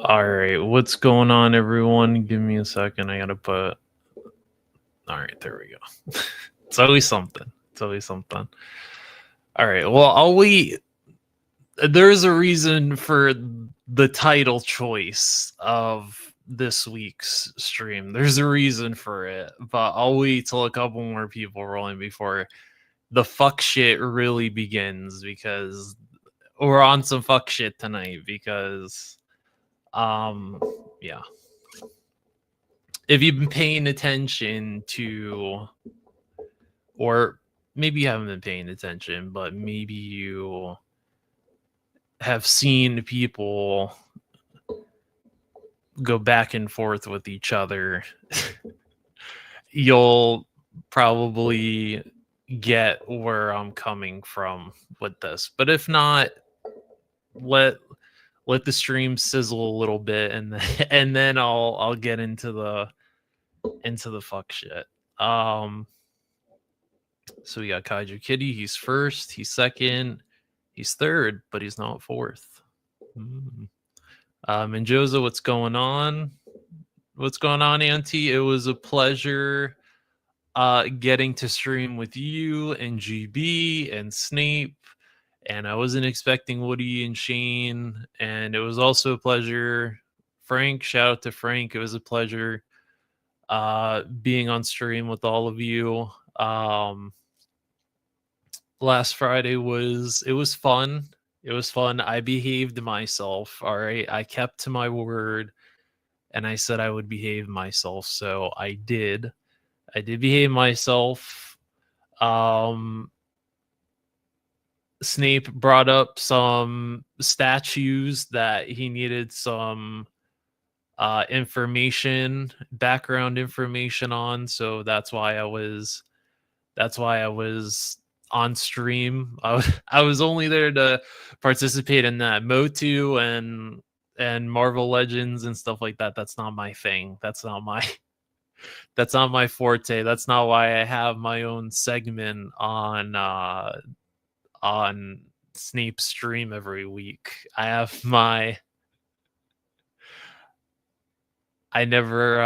All right, what's going on, everyone? Give me a second. I gotta put. All right, there we go. It's always something. It's always something. All right. Well, I'll wait. There's a reason for the title choice of this week's stream. There's a reason for it, but I'll wait till a couple more people roll in before the fuck shit really begins because we're on some fuck shit tonight because yeah. If you've been paying attention to, or maybe you haven't been paying attention, but maybe you have seen people go back and forth with each other, you'll probably get where I'm coming from with this. But if not, let the stream sizzle a little bit and then, and then I'll get into the fuck shit. So we got Kaiju Kitty. He's first. He's second. He's third, but he's not fourth. And Joza, what's going on? What's going on, Auntie? It was a pleasure getting to stream with you and GB and Snape. And I wasn't expecting Woody and Shane. And it was also a pleasure. Frank, shout out to Frank. It was a pleasure being on stream with all of you. Last Friday was fun. It was fun. I behaved myself. All right. I kept to my word and I said I would behave myself. So I did. I did behave myself. Snape brought up some statues that he needed some background information on. So that's why I was on stream. I was only there to participate in that. Motu and Marvel Legends and stuff like that. That's not my thing. That's not my forte. That's not why I have my own segment on Snape's stream every week. I never,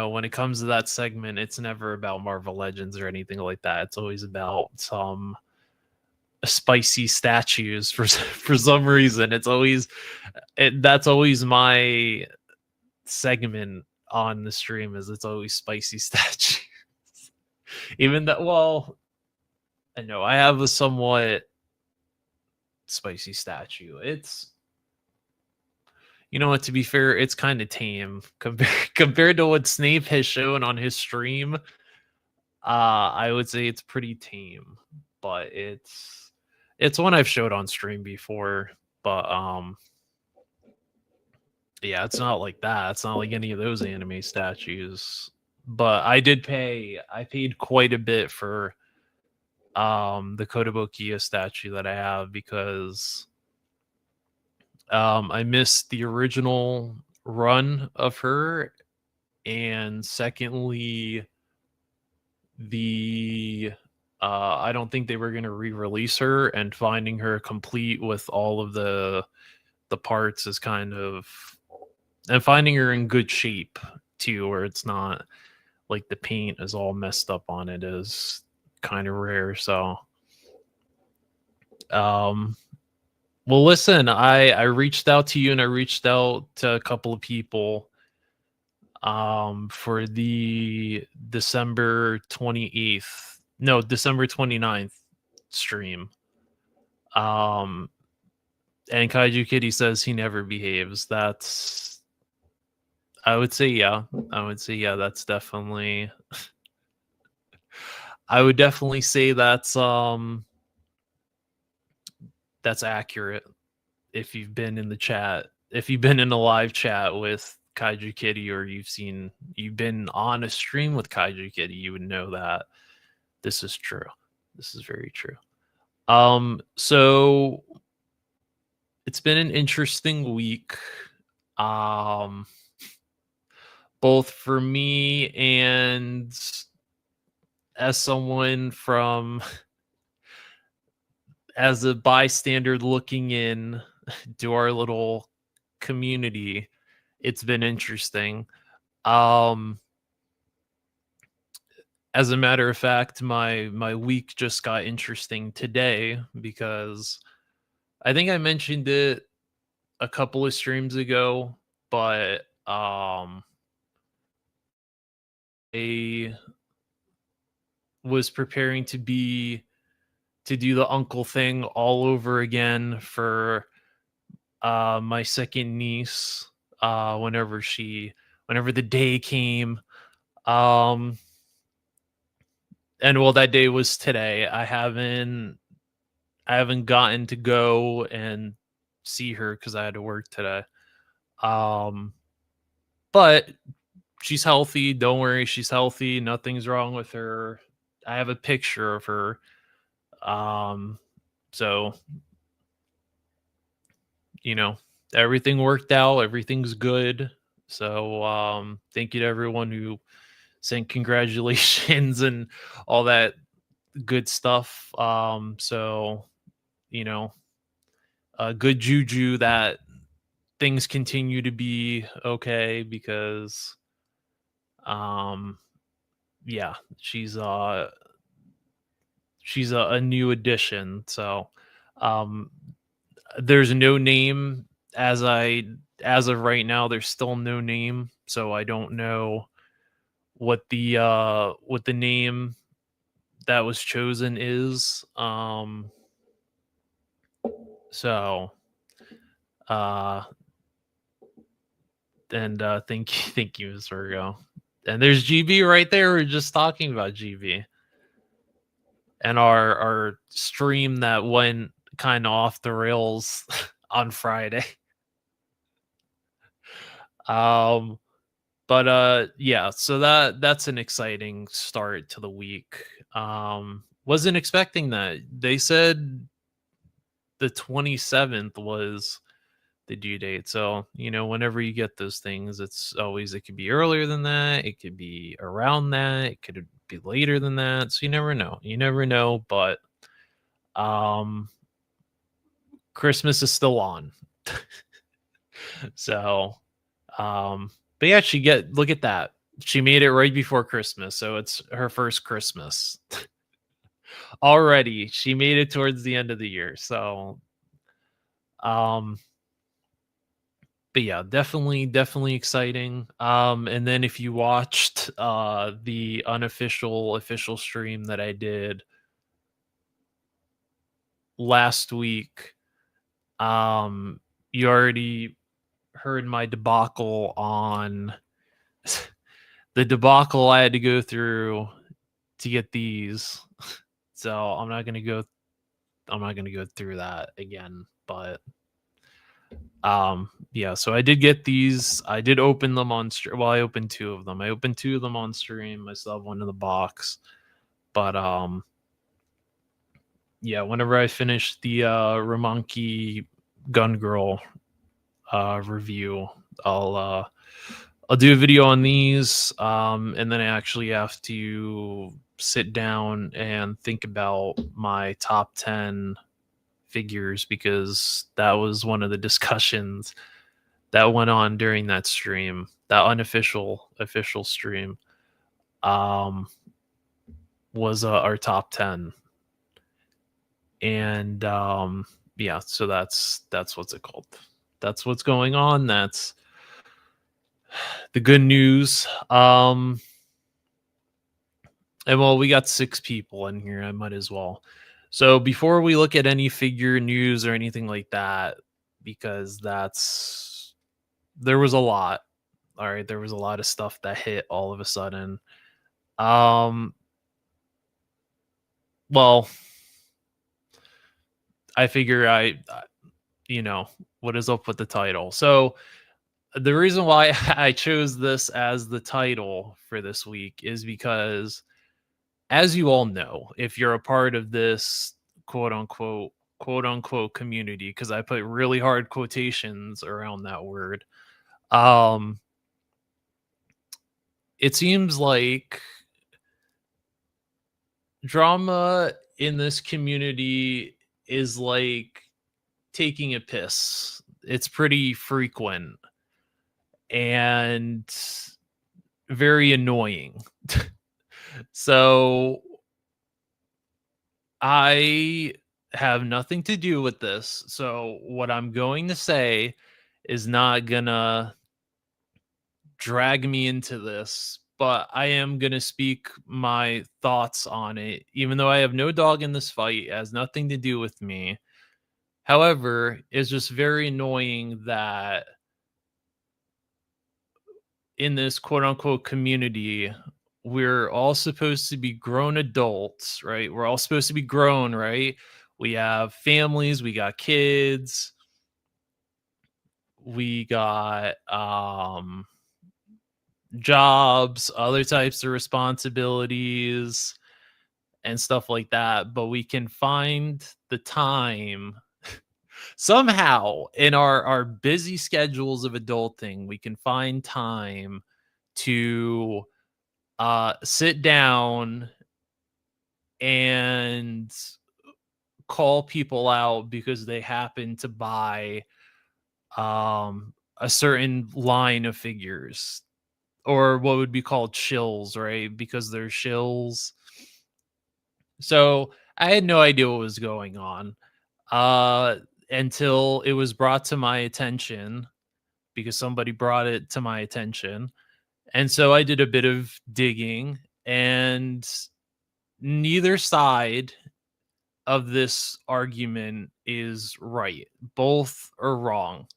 when it comes to that segment, it's never about Marvel Legends or anything like that. It's always about some spicy statues for some reason. That's always my segment on the stream. It's always spicy statues. Even that, well, I know I have a somewhat spicy statue. It's, you know what, to be fair, it's kind of tame compared to what Snape has shown on his stream. I would say it's pretty tame, but it's one I've showed on stream before. But yeah, it's not like that. It's not like any of those anime statues. But I paid quite a bit for the Kotobukiya statue that I have because I missed the original run of her, and secondly, I don't think they were going to re-release her, and finding her complete with all of the parts is kind of, and finding her in good shape too, where it's not like the paint is all messed up on it, is kind of rare. So well, listen, I reached out to you and I reached out to a couple of people for the December 29th stream. And Kaiju Kitty says he never behaves. I would say yeah. That's definitely I would definitely say that's accurate. If you've been in the chat, if you've been in a live chat with Kaiju Kitty, or you've been on a stream with Kaiju Kitty, you would know that this is true. This is very true. So it's been an interesting week, both for me and as someone as a bystander looking in to our little community, it's been interesting. Um, as a matter of fact, my week just got interesting today because I think I mentioned it a couple of streams ago, but I was preparing to do the uncle thing all over again for my second niece whenever the day came. Um and well, that day was today. I haven't gotten to go and see her because I had to work today. Um but she's healthy. Don't worry, she's healthy. Nothing's wrong with her. I have a picture of her. Um so, you know, everything worked out. Everything's good. So, thank you to everyone who sent congratulations and all that good stuff. So, you know, good juju that things continue to be okay because, um, yeah, she's a new addition. So, um, there's no name as of right now. There's still no name, so I don't know what the name that was chosen is. So uh and thank you, thank you, Ms. Virgo. And there's GB right there. We're just talking about GB and our stream that went kind of off the rails on Friday. Um but yeah, so that's an exciting start to the week. Wasn't expecting that. They said the 27th was the due date. So, whenever you get those things, it could be earlier than that, it could be around that, it could be later than that. So you never know. You never know, but um Christmas is still on. So, but yeah, look at that. She made it right before Christmas, so it's her first Christmas. Already. She made it towards the end of the year. So, um but yeah, definitely exciting. And then if you watched the unofficial official stream that I did last week, you already heard my debacle on the debacle I had to go through to get these. So I'm not gonna go through that again. But yeah, so I did get these. I did open them on stream. Well, I opened two of them. I opened two of them on stream. I still have one in the box. But yeah, whenever I finish the Ramonki Gun Girl review, I'll do a video on these. And then I actually have to sit down and think about my top 10 figures because that was one of the discussions that went on during that stream, that unofficial official stream. um was our top 10. And yeah, so that's what's it called, that's what's going on, that's the good news. And well, we got 6 people in here, I might as well. So before we look at any figure news or anything like that, because there was a lot. All right, there was a lot of stuff that hit all of a sudden. Well, I figure you know, what is up with the title. So the reason why I chose this as the title for this week is because, as you all know, if you're a part of this quote unquote community, because I put really hard quotations around that word, um, it seems like drama in this community is like taking a piss. it's pretty frequent and very annoying. So I have nothing to do with this. So what I'm going to say is not gonna drag me into this, but I am going to speak my thoughts on it, even though I have no dog in this fight. It has nothing to do with me. However, it's just very annoying that in this quote unquote community, we're all supposed to be grown adults, right? We're all supposed to be grown, right? We have families, we got kids, we got jobs, other types of responsibilities and stuff like that, but we can find the time somehow in our busy schedules of adulting, we can find time to sit down and call people out because they happen to buy a certain line of figures, or what would be called shills, right? Because they're shills. So I had no idea what was going on uh, until it was brought to my attention, because somebody brought it to my attention. And so I did a bit of digging, and neither side of this argument is right. Both are wrong.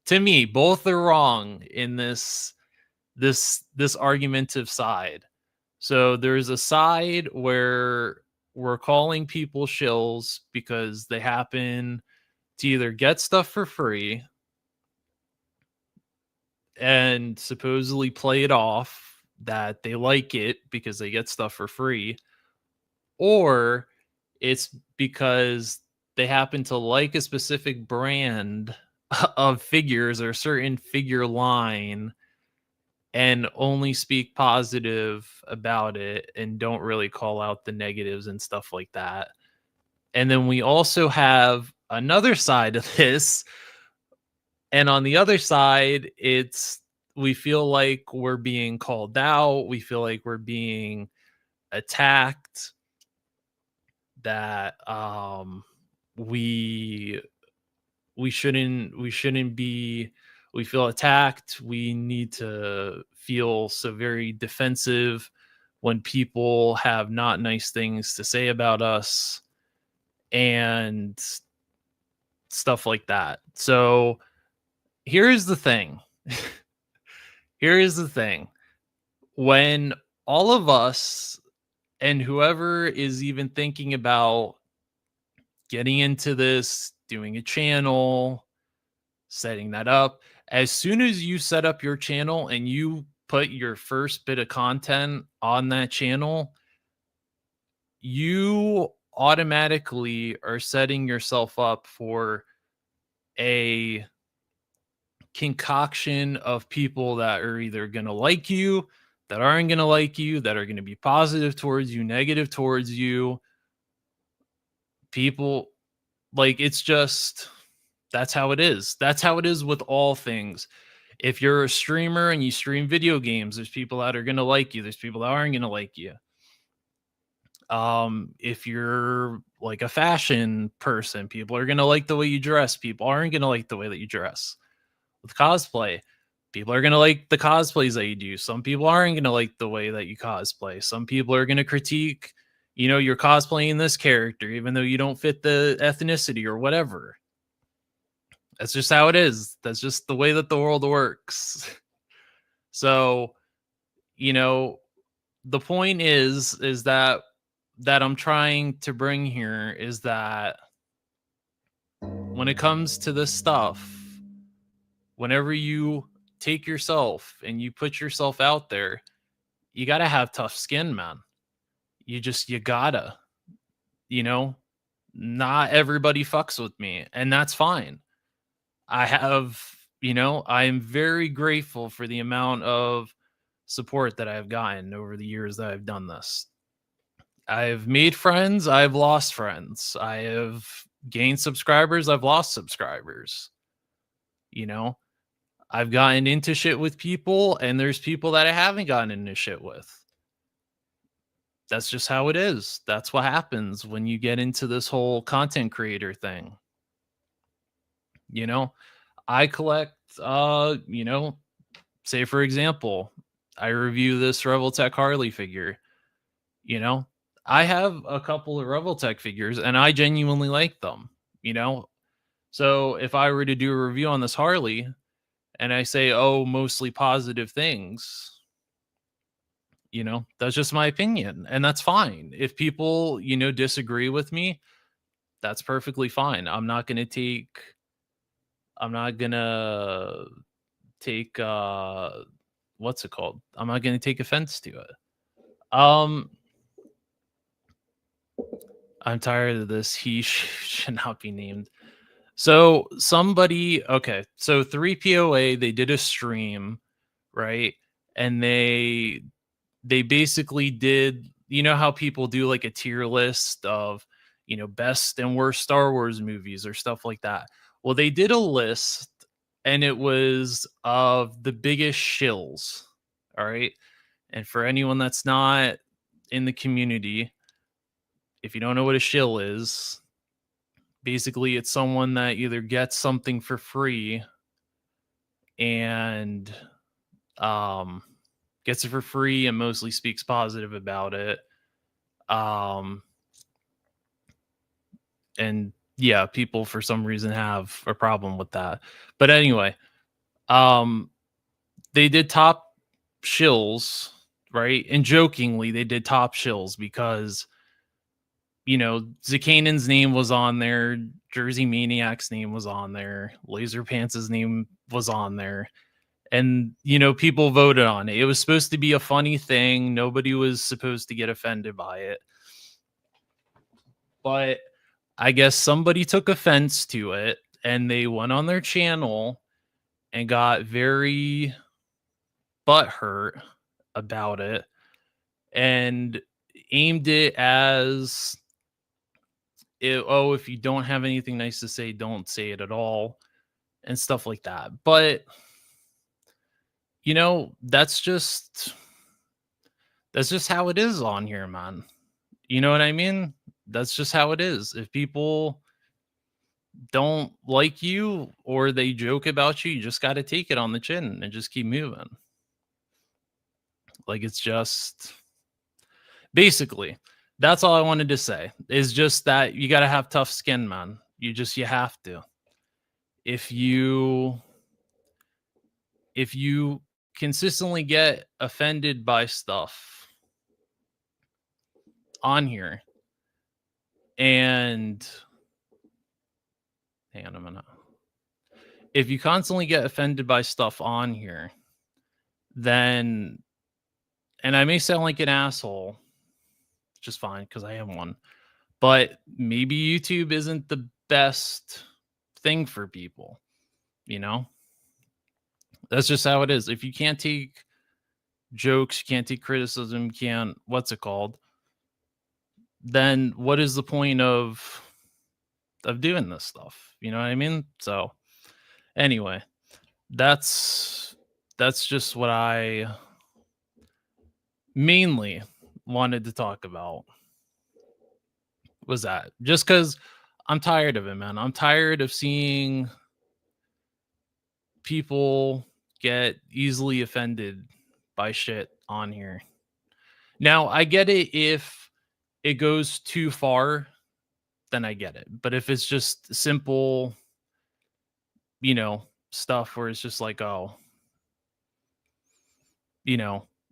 To me, both are wrong in this argumentative side. So there's a side where we're calling people shills because they happen to either get stuff for free and supposedly play it off that they like it because they get stuff for free, or it's because they happen to like a specific brand of figures or a certain figure line and only speak positive about it and don't really call out the negatives and stuff like that. And then we also have another side of this. And on the other side, it's we feel like we're being called out. We feel like we're being attacked, that we we shouldn't be, we feel attacked. We need to feel so very defensive when people have not nice things to say about us and stuff like that. So here's the thing. Here is the thing. When all of us and whoever is even thinking about getting into this, doing a channel, setting that up, as soon as you set up your channel and you put your first bit of content on that channel, you automatically are setting yourself up for a concoction of people that are either going to like you, that aren't going to like you, that are going to be positive towards you, negative towards you. People, like, it's just, that's how it is. That's how it is with all things. If you're a streamer and you stream video games, there's people that are going to like you, there's people that aren't going to like you. If you're like a fashion person, people are going to like the way you dress, people aren't going to like the way that you dress. With cosplay, people are going to like the cosplays that you do, some people aren't going to like the way that you cosplay. Some people are going to critique, you're cosplaying this character even though you don't fit the ethnicity or whatever. That's just how it is. That's just the way that the world works. So, the point is that I'm trying to bring here is that when it comes to this stuff, whenever you take yourself and you put yourself out there, you got to have tough skin, man. You gotta, not everybody fucks with me, and that's fine. I have, I'm very grateful for the amount of support that I've gotten over the years that I've done this. I've made friends, I've lost friends. I have gained subscribers, I've lost subscribers. You know, I've gotten into shit with people, and there's people that I haven't gotten into shit with. That's just how it is. That's what happens when you get into this whole content creator thing. You know, I collect, say for example, I review this Revoltech Harley figure. You know, I have a couple of Revoltech figures and I genuinely like them, you know. So if I were to do a review on this Harley and I say, oh, mostly positive things, that's just my opinion. And that's fine. If people, disagree with me, that's perfectly fine. I'm not gonna take what's it called? I'm not gonna take offense to it. Um I'm tired of this. He should not be named. So somebody, okay, so 3POA, they did a stream, right? And they basically did, how people do like a tier list of, best and worst Star Wars movies or stuff like that. Well, they did a list and it was of the biggest shills. All right. And for anyone that's not in the community, if you don't know what a shill is, basically it's someone that either gets something for free and um gets it for free and mostly speaks positive about it. Um and yeah, people for some reason have a problem with that. But anyway, um they did top shills, right? And jokingly they did top shills because Zakanan's name was on there, Jersey Maniac's name was on there, Laser Pants' name was on there. And, people voted on it. It was supposed to be a funny thing. Nobody was supposed to get offended by it. But I guess somebody took offense to it and they went on their channel and got very butthurt about it and aimed it as if you don't have anything nice to say, don't say it at all and stuff like that. But that's just how it is on here, man. You know what I mean? That's just how it is. If people don't like you or they joke about you, you just got to take it on the chin and just keep moving. Like it's just basically that's all I wanted to say is just that you got to have tough skin, man. You have to. If you consistently get offended by stuff on here and hang on a minute. If you constantly get offended by stuff on here, then, and I may sound like an asshole, which is fine because I am one, but maybe YouTube isn't the best thing for people, That's just how it is. If you can't take jokes, you can't take criticism, what's it called? Then what is the point of doing this stuff? You know what I mean? So anyway, that's just what I mainly wanted to talk about. Was that just because I'm tired of it, man? I'm tired of seeing people get easily offended by shit on here. Now, I get it if it goes too far, then I get it. But if it's just simple, stuff where it's just like, oh,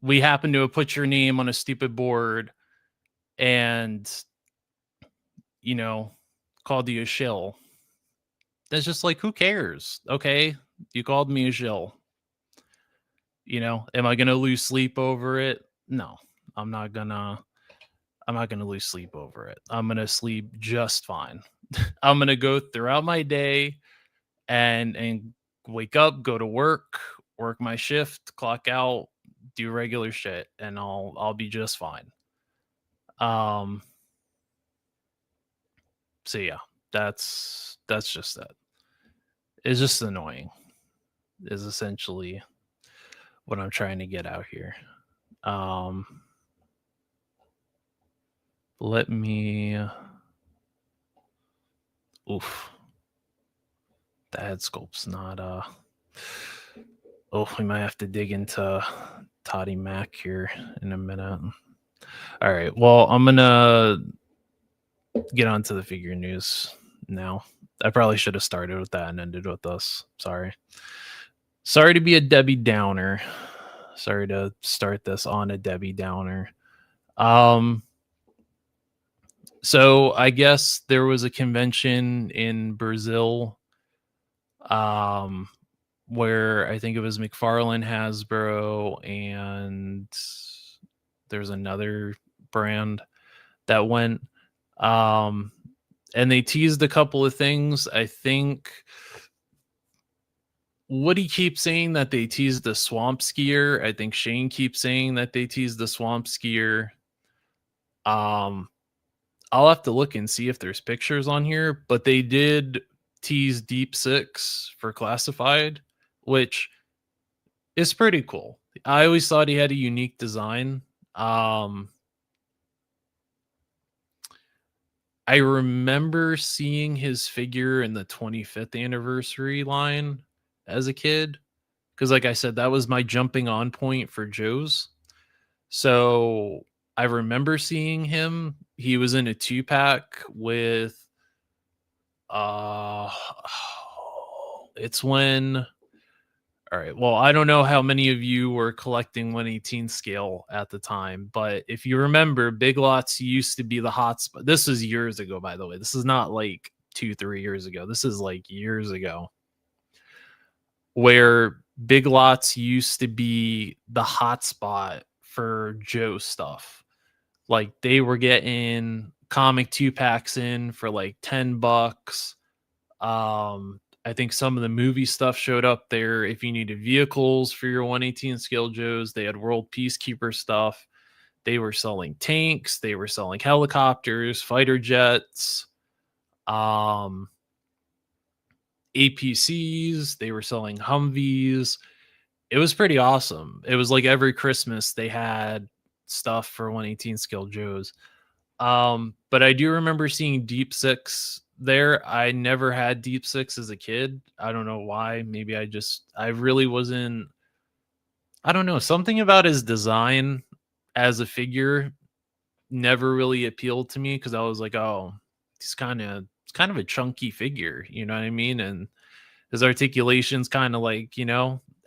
we happen to have put your name on a stupid board and, called you a shill. That's just like, who cares? Okay. You called me a shill. Am I going to lose sleep over it? No, I'm not going to lose sleep over it. I'm going to sleep just fine. I'm going to go throughout my day and wake up, go to work my shift, clock out, do regular shit, and I'll be just fine. So yeah, that's just it. It's just annoying. is essentially what I'm trying to get out here. Um, let me. Oof, the head sculpt's not. Oh, we might have to dig into Toddy Mac here in a minute. All right. Well, I'm gonna get on to the figure news now. I probably should have started with that and ended with this. Sorry. Sorry to be a Debbie Downer. Sorry to start this on a Debbie Downer. So I guess there was a convention in Brazil, um, where I think it was McFarlane, Hasbro, and there's another brand that went. Um, and they teased a couple of things. I think Woody keeps saying that they teased the swamp skier. I think Shane keeps saying that they teased the swamp skier. Um, I'll have to look and see if there's pictures on here, but they did tease Deep Six for Classified, which is pretty cool. I always thought he had a unique design. I remember seeing his figure in the 25th anniversary line as a kid. Because, like I said, that was my jumping on point for Joe's. So I remember seeing him. He was in a 2-pack with uh it's when all right. Well, I don't know how many of you were collecting 1/18 scale at the time, but if you remember, Big Lots used to be the hotspot. This is years ago, by the way. This is not like 2-3 years ago. This is like years ago, where Big Lots used to be the hotspot for Joe stuff. Like they were getting comic 2-packs in for like $10. I think some of the movie stuff showed up there. If you needed vehicles for your 1/18 scale Joes, they had World Peacekeeper stuff. They were selling tanks. They were selling helicopters, fighter jets, um, APCs. They were selling Humvees. It was pretty awesome. It was like every Christmas they had stuff for 1/18 scale Joes. But I do remember seeing Deep Six there. I never had Deep Six as a kid. I don't know why. Maybe I really wasn't. I don't know. Something about his design as a figure never really appealed to me because I was like, oh, it's kind of a chunky figure. You know what I mean? And his articulation's kind of like,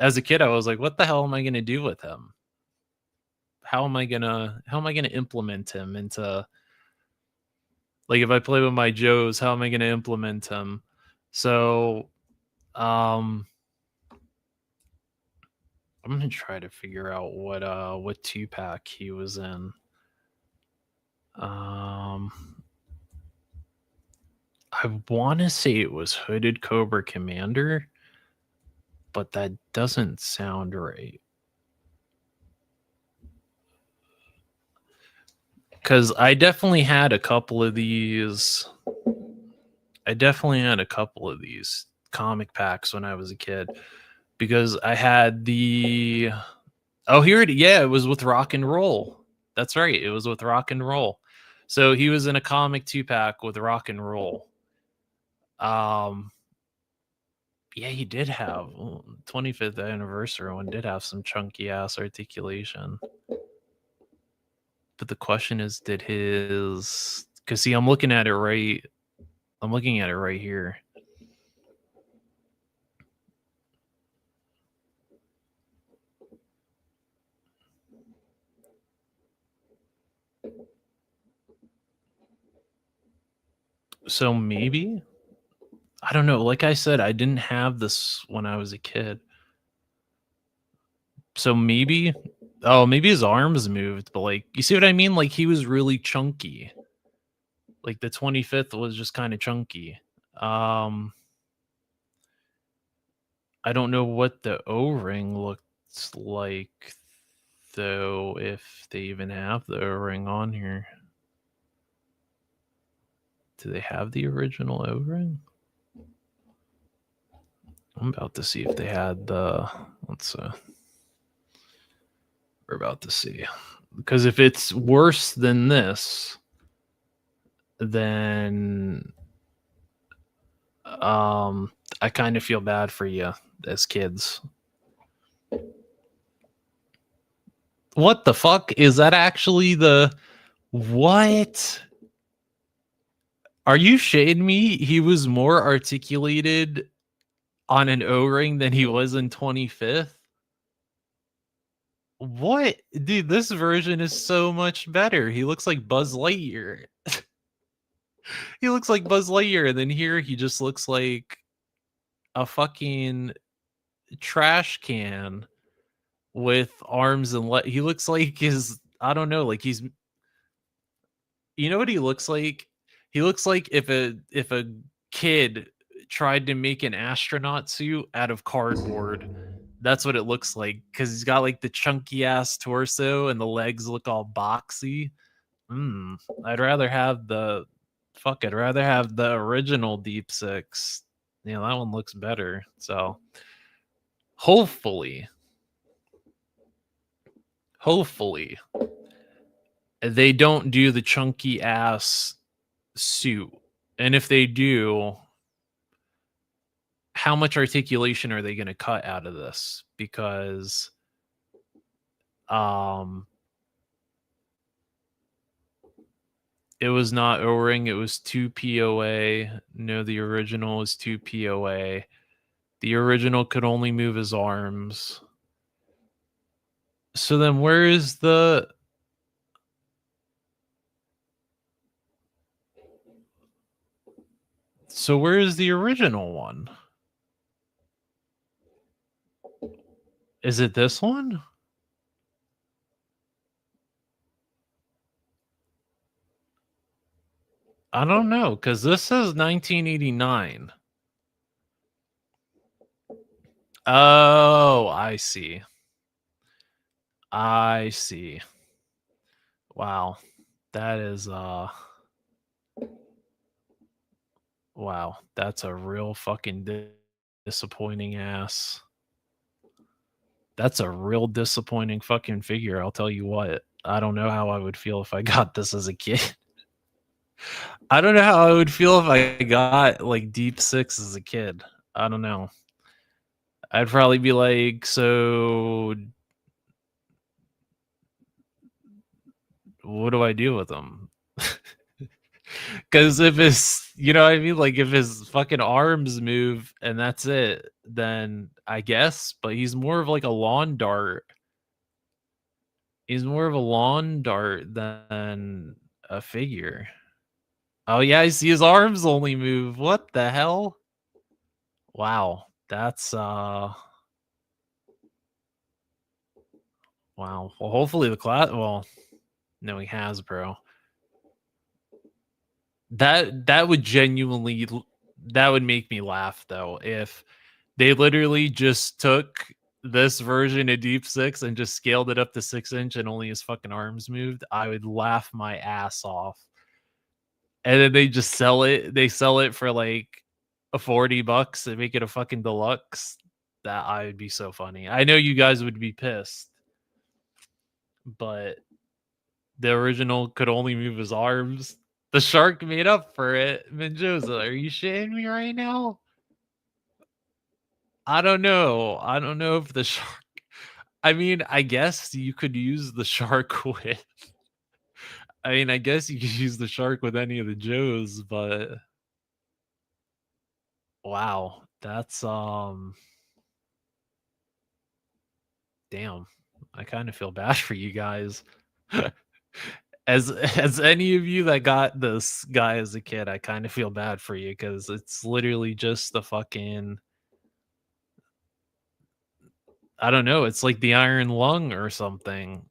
as a kid, I was like, what the hell am I gonna do with him? How am I gonna implement him into, like, if I play with my Joes, how am I going to implement him? So, I'm going to try to figure out what 2-pack he was in. I want to say it was Hooded Cobra Commander, but that doesn't sound right. Because I definitely had a couple of these. Comic packs when I was a kid, because I had the. Oh, it was with Rock and Roll. That's right. It was with Rock and Roll. So he was in a comic 2-pack with Rock and Roll. Yeah, he did have 25th anniversary one did have some chunky ass articulation. But the question is, did his? Because see, I'm looking at it right here. So maybe, I don't know. Like I said, I didn't have this when I was a kid. So maybe, maybe his arms moved, but like, you see what I mean? Like he was really chunky. Like the 25th was just kind of chunky. I don't know what the O-ring looks like though, if they even have the O-ring on here. Do they have the original O-ring? I'm about to see if they had the. Let's we're about to see, because if it's worse than this, then I kind of feel bad for you as kids. What the fuck is that? Actually, the what? Are you shading me? He was more articulated on an O-ring than he was in 25th. What? Dude, this version is so much better. He looks like Buzz Lightyear. He looks like Buzz Lightyear, and then here he just looks like a fucking trash can with arms and he looks like his, I don't know, like he's, you know what he looks like? He looks like if a kid tried to make an astronaut suit out of cardboard. That's what it looks like, because he's got like the chunky ass torso and the legs look all boxy. I'd rather have the I'd rather have the original Deep Six. You know, that one looks better. So hopefully they don't do the chunky ass suit. And if they do, how much articulation are they going to cut out of this? Because it was not O-ring, it was 2 POA. No, the original is 2 POA. The original could only move his arms. So then where is the... So where is the original one? Is it this one? I don't know, because this says 1989. Oh, I see. I see. Wow. That is wow, that's a real fucking disappointing ass. That's a real disappointing fucking figure, I'll tell you what. I don't know how I would feel if I got this as a kid. I don't know how I would feel if I got like Deep Six as a kid. I don't know. I'd probably be like, so what do I do with them? Because if his, you know what I mean? Like if his fucking arms move and that's it, then I guess, but he's more of like a lawn dart. He's more of a lawn dart than a figure. Oh yeah, I see his arms only move. What the hell? Wow. That's wow. Well, hopefully the class, well, no, he has, bro. That would genuinely, that would make me laugh though, if they literally just took this version of Deep Six and just scaled it up to 6-inch and only his fucking arms moved. I would laugh my ass off. And then they just sell it. They sell it for like a $40 and make it a fucking deluxe. That I would be so funny. I know you guys would be pissed, but the original could only move his arms. The shark made up for it. Menjoza, are you shitting me right now? I don't know. I don't know if the shark. I mean, I guess you could use the shark with. I mean, I guess you could use the shark with any of the Joes, but wow, that's damn. I kind of feel bad for you guys. As any of you that got this guy as a kid, I kind of feel bad for you because it's literally just the fucking, I don't know, it's like the iron lung or something.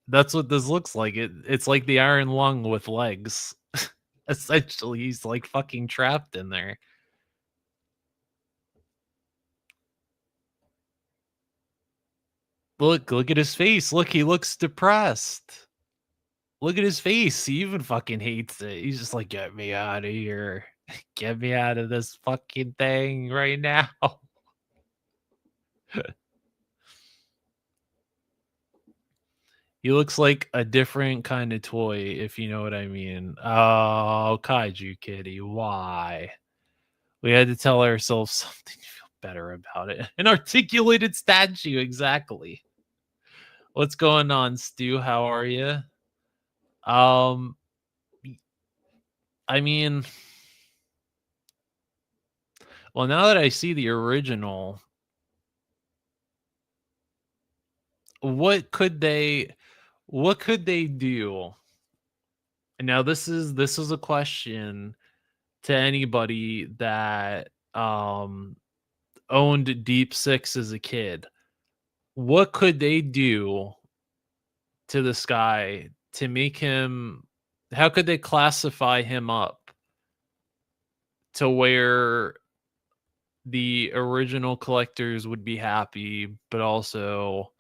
That's what this looks like. It's like the iron lung with legs. Essentially, he's like fucking trapped in there. Look at his face. Look, he looks depressed. Look at his face. He even fucking hates it. He's just like, get me out of here. Get me out of this fucking thing right now. He looks like a different kind of toy, if you know what I mean. Oh, Kaiju Kitty, why? We had to tell ourselves something to feel better about it. An articulated statue, exactly. What's going on, Stu? How are you? Um, I mean, well, now that I see the original, what could they what could they do? Now this is a question to anybody that owned Deep Six as a kid. What could they do to this guy to make him, how could they classify him up to where the original collectors would be happy, but also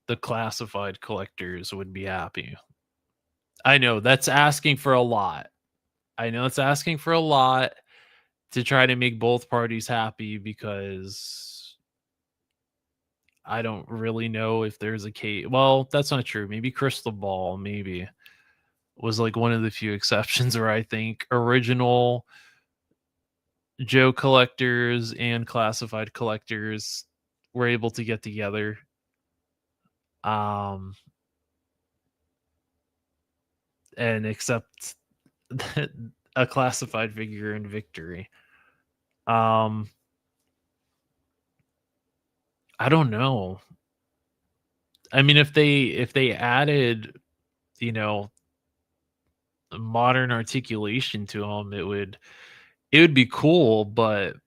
the classified collectors would be happy? I know that's asking for a lot. I know it's asking for a lot to try to make both parties happy, because I don't really know if there's a case. Well, that's not true. Maybe Crystal Ball, maybe, was like one of the few exceptions where I think original Joe collectors and classified collectors were able to get together. Um, and accept a classified figure in victory. Um, I don't know. I mean, if they added, you know, modern articulation to them, it would be cool, but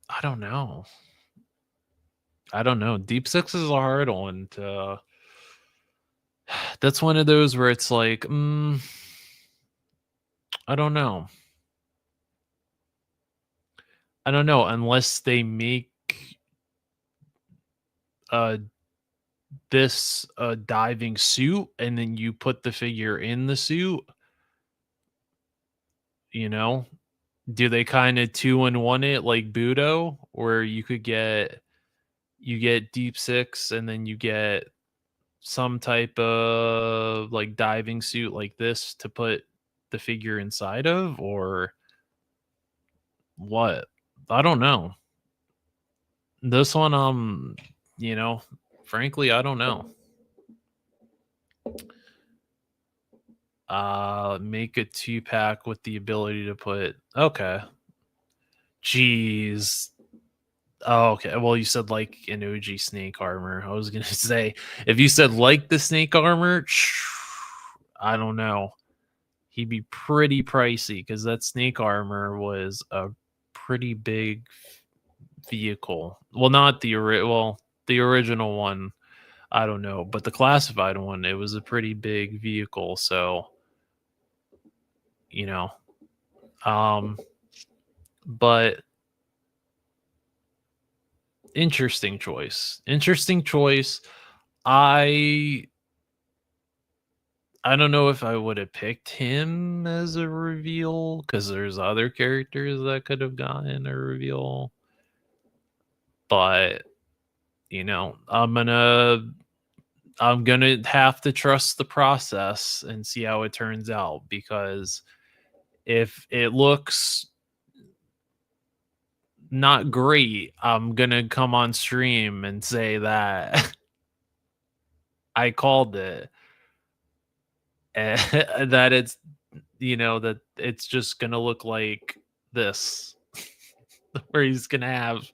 I don't know. I don't know. Deep Six is a hard one to. That's one of those where it's like, I don't know. I don't know unless they make uh this diving suit and then you put the figure in the suit, you know? Do they kind of two in one it like Budo, where you get Deep Six and then you get some type of like diving suit like this to put the figure inside of, or what? I don't know. This one, you know, frankly, I don't know. Make a 2-pack with the ability to put, okay. Jeez. Oh, okay. Well, you said like an OG snake armor. I was gonna say, if you said like the snake armor, I don't know. He'd be pretty pricey because that snake armor was a pretty big vehicle. Well, not the original one. I don't know, but the classified one, it was a pretty big vehicle. So, you know, um, but interesting choice. Interesting choice. I I don't know if I would have picked him as a reveal because there's other characters that could have gotten a reveal. But I'm gonna have to trust the process and see how it turns out, because if it looks not great, I'm gonna come on stream and say that I called it, and that it's just gonna look like this, where he's gonna have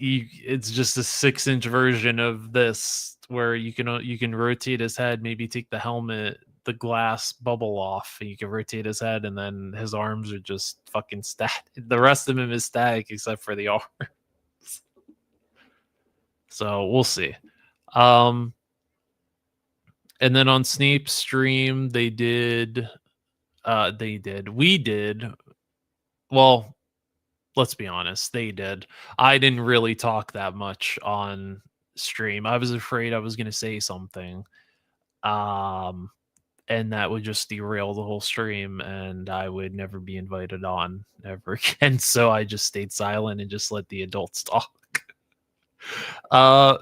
it's just a 6-inch version of this where you can rotate his head, maybe take the glass bubble off, and you can rotate his head, and then his arms are just fucking static. The rest of him is static except for the arms. So we'll see. Um, and then on Snape's stream, we did. Well, let's be honest, they did. I didn't really talk that much on stream. I was afraid I was going to say something. Um, and that would just derail the whole stream, and I would never be invited on ever again. So I just stayed silent and just let the adults talk.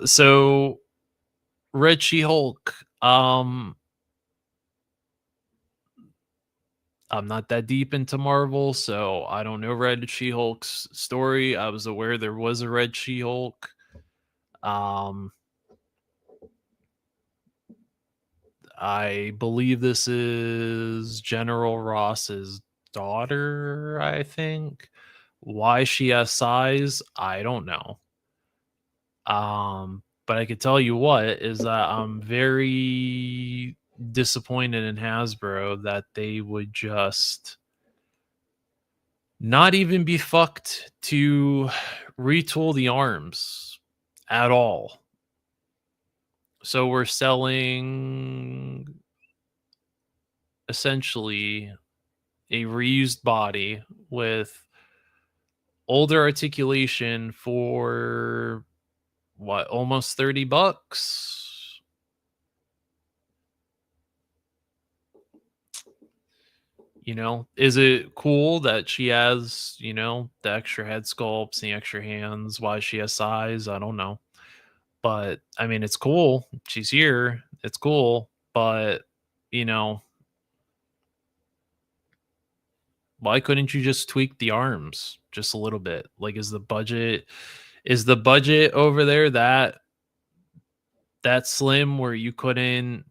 So Red She-Hulk. I'm not that deep into Marvel, so I don't know Red She-Hulk's story. I was aware there was a Red She-Hulk. I believe this is General Ross's daughter, I think. Why she has size, I don't know. But I could tell you what is that I'm very disappointed in Hasbro that they would just not even be fucked to retool the arms at all. So we're selling essentially a reused body with older articulation for what, almost $30. You know, is it cool that she has, you know, the extra head sculpts, the extra hands, why she has size? I don't know. But I mean, it's cool. She's here. It's cool. But, you know, why couldn't you just tweak the arms just a little bit? Like, is the budget over there that slim where you couldn't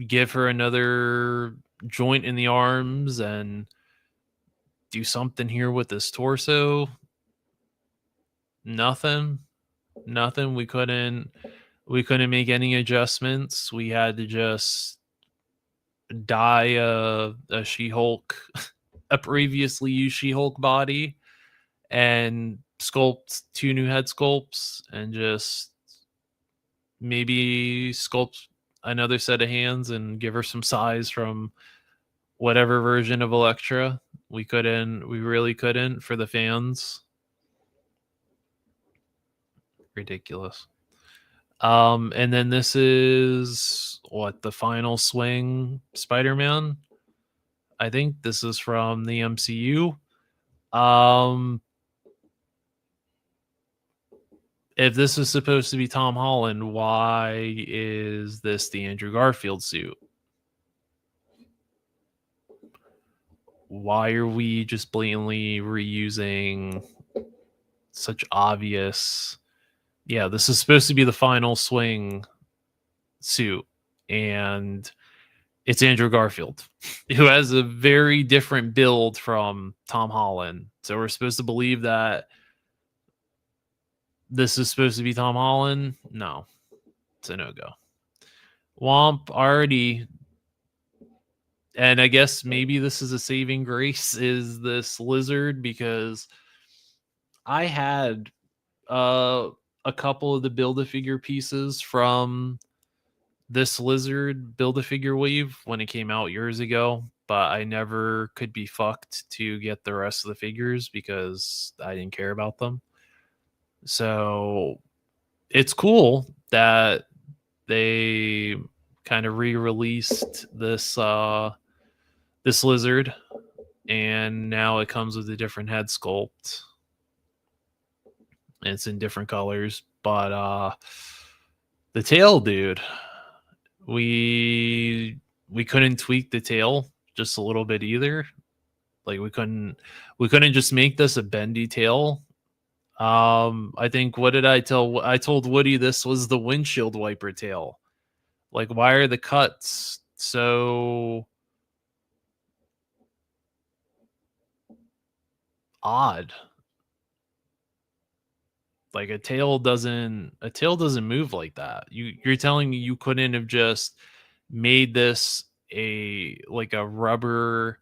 give her another joint in the arms and do something here with this torso? Nothing. We couldn't make any adjustments. We had to just dye a She-Hulk, a previously used She-Hulk body, and sculpt 2 new head sculpts, and just maybe sculpt another set of hands and give her some size from whatever version of Elektra. We really couldn't for the fans. Ridiculous. And then this is what, the final swing Spider-Man. I think this is from the MCU. If this is supposed to be Tom Holland, why is this the Andrew Garfield suit? Why are we just blatantly reusing such obvious? Yeah, this is supposed to be the final swing suit, and it's Andrew Garfield, who has a very different build from Tom Holland. So we're supposed to believe that this is supposed to be Tom Holland? No, it's a no-go. Womp already. And I guess maybe this is a saving grace, is this lizard, because I had a couple of the Build-A-Figure pieces from this lizard Build-A-Figure wave when it came out years ago, but I never could be fucked to get the rest of the figures because I didn't care about them. So it's cool that they kind of re-released this this lizard, and now it comes with a different head sculpt. It's in different colors, but the tail, dude, we couldn't tweak the tail just a little bit either. Like we couldn't just make this a bendy tail. I think, what did I tell? I told Woody this was the windshield wiper tail. Like, why are the cuts so odd? Like a tail doesn't move like that. You're telling me you couldn't have just made this a rubber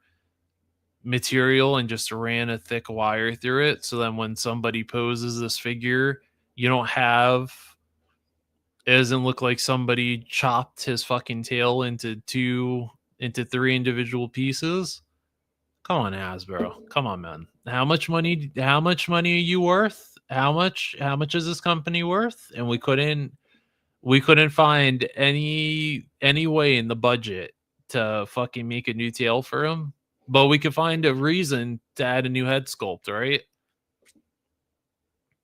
material and just ran a thick wire through it, so then when somebody poses this figure, you don't have, it doesn't look like somebody chopped his fucking tail into 3 individual pieces? Come on, Hasbro. Come on, man. How much money are you worth? How much is this company worth? And we couldn't We couldn't find any way in the budget to fucking make a new tail for him, but we could find a reason to add a new head sculpt, right?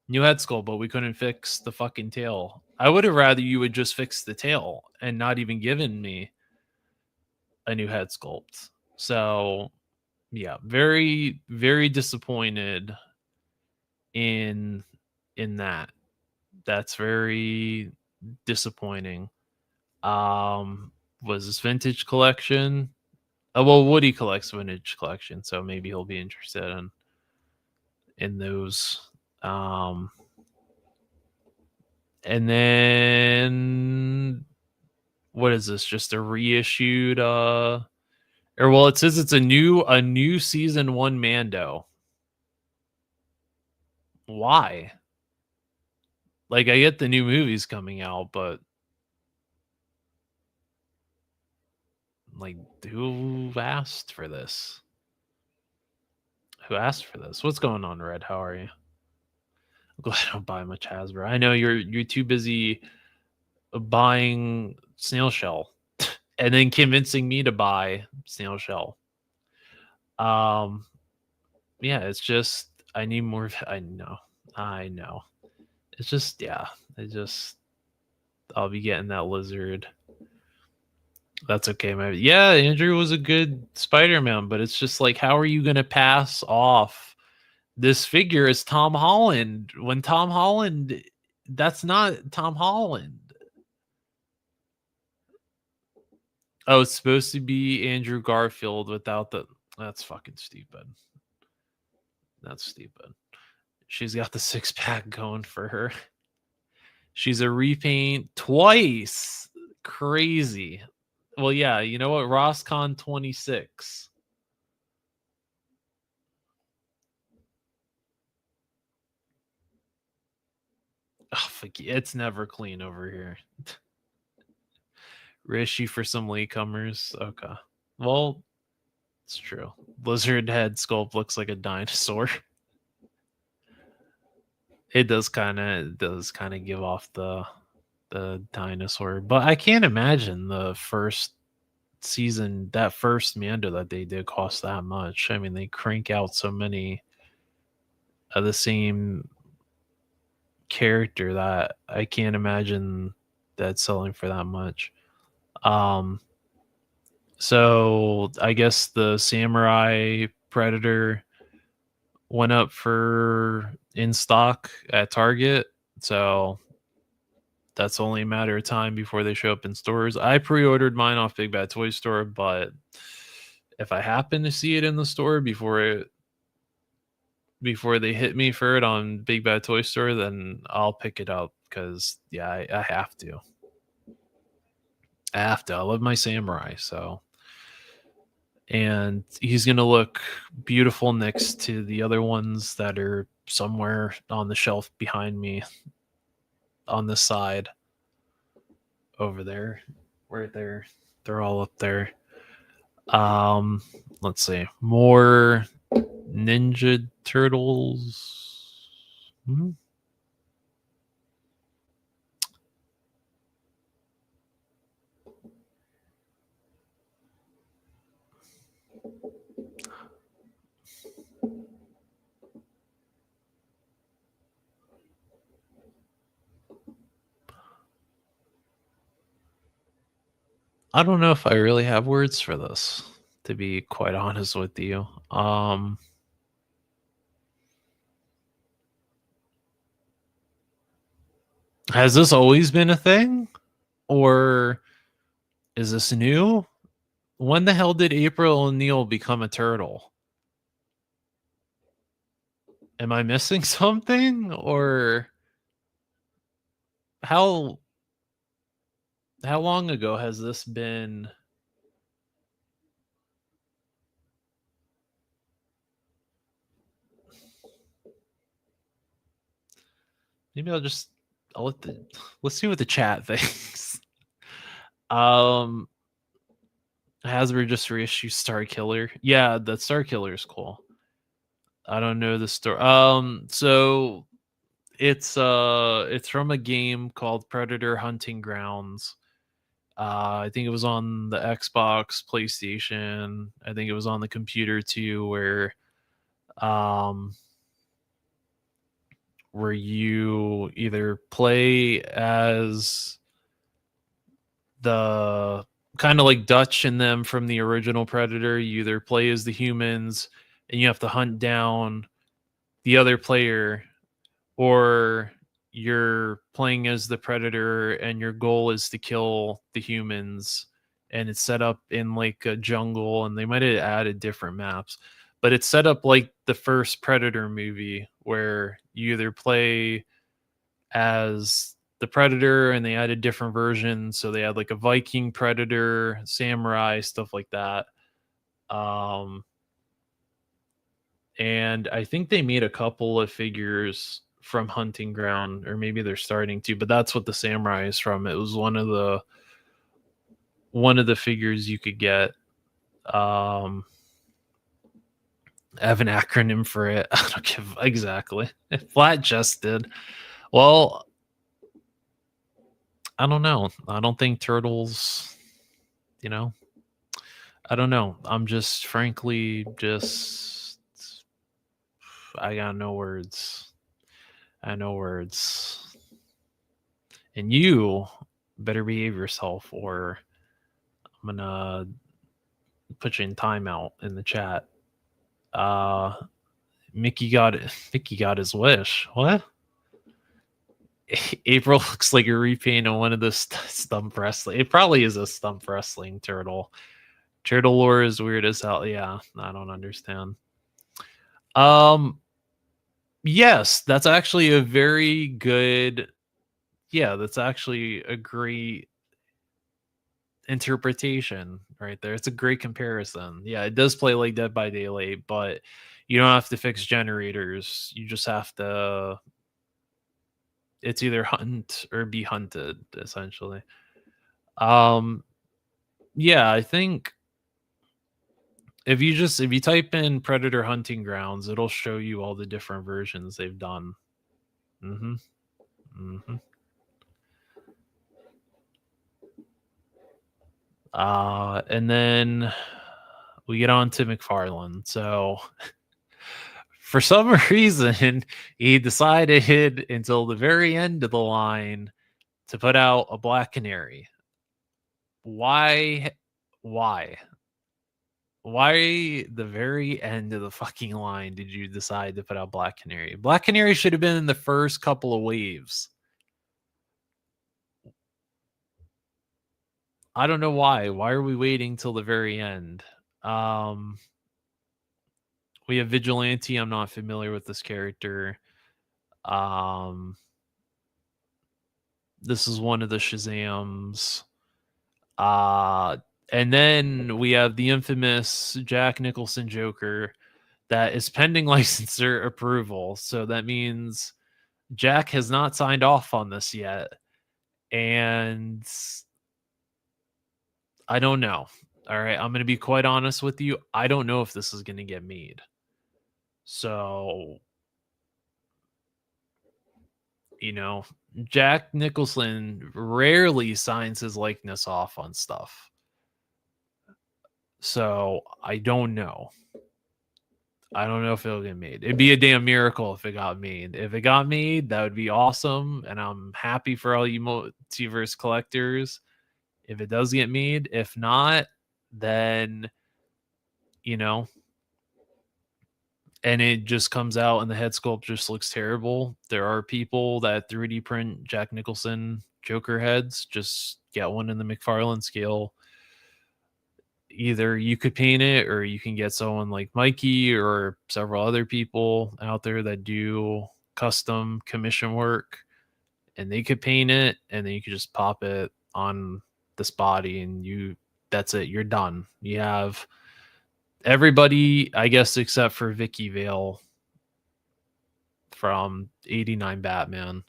New head sculpt, but we couldn't fix the fucking tail. I would have rather you would just fix the tail and not even given me a new head sculpt. So yeah, very very disappointed in that. That's very disappointing. Was this vintage collection? Well, Woody collects vintage collection, so maybe he'll be interested in those. And then what is this? Just a reissued or well, it says it's a new season 1 Mando. Why? Like, I get the new movies coming out, but like, who asked for this? Who asked for this? What's going on, Red? How are you? I'm glad I don't buy much Hasbro. I know you're too busy buying snail shell and then convincing me to buy snail shell. Yeah, it's just I need more. I know. It's just I'll be getting that lizard. That's okay, man. Yeah, Andrew was a good Spider-Man, but it's just like, how are you gonna pass off this figure as Tom Holland when Tom Holland? That's not Tom Holland. Oh, it's supposed to be Andrew Garfield without the. That's fucking stupid. That's stupid. She's got the 6-pack going for her. She's a repaint twice. Crazy. Well, yeah, you know what? RosCon 26. Oh, fuck, it's never clean over here. Rishy for some latecomers. Okay. Well, it's true. Lizard head sculpt looks like a dinosaur. It does kind of give off the dinosaur, but I can't imagine the first season, that first Mando that they did, cost that much. I mean, they crank out so many of the same character that I can't imagine that selling for that much. So I guess the Samurai Predator went up for in stock at Target. So that's only a matter of time before they show up in stores. I pre-ordered mine off Big Bad Toy Store, but if I happen to see it in the store before they hit me for it on Big Bad Toy Store, then I'll pick it up because I have to. I love my samurai, so. And he's gonna look beautiful next to the other ones that are somewhere on the shelf behind me on the side over there. Right there. They're all up there. Let's see. More Ninja Turtles. I don't know if I really have words for this, to be quite honest with you. Has this always been a thing? Or is this new? When the hell did April O'Neil become a turtle? Am I missing something? Or how long ago has this been? Maybe let's see what the chat thinks. Hasbro just reissued Star Killer. Yeah, the Star Killer is cool. I don't know the story. So It's from a game called Predator Hunting Grounds. I think it was on the Xbox, PlayStation. I think it was on the computer too, um where you either play as the kind of like Dutch and them from the original Predator. You either play as the humans and you have to hunt down the other player, or you're playing as the Predator and your goal is to kill the humans. And it's set up in like a jungle, and they might have added different maps, but it's set up like the first Predator movie where you either play as the Predator and they added different versions. So they had like a Viking Predator, samurai, stuff like that. Um, and I think they made a couple of figures from Hunting Ground, or maybe they're starting to, but that's what the samurai is from. It was one of the figures you could get. I have an acronym for it. I don't give exactly. Flat chested. Well, I don't know. I don't think turtles, you know, I don't know. I'm just frankly just I got no words. I no words. And you better behave yourself, or I'm gonna put you in timeout in the chat. Uh Mickey got his wish. What? April looks like a repaint on one of the stump wrestling. It probably is a stump wrestling turtle. Turtle lore is weird as hell. Yeah, I don't understand. Yes, that's actually a very good. Yeah, that's actually a great interpretation right there. It's a great comparison. Yeah, it does play like Dead by Daylight, but you don't have to fix generators. You just have to. It's either hunt or be hunted, essentially. Yeah, I think if you type in Predator Hunting Grounds, it'll show you all the different versions they've done. Mm-hmm. Mm-hmm. And then we get on to McFarlane. So for some reason, he decided until the very end of the line to put out a Black Canary. Why? Why? Why the very end of the fucking line did you decide to put out Black Canary? Black Canary should have been in the first couple of waves. I don't know why. Why are we waiting till the very end? We have Vigilante. I'm not familiar with this character. This is one of the Shazams. And then we have the infamous Jack Nicholson Joker that is pending licensor approval. So that means Jack has not signed off on this yet. And I don't know. All right. I'm going to be quite honest with you. I don't know if this is going to get made. So, Jack Nicholson rarely signs his likeness off on stuff. So I don't know. I don't know if it'll get made. It'd be a damn miracle if it got made. If it got made, that would be awesome. And I'm happy for all you multiverse collectors if it does get made. If not, then, and it just comes out and the head sculpt just looks terrible. There are people that 3D print Jack Nicholson Joker heads. Just get one in the McFarlane scale. Either you could paint it, or you can get someone like Mikey or several other people out there that do custom commission work, and they could paint it, and then you could just pop it on this body, and that's it. You're done. You have everybody, I guess, except for Vicky Vale from '89 Batman.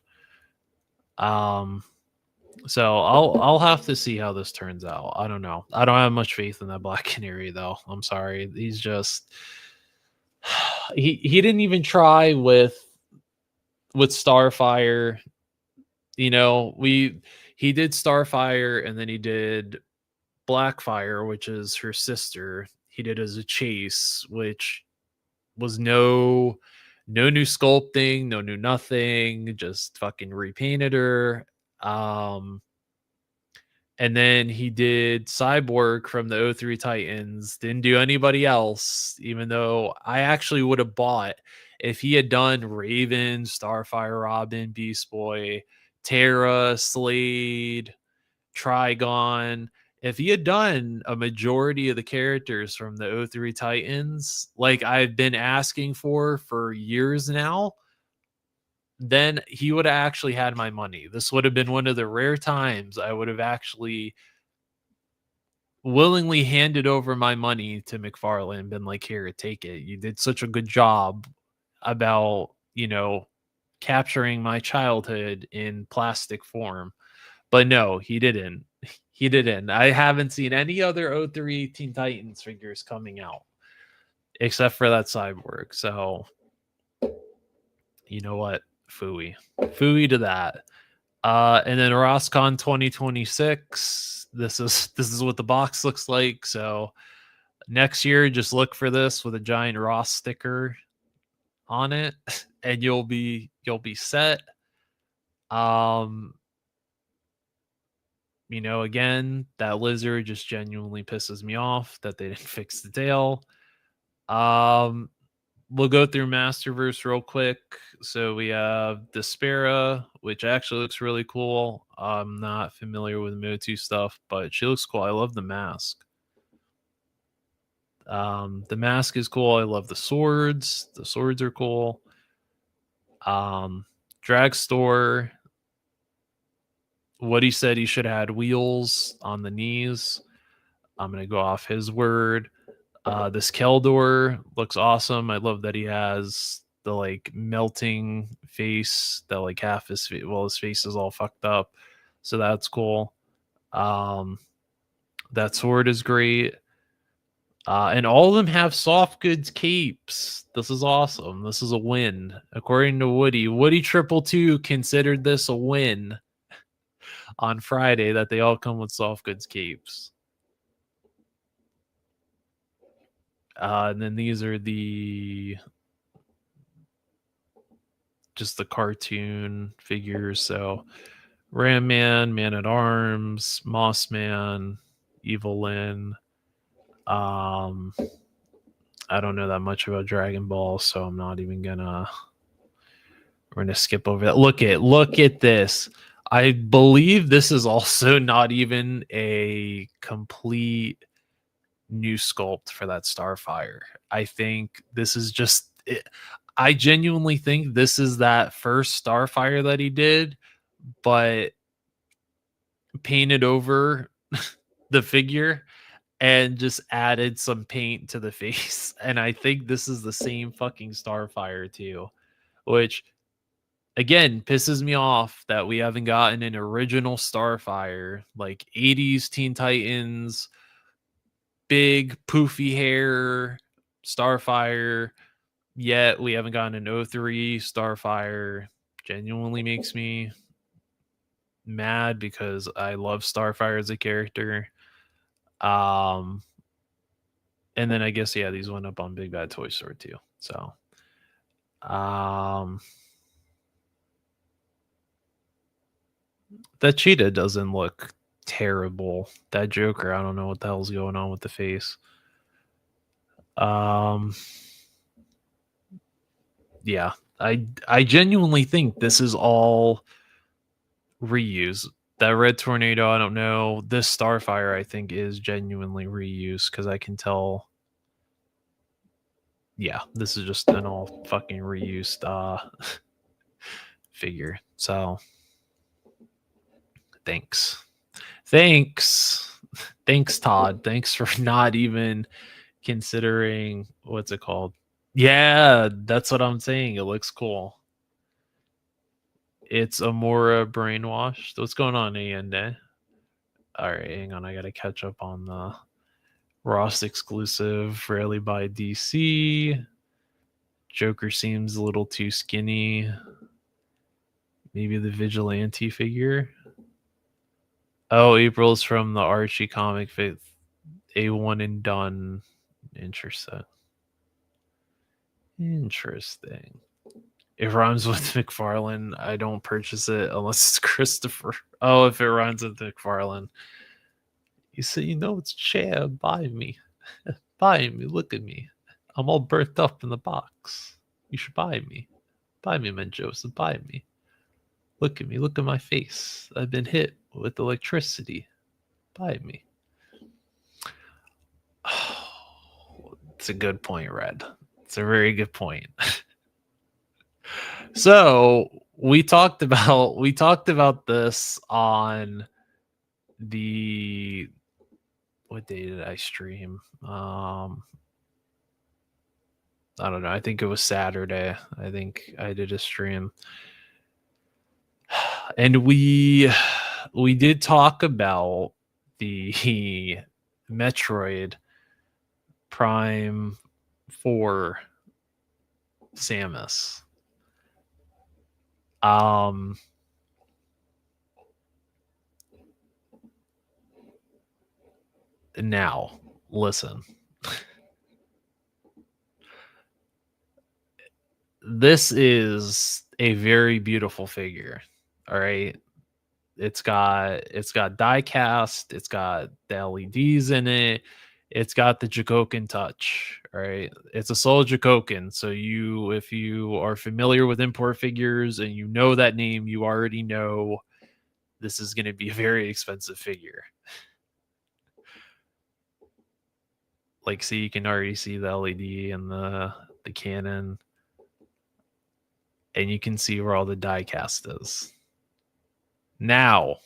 So I'll have to see how this turns out. I don't know. I don't have much faith in that Black Canary, though. I'm sorry. He's just he didn't even try with with Starfire, you know, he did Starfire and then he did Blackfire, which is her sister. He did as a chase, which was no new sculpting, no new nothing, just fucking repainted her. Um and then he did Cyborg from the O3 Titans. Didn't do anybody else, even though I actually would have bought if he had done Raven, Starfire, Robin, Beast Boy, Terra, Slade, Trigon. If he had done a majority of the characters from the O3 Titans, like I've been asking for years now, then he would have actually had my money. This would have been one of the rare times I would have actually willingly handed over my money to McFarlane, been like, here, take it. You did such a good job about, you know, capturing my childhood in plastic form. But no, he didn't. He didn't. I haven't seen any other O3 Teen Titans figures coming out except for that Cyborg. So, you know what? Fooey. Fooey to that. And then Roscon 2026. This is what the box looks like. So next year, just look for this with a giant Ross sticker on it, and you'll be set. Um, you know, again, that lizard just genuinely pisses me off that they didn't fix the tail. Um, we'll go through Masterverse real quick. So we have Despera, which actually looks really cool. I'm not familiar with Motu stuff, but she looks cool. I love the mask. The mask is cool. I love the swords. The swords are cool. Dragstore. What he said he should have had wheels on the knees. I'm gonna go off his word. This Keldor looks awesome. I love that he has the like melting face that like half his his face is all fucked up. So that's cool. Um, that sword is great. And all of them have soft goods capes. This is awesome. This is a win. According to Woody Triple Two considered this a win on Friday that they all come with soft goods capes. And then these are just the cartoon figures. So Ram Man, Man at Arms, Moss Man, Evil Lyn. I don't know that much about Dragon Ball, so I'm not even gonna. We're gonna skip over that. Look at this. I believe this is also not even a complete new sculpt for that Starfire. I think this is just it. I genuinely think this is that first Starfire that he did, but painted over the figure and just added some paint to the face. And I think this is the same fucking Starfire too, which again pisses me off that we haven't gotten an original Starfire like 80s Teen Titans, big poofy hair Starfire. Yet we haven't gotten an O3 Starfire. Genuinely makes me mad because I love Starfire as a character. Um, and then I guess these went up on Big Bad Toy Store too. So, that cheetah doesn't look terrible. That Joker, I don't know what the hell's going on with the face. Yeah, I genuinely think this is all reuse. That Red Tornado, I don't know. This Starfire, I think, is genuinely reused because I can tell. Yeah, this is just an all fucking reused figure. So, thanks. Thanks, Todd. Thanks for not even considering what's it called? Yeah, that's what I'm saying. It looks cool. It's Amora brainwashed. What's going on, Ayende? All right, hang on. I gotta catch up on the Ross exclusive. Rarely by DC. Joker seems a little too skinny. Maybe the Vigilante figure. Oh, April's from the Archie comic A1 and done. Interesting. Interesting. If it rhymes with McFarlane, I don't purchase it unless it's Christopher. Oh, if it rhymes with McFarlane. You say, it's Chad. Buy me. Buy me. Look at me. I'm all burnt up in the box. You should buy me. Buy me, man, Joseph. Buy me. Look at me. Look at my face. I've been hit with electricity. Buy me. Oh, it's a good point, Red. It's a very good point. So we talked about this on the what day did I stream? I don't know. I think it was Saturday. I think I did a stream. And we did talk about the Metroid Prime 4 Samus. Now, listen. This is a very beautiful figure. All right. It's got die cast, it's got the LEDs in it, it's got the Jakoken touch. All right. It's a Soul Jakoken. So if you are familiar with import figures and you know that name, you already know this is going to be a very expensive figure. Like, see, you can already see the LED and the cannon, and you can see where all the die cast is. Now,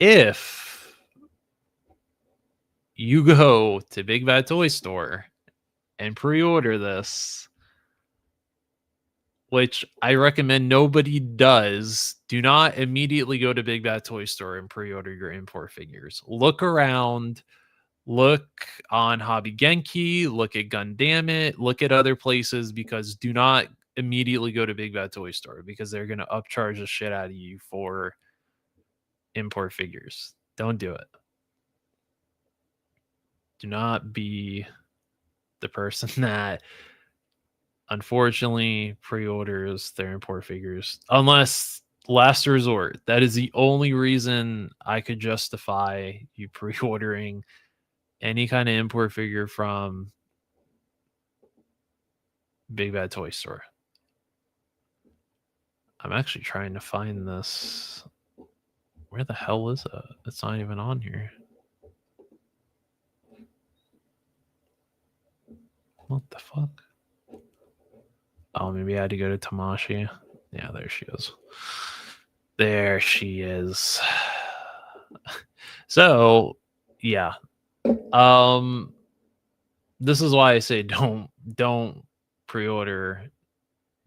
if you go to Big Bad Toy Store and pre-order this, which I recommend nobody does, do not immediately go to Big Bad Toy Store and pre-order your import figures. Look around. Look on Hobby Genki, look at Gundamit, look at other places, because do not immediately go to Big Bad Toy Store because they're going to upcharge the shit out of you for import figures. Don't do it. Do not be the person that unfortunately pre-orders their import figures, unless last resort. That is the only reason I could justify you pre-ordering any kind of import figure from Big Bad Toy Store. I'm actually trying to find this. Where the hell is it? It's not even on here. What the fuck? Oh, maybe I had to go to Tamashi. Yeah, there she is. There she is. So, yeah. This is why I say don't pre-order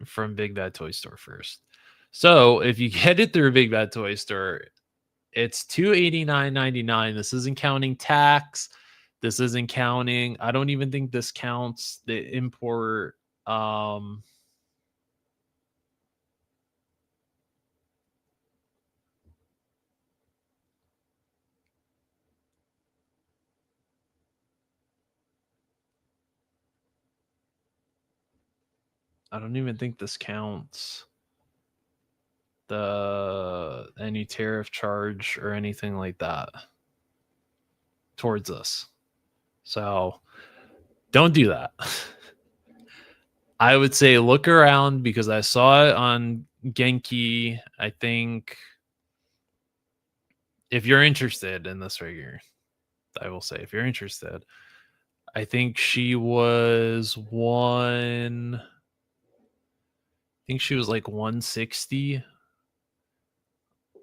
from Big Bad Toy Store first. So, if you get it through Big Bad Toy Store, it's $289.99. This isn't counting tax. This isn't counting. I don't even think this counts the import. I don't even think this counts any tariff charge or anything like that towards us. So don't do that. I would say look around, because I saw it on Genki. I think if you're interested in this figure, I will say if you're interested, I think she was like 160.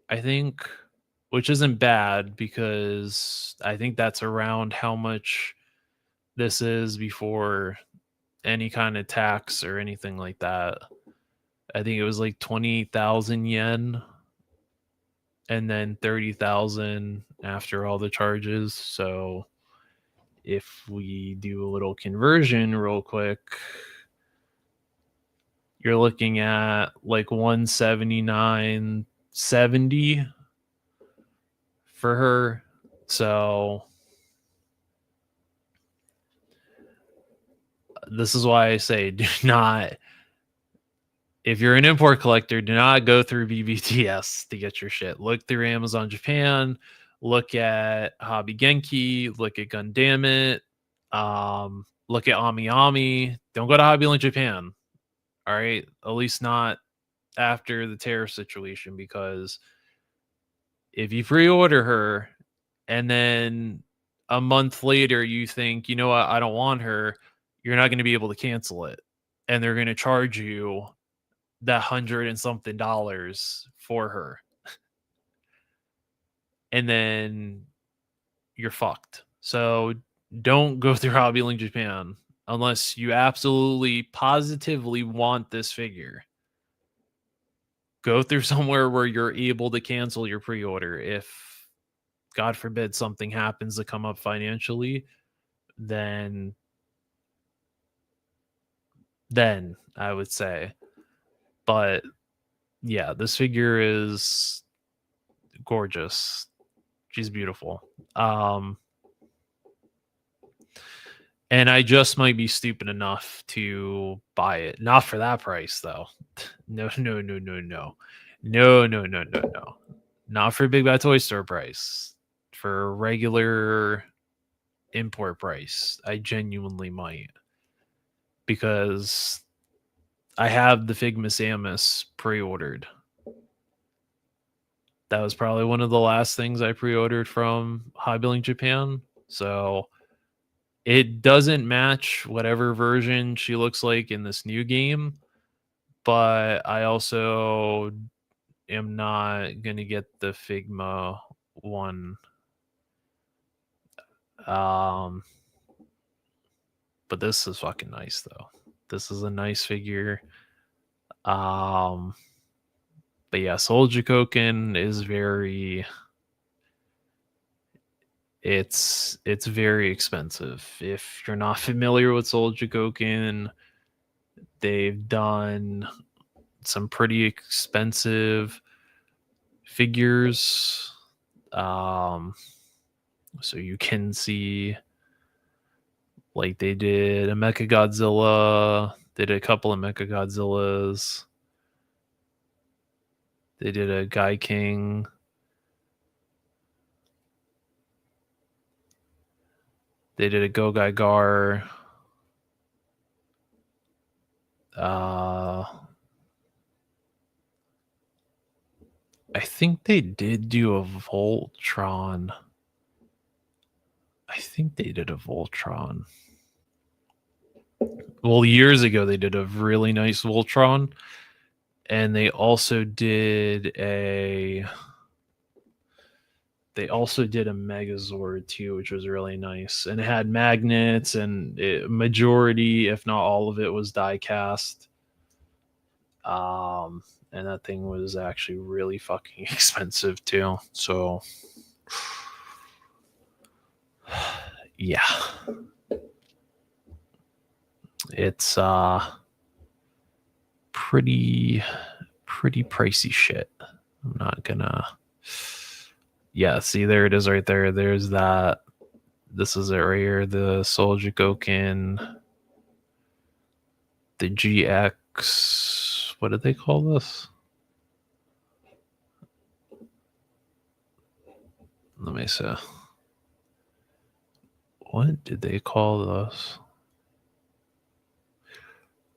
I think, which isn't bad, because I think that's around how much this is before any kind of tax or anything like that. I think it was like 20,000 yen and then 30,000 after all the charges. So if we do a little conversion real quick, you're looking at like 179.70 for her. So this is why I say do not, if you're an import collector, do not go through BBTS to get your shit. Look through Amazon Japan, look at Hobby Genki, look at Gundamit, look at Ami Ami. Don't go to Hobby Link Japan. All right, at least not after the tariff situation, because if you pre-order her and then a month later you think, you know what, I don't want her, you're not going to be able to cancel it, and they're going to charge you that $100 and something for her, and then you're fucked. So don't go through Hobby Link Japan unless you absolutely positively want this figure. Go through somewhere where you're able to cancel your pre-order. If God forbid something happens to come up financially, then I would say. But yeah, this figure is gorgeous. She's beautiful. And I just might be stupid enough to buy it. Not for that price, though. No. Not for Big Bad Toy Store price. For regular import price, I genuinely might. Because I have the Figma Samus pre-ordered. That was probably one of the last things I pre-ordered from Hobby Link Japan. So it doesn't match whatever version she looks like in this new game, but I also am not going to get the Figma one. But this is fucking nice, though. This is a nice figure. But yeah, Soul Jikoken is very... It's very expensive. If you're not familiar with Soul Jikoken, they've done some pretty expensive figures. So you can see, like, they did a Mecha Godzilla, they did a couple of Mecha Godzillas, they did a Gai King, they did a Go Gai Gar. I think they did do a Voltron. Well, years ago they did a really nice Voltron, and they also did a Megazord too, which was really nice, and it had magnets, and majority, if not all of it, was die cast. And that thing was actually really fucking expensive too. So yeah, it's pretty pricey shit. I'm not gonna... Yeah, see, there it is right there. There's that. This is it right here. The Soul Jikoken, the GX. What did they call this? Let me see. What did they call this?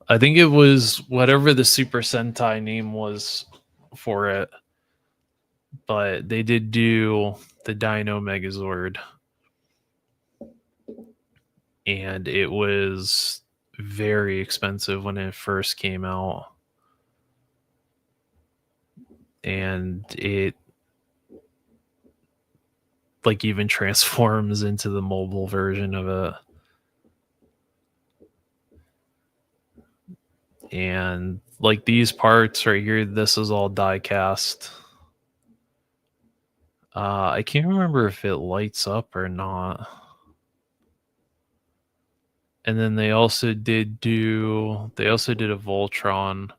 I think it was whatever the Super Sentai name was for it. But they did do the Dino Megazord. And it was very expensive when it first came out. And it, like, even transforms into the mobile version of it. And like these parts right here, this is all die cast. I can't remember if it lights up or not. And then they also did a Voltron,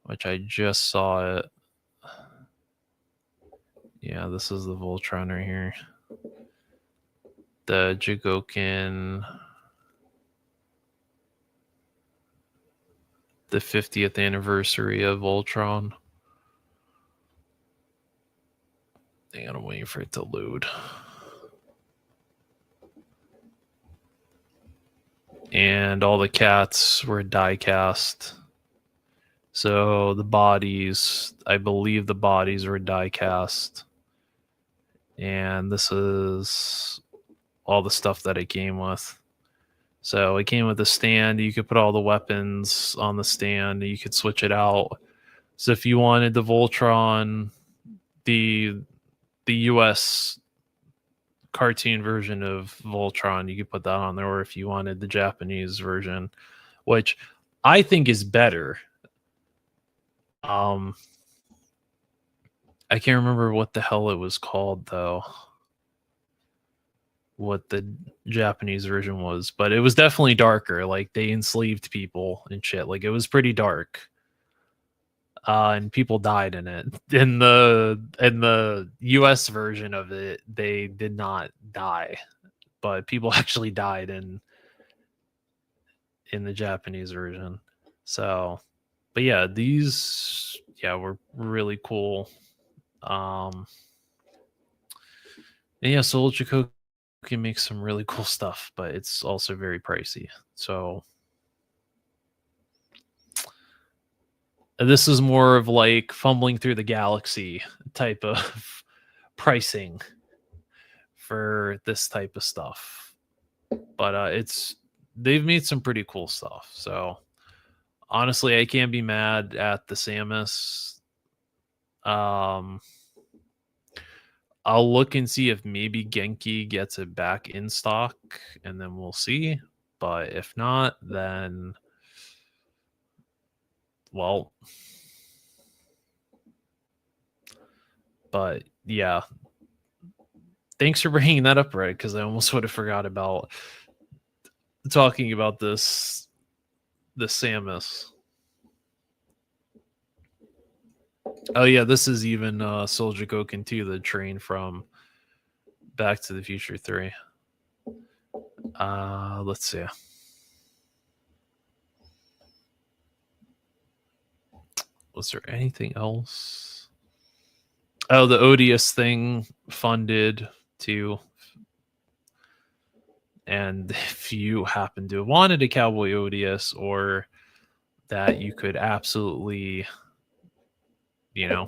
which I just saw it. Yeah, this is the Voltron right here. The Jigokin, the 50th anniversary of Voltron. Hang on, I'm waiting for it to load. And all the cats were die cast. So the bodies, I believe the bodies were die cast. And this is all the stuff that it came with. So it came with a stand. You could put all the weapons on the stand. You could switch it out. So if you wanted the Voltron, the US cartoon version of Voltron, you could put that on there. Or if you wanted the Japanese version, which I think is better. I can't remember what the hell it was called though. What the Japanese version was, but it was definitely darker. Like they enslaved people and shit. Like it was pretty dark. And people died in it. In the US version of it, they did not die, but people actually died in the Japanese version. So, but yeah, these were really cool. And yeah, Soul Chikoku can make some really cool stuff, but it's also very pricey. So this is more of like fumbling through the galaxy type of pricing for this type of stuff. But they've made some pretty cool stuff. So honestly, I can't be mad at the Samus. I'll look and see if maybe Genki gets it back in stock, and then we'll see. But if not, then well. But yeah, thanks for bringing that up, Red, because I almost would have forgot about talking about the Samus. Oh yeah, this is even Soldier Goken 2, the train from Back to the Future 3. Let's see. Was there anything else? Oh, the Odious thing funded too. And if you happen to have wanted a Cowboy Odious, or that you could absolutely, there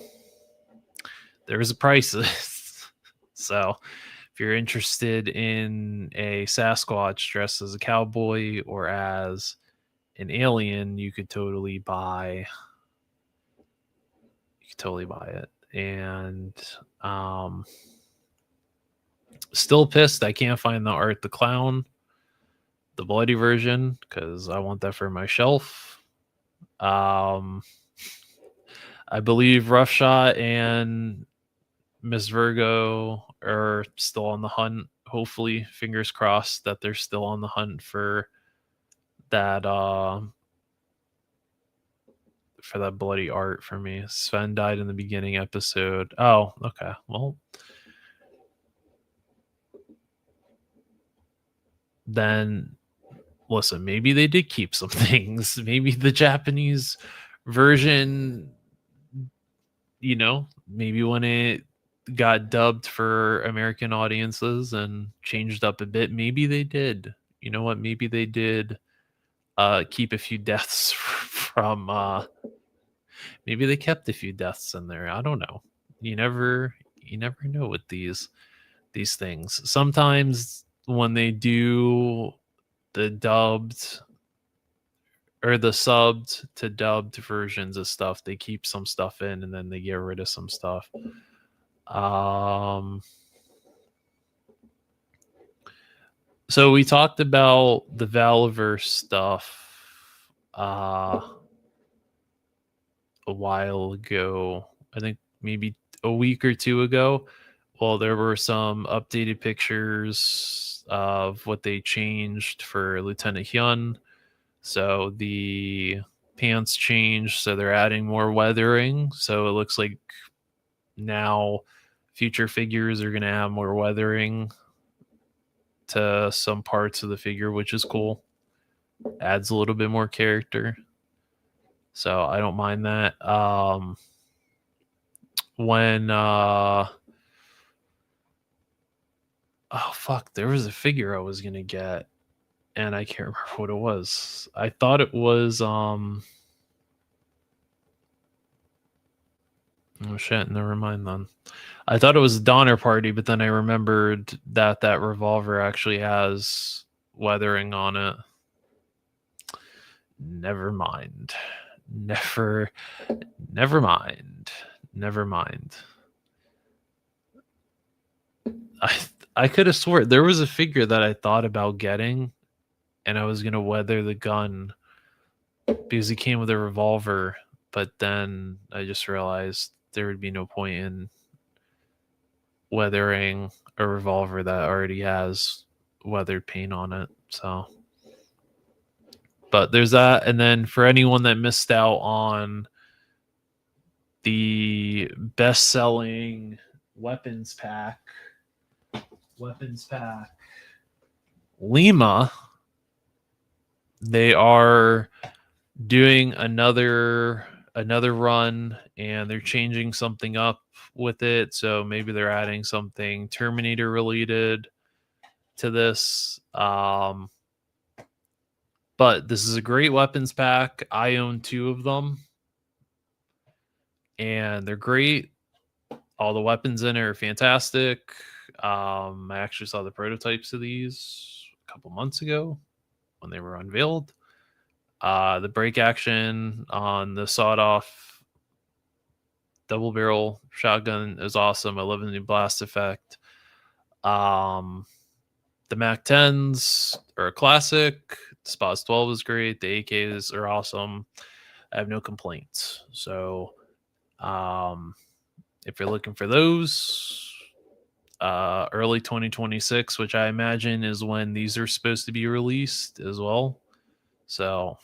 was a price list. So if you're interested in a Sasquatch dressed as a cowboy or as an alien, you could totally buy it. And still pissed I can't find the Art the Clown, the bloody version, because I want that for my shelf. I believe Roughshot and Miss Virgo are still on the hunt. Hopefully, fingers crossed that they're still on the hunt for that bloody art for me. Sven died in the beginning episode. Oh, okay. Well, then listen, maybe they did keep some things. Maybe the Japanese version, maybe when it got dubbed for American audiences and changed up a bit, maybe they did. You know what? Maybe they did keep a few deaths from maybe they kept a few deaths in there. I don't know. You never know with these things. Sometimes when they do the dubbed or the subbed to dubbed versions of stuff, they keep some stuff in and then they get rid of some stuff. So we talked about the Valiverse stuff a while ago. I think maybe a week or two ago. Well, there were some updated pictures of what they changed for Lieutenant Hyun. So the pants changed, so they're adding more weathering. So it looks like now future figures are going to have more weathering to some parts of the figure, which is cool. Adds a little bit more character. So I don't mind that. When oh fuck, there was a figure I was gonna get and I can't remember what it was. I thought it was oh shit, never mind then. I thought it was a Donner Party, but then I remembered that that revolver actually has weathering on it. Never mind. Never mind. Never mind. I I could have swore there was a figure that I thought about getting and I was gonna weather the gun because he came with a revolver, but then I just realized there would be no point in weathering a revolver that already has weathered paint on it. So, but there's that. And then for anyone that missed out on the best selling weapons pack, weapons pack, Lima, they are doing another run and they're changing something up with it, so maybe they're adding something Terminator related to this. But this is a great weapons pack. I own 2 of them and they're great. All the weapons in it are fantastic. I actually saw the prototypes of these a couple months ago when they were unveiled. The break action on the sawed off double barrel shotgun is awesome. I love the new blast effect. The Mac 10s are a classic. The Spaz 12 is great. The AKs are awesome. I have no complaints. So, if you're looking for those, early 2026, which I imagine is when these are supposed to be released as well. So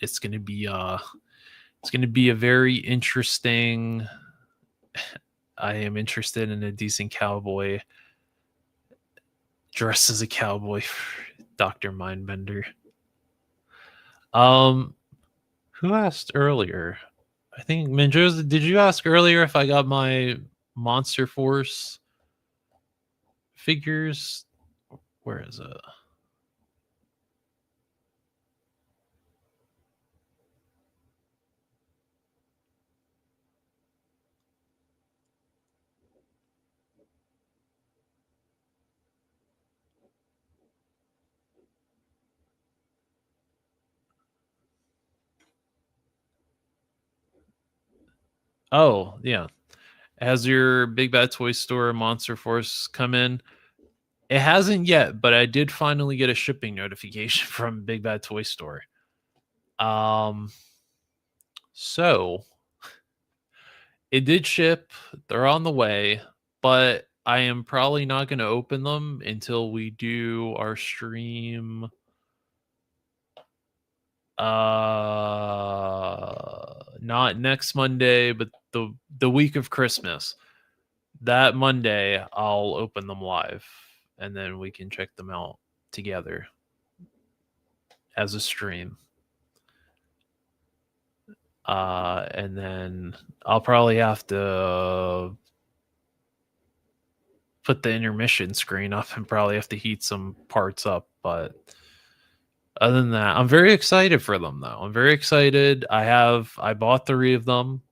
it's gonna be a very interesting. I am interested in a decent cowboy dressed as a cowboy for Dr. Mindbender. Um, who asked earlier? I think Menjoza, did you ask earlier if I got my Monster Force figures? Where is it? Oh, yeah. Has your Big Bad Toy Store Monster Force come in? It hasn't yet, but I did finally get a shipping notification from Big Bad Toy Store. Um, so it did ship. They're on the way, but I am probably not going to open them until we do our stream. Not next Monday, but the week of Christmas. That Monday, I'll open them live, and then we can check them out together as a stream. And then I'll probably have to put the intermission screen up and probably have to heat some parts up. But other than that, I'm very excited for them though. I'm very excited. I bought 3 of them.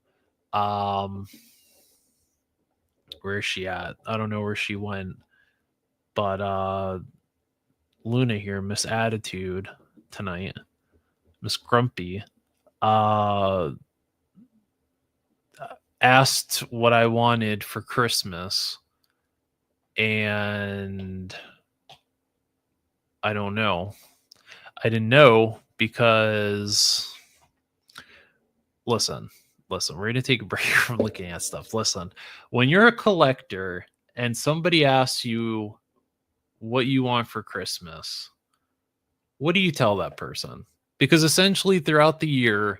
Where is she at? I don't know where she went. But Luna here, Miss Attitude tonight, Miss Grumpy, uh asked what I wanted for Christmas, and I don't know. I didn't know because listen, listen, we're gonna take a break from looking at stuff. Listen, when you're a collector and somebody asks you what you want for Christmas, what do you tell that person? Because essentially throughout the year,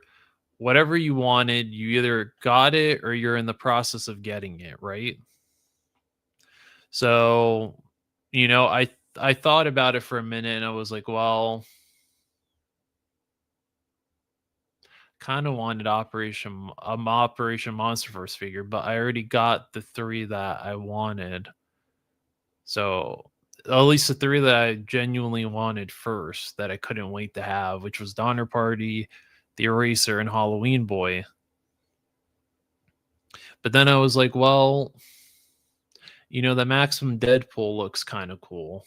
whatever you wanted, you either got it or you're in the process of getting it, right? So, I thought about it for a minute and I was like, well, kind of wanted Operation Monsterverse figure, but I already got the 3 that I wanted. So, at least the 3 that I genuinely wanted first that I couldn't wait to have, which was Donner Party, the Eraser, and Halloween Boy. But then I was like, well, the Maximum Deadpool looks kind of cool.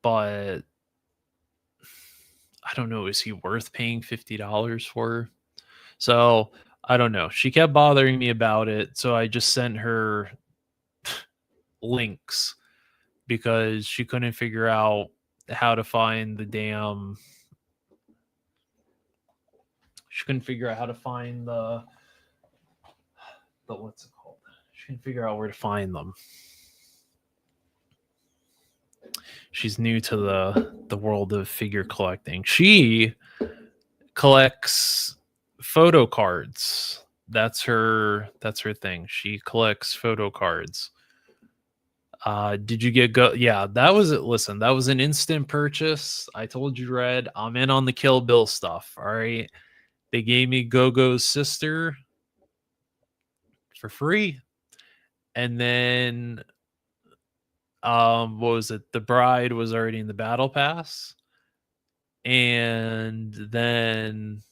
But I don't know, is he worth paying $50 for? So, I don't know. She kept bothering me about it, so I just sent her links because she couldn't figure out how to find the damn she couldn't figure out how to find the what's it called? She couldn't figure out where to find them. She's new to the world of figure collecting. She collects photo cards. That's her thing. She collects photo cards. Did you get go? Yeah, that was it. Listen, that was an instant purchase. I told you, Red, I'm in on the Kill Bill stuff. All right. They gave me Go-Go's sister for free. And then what was it? The Bride was already in the battle pass. And then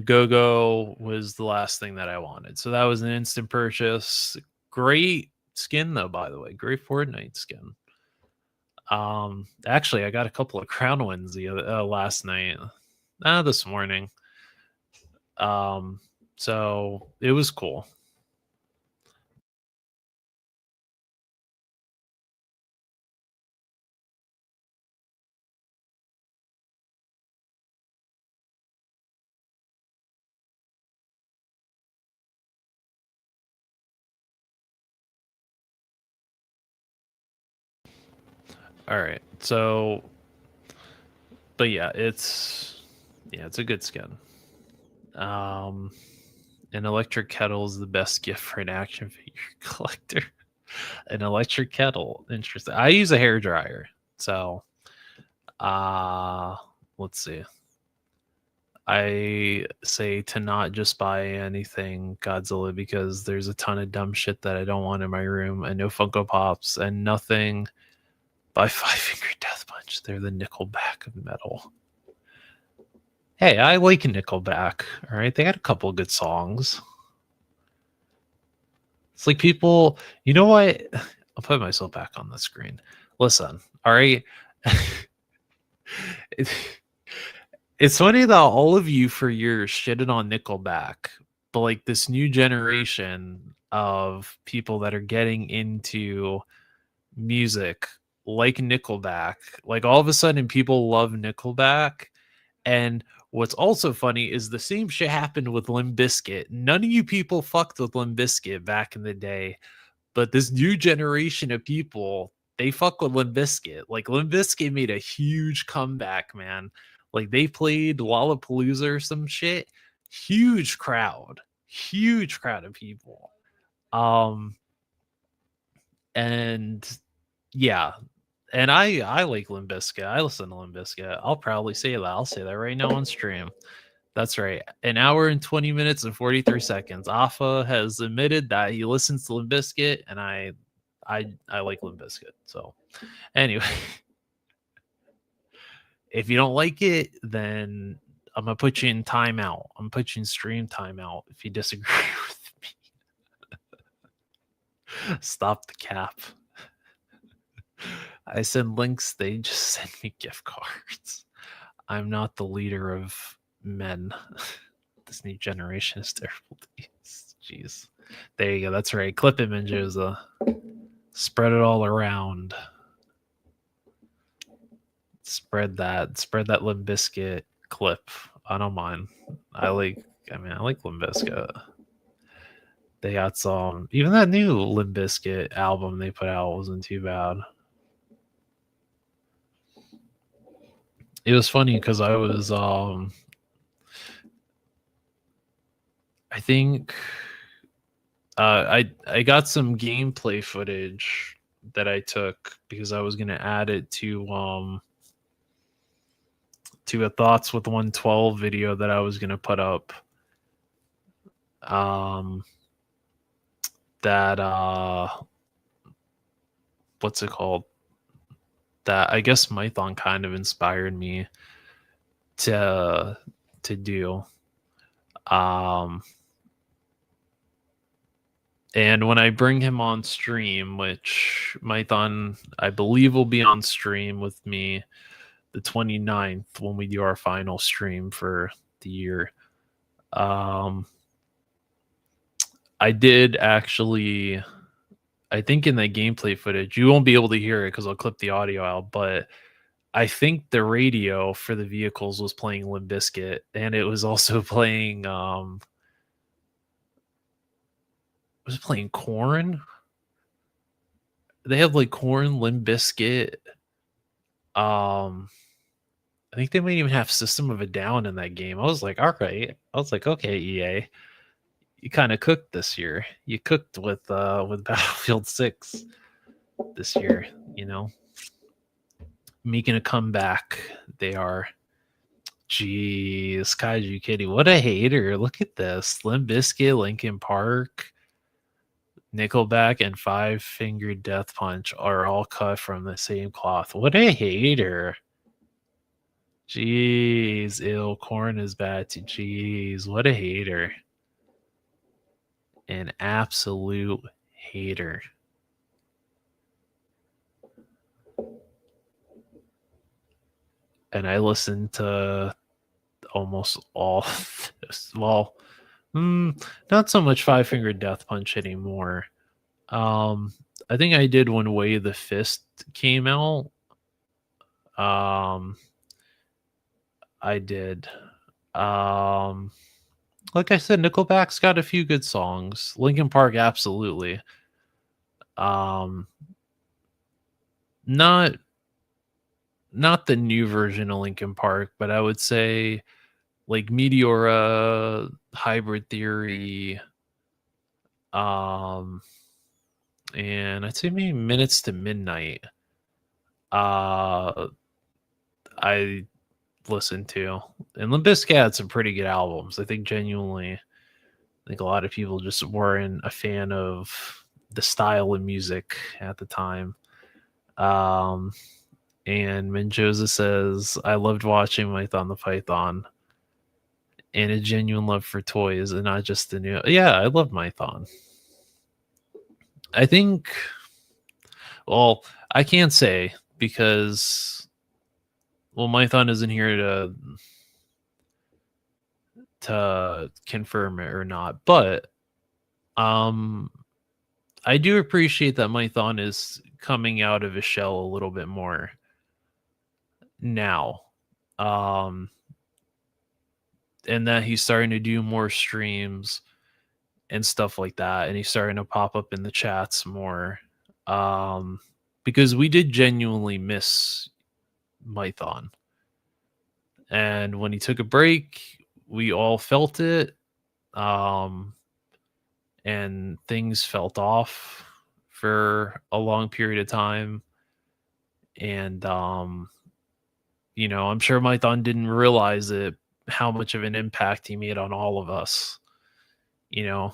Go-Go was the last thing that I wanted. So that was an instant purchase. Great skin though, by the way. Great Fortnite skin. Actually I got a couple of crown wins last night. This morning. So it was cool. All right. So but yeah, it's a good skin. An electric kettle is the best gift for an action figure collector. An electric kettle. Interesting. I use a hair dryer. So let's see. I say to not just buy anything Godzilla because there's a ton of dumb shit that I don't want in my room, and no Funko Pops, and nothing by Five Finger Death Punch. They're the Nickelback of metal. Hey, I like Nickelback. All right, they got a couple of good songs. It's like people, you know what? I'll put myself back on the screen. Listen, all right. It's funny that all of you for years shitted on Nickelback, but like this new generation of people that are getting into music like Nickelback, like all of a sudden people love Nickelback. And what's also funny is the same shit happened with Limp Bizkit. None of you people fucked with Limp Bizkit back in the day, but this new generation of people, they fuck with Limp Bizkit. Like Limp Bizkit made a huge comeback, man. Like they played Lollapalooza or some shit. Huge crowd of people. And yeah, and I like Limp Bizkit. I listen to Limp Bizkit. I'll proudly say that. I'll say that right now on stream. That's right. An hour and 20 minutes and 43 seconds. Afa has admitted that he listens to Limp Bizkit, and I like Limp Bizkit. So anyway, if you don't like it, then I'm gonna put you in timeout. I'm gonna put you in stream timeout if you disagree with me. Stop the cap. I send links, they just send me gift cards. I'm not the leader of men. This new generation is terrible. Jeez. There you go. That's right. Clip it, Menjoza. Spread it all around. Spread that Limp Bizkit clip. I don't mind. I like Limp Bizkit. They got some, even that new Limp Bizkit album they put out wasn't too bad. It was funny because I think I got some gameplay footage that I took because I was gonna add it to a Thoughts with 112 video that I was gonna put up. That what's it called? That I guess Mython kind of inspired me to do. And when I bring him on stream, which Mython I believe will be on stream with me the 29th when we do our final stream for the year. I did actually, I think in the gameplay footage, you won't be able to hear it because I'll clip the audio out, but I think the radio for the vehicles was playing Limp Bizkit, and it was also playing was it playing Corn? They have like Corn, Limp Bizkit. I think they might even have System of a Down in that game. I was like, all right. I was like, okay, EA, you kind of cooked this year. You cooked with Battlefield 6 this year, you know. Making a comeback. They are. Jeez, Kaiju Kitty, what a hater. Look at this. Limp Bizkit, Linkin Park, Nickelback, and Five Finger Death Punch are all cut from the same cloth. What a hater. Jeez, ill Corn is bad too. Jeez, what a hater. An absolute hater. And I listened to almost all this. Well, not so much Five Finger Death Punch anymore. I think I did when Way the Fist came out. I did. Like I said, Nickelback's got a few good songs. Linkin Park, absolutely. Not the new version of Linkin Park, but I would say like Meteora, Hybrid Theory, and I'd say maybe Minutes to Midnight. I listened to, and Limp Bizkit had some pretty good albums. I think genuinely, I think a lot of people just weren't a fan of the style of music at the time. And Menjosa says, I loved watching Mython the Python and a genuine love for toys and not just the new. Yeah, I love Mython. I think, well, I can't say because, well, Mython isn't here to confirm it or not, but I do appreciate that Mython is coming out of his shell a little bit more now. And that he's starting to do more streams and stuff like that, and he's starting to pop up in the chats more. Because we did genuinely miss Mython. And when he took a break, we all felt it. And things felt off for a long period of time. And you know, I'm sure Mython didn't realize it, how much of an impact he made on all of us. You know,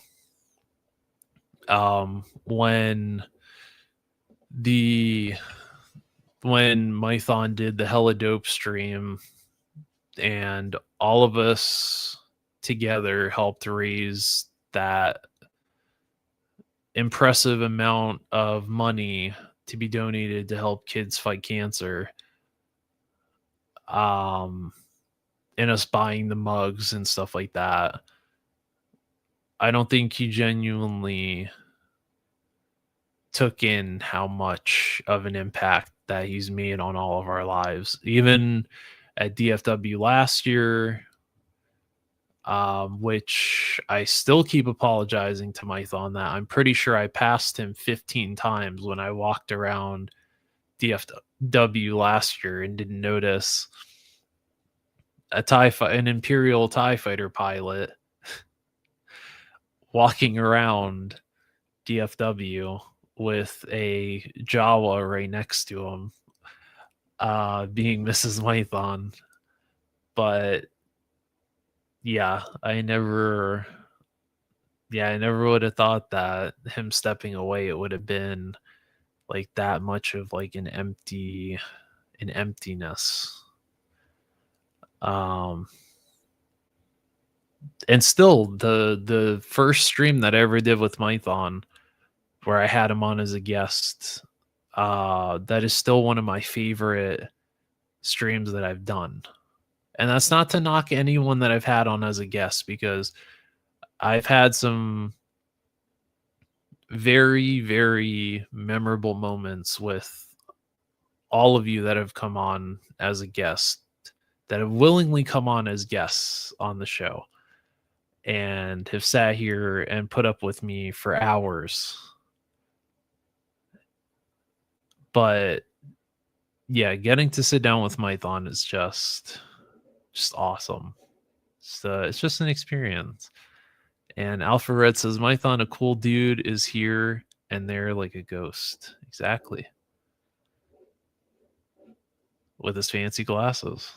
when Mython did the Hella Dope stream, and all of us together helped raise that impressive amount of money to be donated to help kids fight cancer. And us buying the mugs and stuff like that. I don't think he genuinely took in how much of an impact that he's made on all of our lives. Even at DFW last year, which I still keep apologizing to Mike on that. I'm pretty sure I passed him 15 times when I walked around DFW last year and didn't notice an Imperial TIE fighter pilot walking around DFW with a Jawa right next to him, being Mrs. Mython. But yeah, I never would have thought that him stepping away, it would have been like that much of like an emptiness. And still the first stream that I ever did with Mython, where I had him on as a guest, that is still one of my favorite streams that I've done. And that's not to knock anyone that I've had on as a guest, because I've had some very, very memorable moments with all of you that have come on as a guest, that have willingly come on as guests on the show and have sat here and put up with me for hours. But yeah, getting to sit down with Mython is just awesome. So it's just an experience. And Alpha Red says, Mython, a cool dude, is here and there like a ghost. Exactly. With his fancy glasses.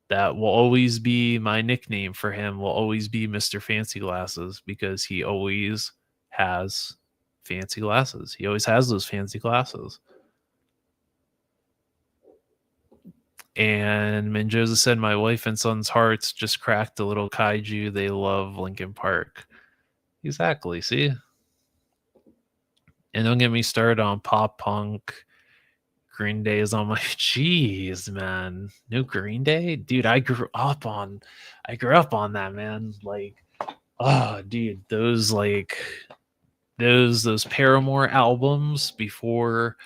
That will always be my nickname for him, will always be Mr. Fancy Glasses, because he always has fancy glasses. He always has those fancy glasses. And Menjoza said, my wife and son's hearts just cracked a little kaiju. They love Linkin Park. Exactly, see? And don't get me started on pop punk. Green Day is on my jeez, man. New Green Day? Dude, I grew up on that, man. Like, oh dude, those Paramore albums before,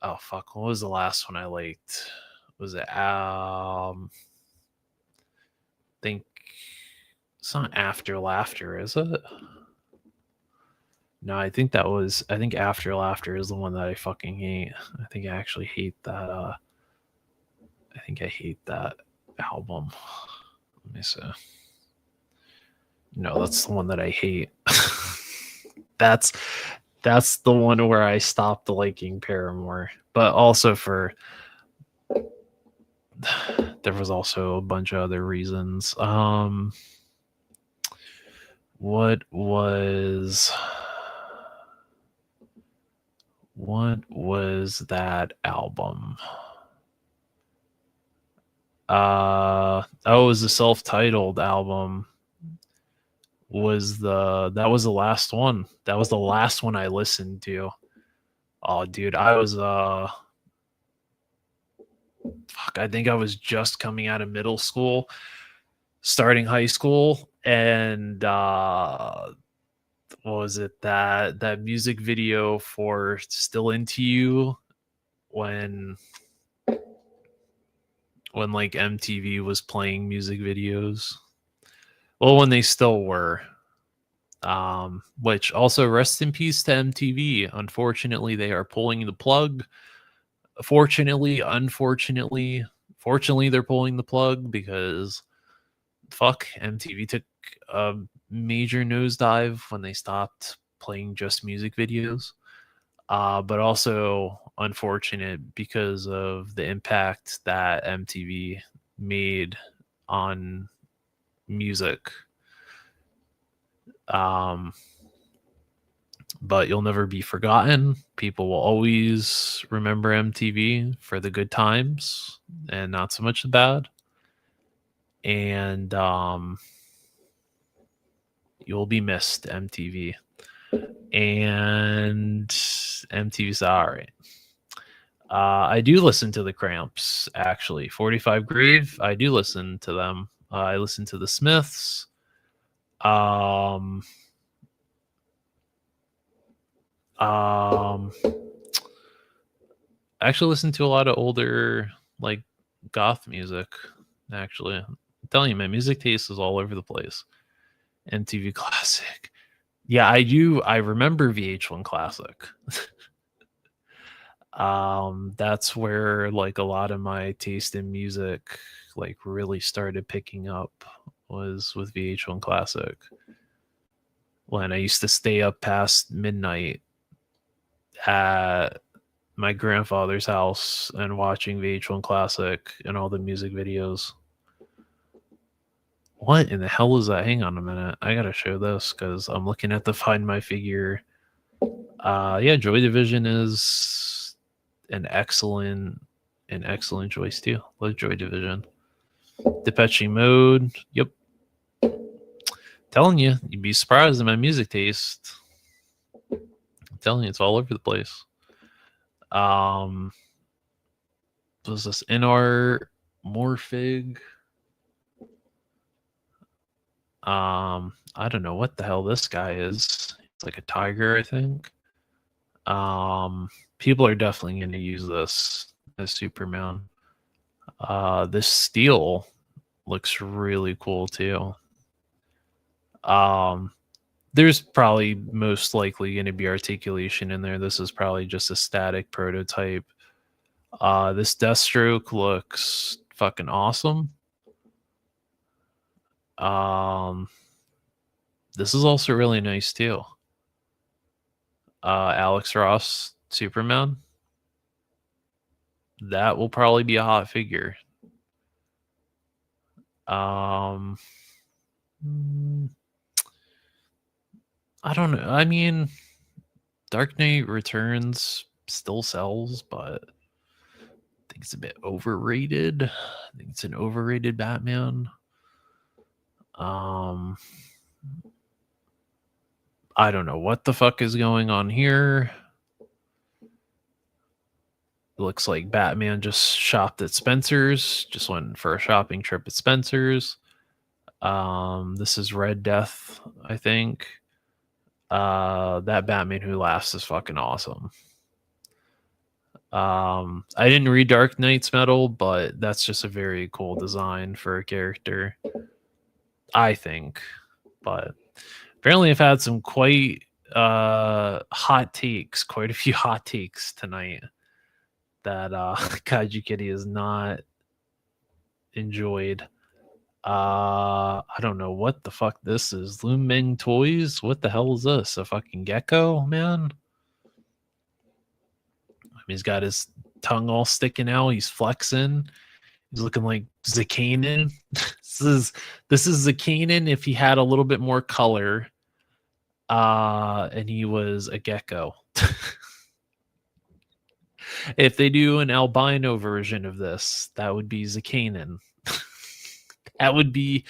oh fuck, what was the last one I liked? Was it think it's not After Laughter, is it? No, I think After Laughter is the one that I fucking hate. I think I actually hate that. I think I hate that album. Let me see. No, that's the one that I hate. that's the one where I stopped liking Paramore. But also there was also a bunch of other reasons. What was that album? It was the self-titled album. That was the last one. That was the last one I listened to. Oh, dude, I was I think I was just coming out of middle school, starting high school, and what was it, that music video for Still Into You, when like MTV was playing music videos. Well, when they still were. Which also, rest in peace to MTV. Unfortunately, they are pulling the plug. Fortunately, they're pulling the plug, because fuck, MTV took a major nosedive when they stopped playing just music videos. But also unfortunate because of the impact that MTV made on music. But you'll never be forgotten. People will always remember MTV for the good times and not so much the bad. And you'll be missed, MTV. And MTV's all right. I do listen to the Cramps, actually. 45 Grave, I do listen to them. I listen to the Smiths. I actually listen to a lot of older like goth music. Actually, I'm telling you, my music taste is all over the place. MTV Classic. Yeah, I do. I remember VH1 Classic. That's where like a lot of my taste in music like really started picking up, was with VH1 Classic. When I used to stay up past midnight at my grandfather's house and watching VH1 Classic and all the music videos. What in the hell is that? Hang on a minute. I gotta show this because I'm looking at the Find My Figure. Yeah, Joy Division is an excellent choice too. Love Joy Division. Depeche Mode. Yep. Telling you, you'd be surprised at my music taste. I'm telling you, it's all over the place. Was this NR Morphig? I don't know what the hell this guy is. It's like a tiger, I think. People are definitely going to use this as Superman. This steel looks really cool too. There's probably most likely going to be articulation in there. This is probably just a static prototype. This Deathstroke looks fucking awesome. This is also really nice too. Alex Ross Superman. That will probably be a hot figure. I don't know. I mean, Dark Knight Returns still sells, but I think it's a bit overrated. I think it's an overrated Batman. I don't know what the fuck is going on here. It looks like Batman just shopped at Spencer's, just went for a shopping trip at Spencer's. This is Red Death, I think. That Batman Who Laughs is fucking awesome. I didn't read Dark Knight's Metal, but that's just a very cool design for a character, I think. But apparently I've had some quite hot takes, quite a few hot takes tonight that Kaiju Kitty has not enjoyed. I don't know what the fuck this is. Luming Toys? What the hell is this? A fucking gecko, man? I mean, he's got his tongue all sticking out. He's flexing. He's looking like Zakanin. this is Zakanin if he had a little bit more color. And he was a gecko. If they do an albino version of this, that would be Zakanin. That would be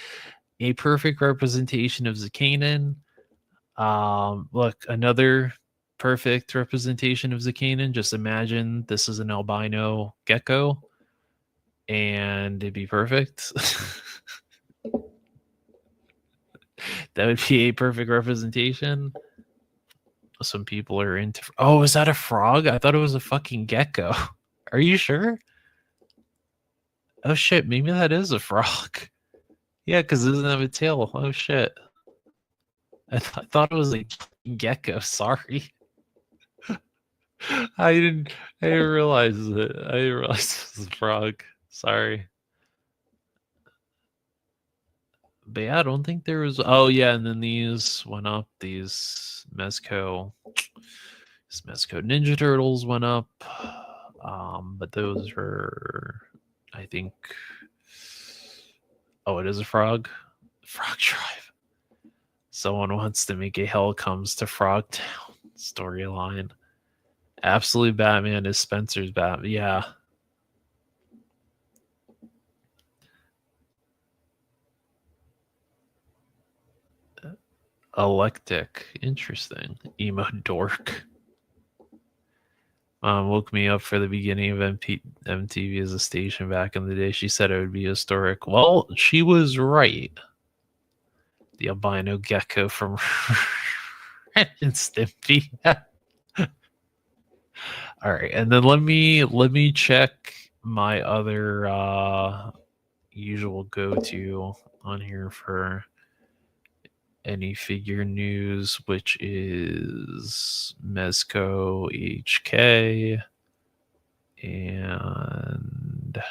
a perfect representation of Zakanin. Look, another perfect representation of Zakanin. Just imagine this is an albino gecko, and it'd be perfect. That would be a perfect representation. Some people are into. Oh, is that a frog? I thought it was a fucking gecko. Are you sure? Oh shit, maybe that is a frog. Yeah, because it doesn't have a tail. Oh shit. I thought it was a gecko. Sorry. I didn't realize it. I didn't realize it was a frog. Sorry. But yeah, I don't think there was. Oh yeah, and then these went up. These Mezco Ninja Turtles went up. But those are, I think. Oh, it is a frog. Frog Drive. Someone wants to make a Hell Comes to Frogtown storyline. Absolute Batman is Spencer's Batman. Yeah. Electric. Interesting. Emo dork. Woke me up for the beginning of MTV as a station back in the day. She said it would be historic. Well, she was right. The albino gecko from Ren and Stimpy. All right, and then let me check my other usual go-to on here for any figure news, which is Mezco HK, and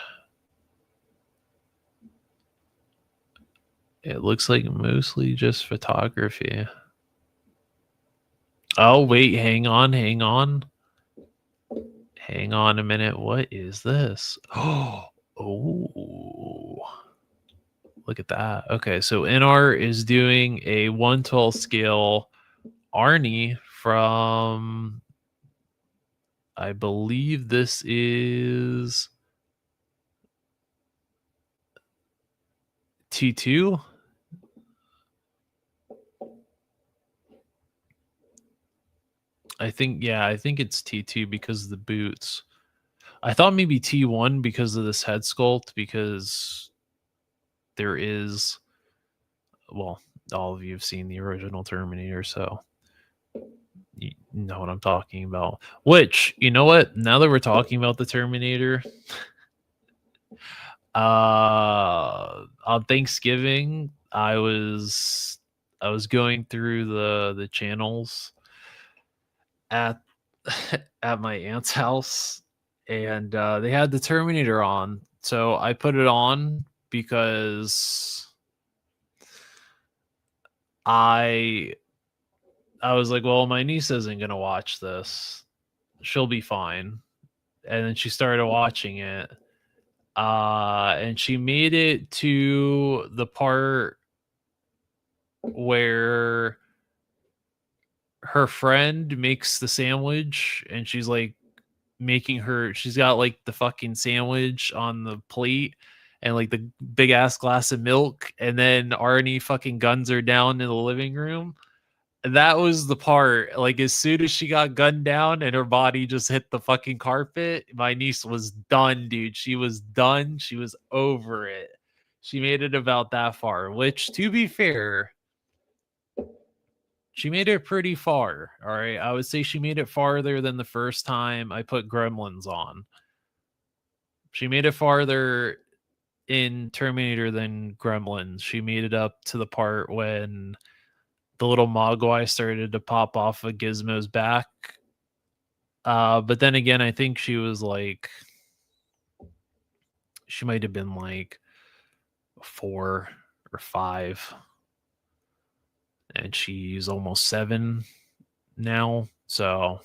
it looks like mostly just photography. Oh wait, hang on a minute. What is this? Oh, look at that. Okay, so NR is doing a 1/12 scale Arnie from, I believe this is T2. I think it's T2 because of the boots. I thought maybe T1 because of this head sculpt, because there is, well, all of you have seen the original Terminator, so you know what I'm talking about. Which, you know what? Now that we're talking about the Terminator, on Thanksgiving, I was going through the channels at at my aunt's house, and they had the Terminator on. So I put it on because I was like, well, my niece isn't gonna watch this. She'll be fine. And then she started watching it. And she made it to the part where her friend makes the sandwich, and she's like she's got like the fucking sandwich on the plate and like the big ass glass of milk, and then Arnie fucking guns her down in the living room. That was the part, like, as soon as she got gunned down and her body just hit the fucking carpet, my niece was done, dude. She was done. She was over it. She made it about that far, which, to be fair, she made it pretty far. All right. I would say she made it farther than the first time I put Gremlins on. She made it farther in Terminator than Gremlins. She made it up to the part when the little Mogwai started to pop off of Gizmo's back. But then again, I think she was like, she might have been like 4 or 5, and she's almost 7 now. So,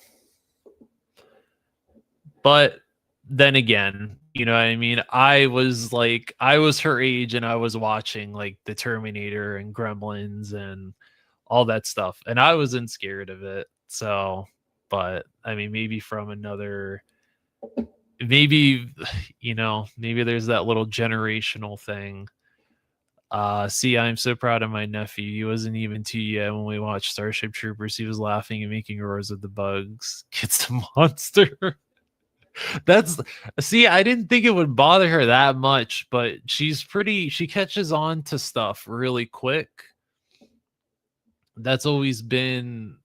but then again, you know what I mean? I was her age, and I was watching like the Terminator and Gremlins and all that stuff, and I wasn't scared of it. So, but I mean, maybe from another, maybe, you know, maybe there's that little generational thing. See, I'm so proud of my nephew. He wasn't even 2 yet when we watched Starship Troopers. He was laughing and making roars at the bugs. Kid's the monster. That's, see, I didn't think it would bother her that much, but she catches on to stuff really quick. That's always been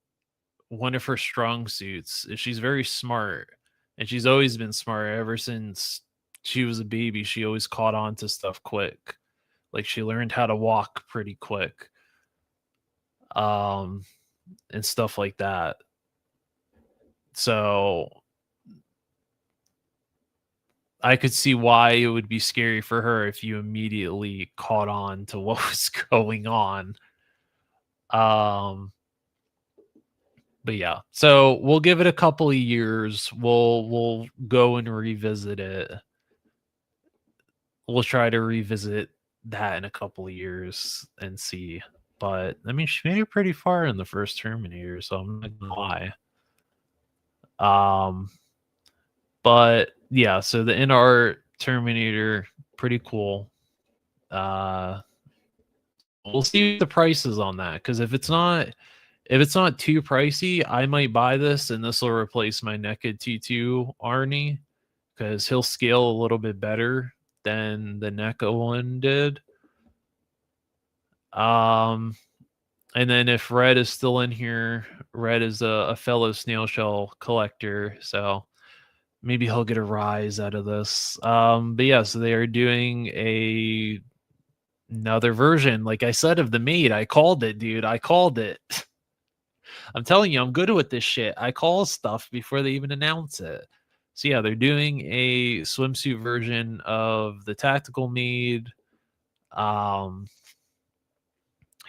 one of her strong suits. She's very smart, and she's always been smart ever since she was a baby. She always caught on to stuff quick. Like, she learned how to walk pretty quick. And stuff like that. So I could see why it would be scary for her if you immediately caught on to what was going on. But yeah, so we'll give it a couple of years. We'll go and revisit it. We'll try to revisit that in a couple of years and see. But I mean, she made it pretty far in the first Terminator, so I'm not gonna lie. But yeah, so the NR Terminator, pretty cool. We'll see the prices on that, because if it's not too pricey, I might buy this, and this will replace my NECA T2 Arnie, because he'll scale a little bit better than the NECA one did. And then if Red is still in here, Red is a fellow snail shell collector, so maybe he'll get a rise out of this. But yeah, so they are doing another version, like I said, of the Maid. I called it, dude. I called it. I'm telling you, I'm good with this shit. I call stuff before they even announce it. So yeah, they're doing a swimsuit version of the Tactical Maid. Um,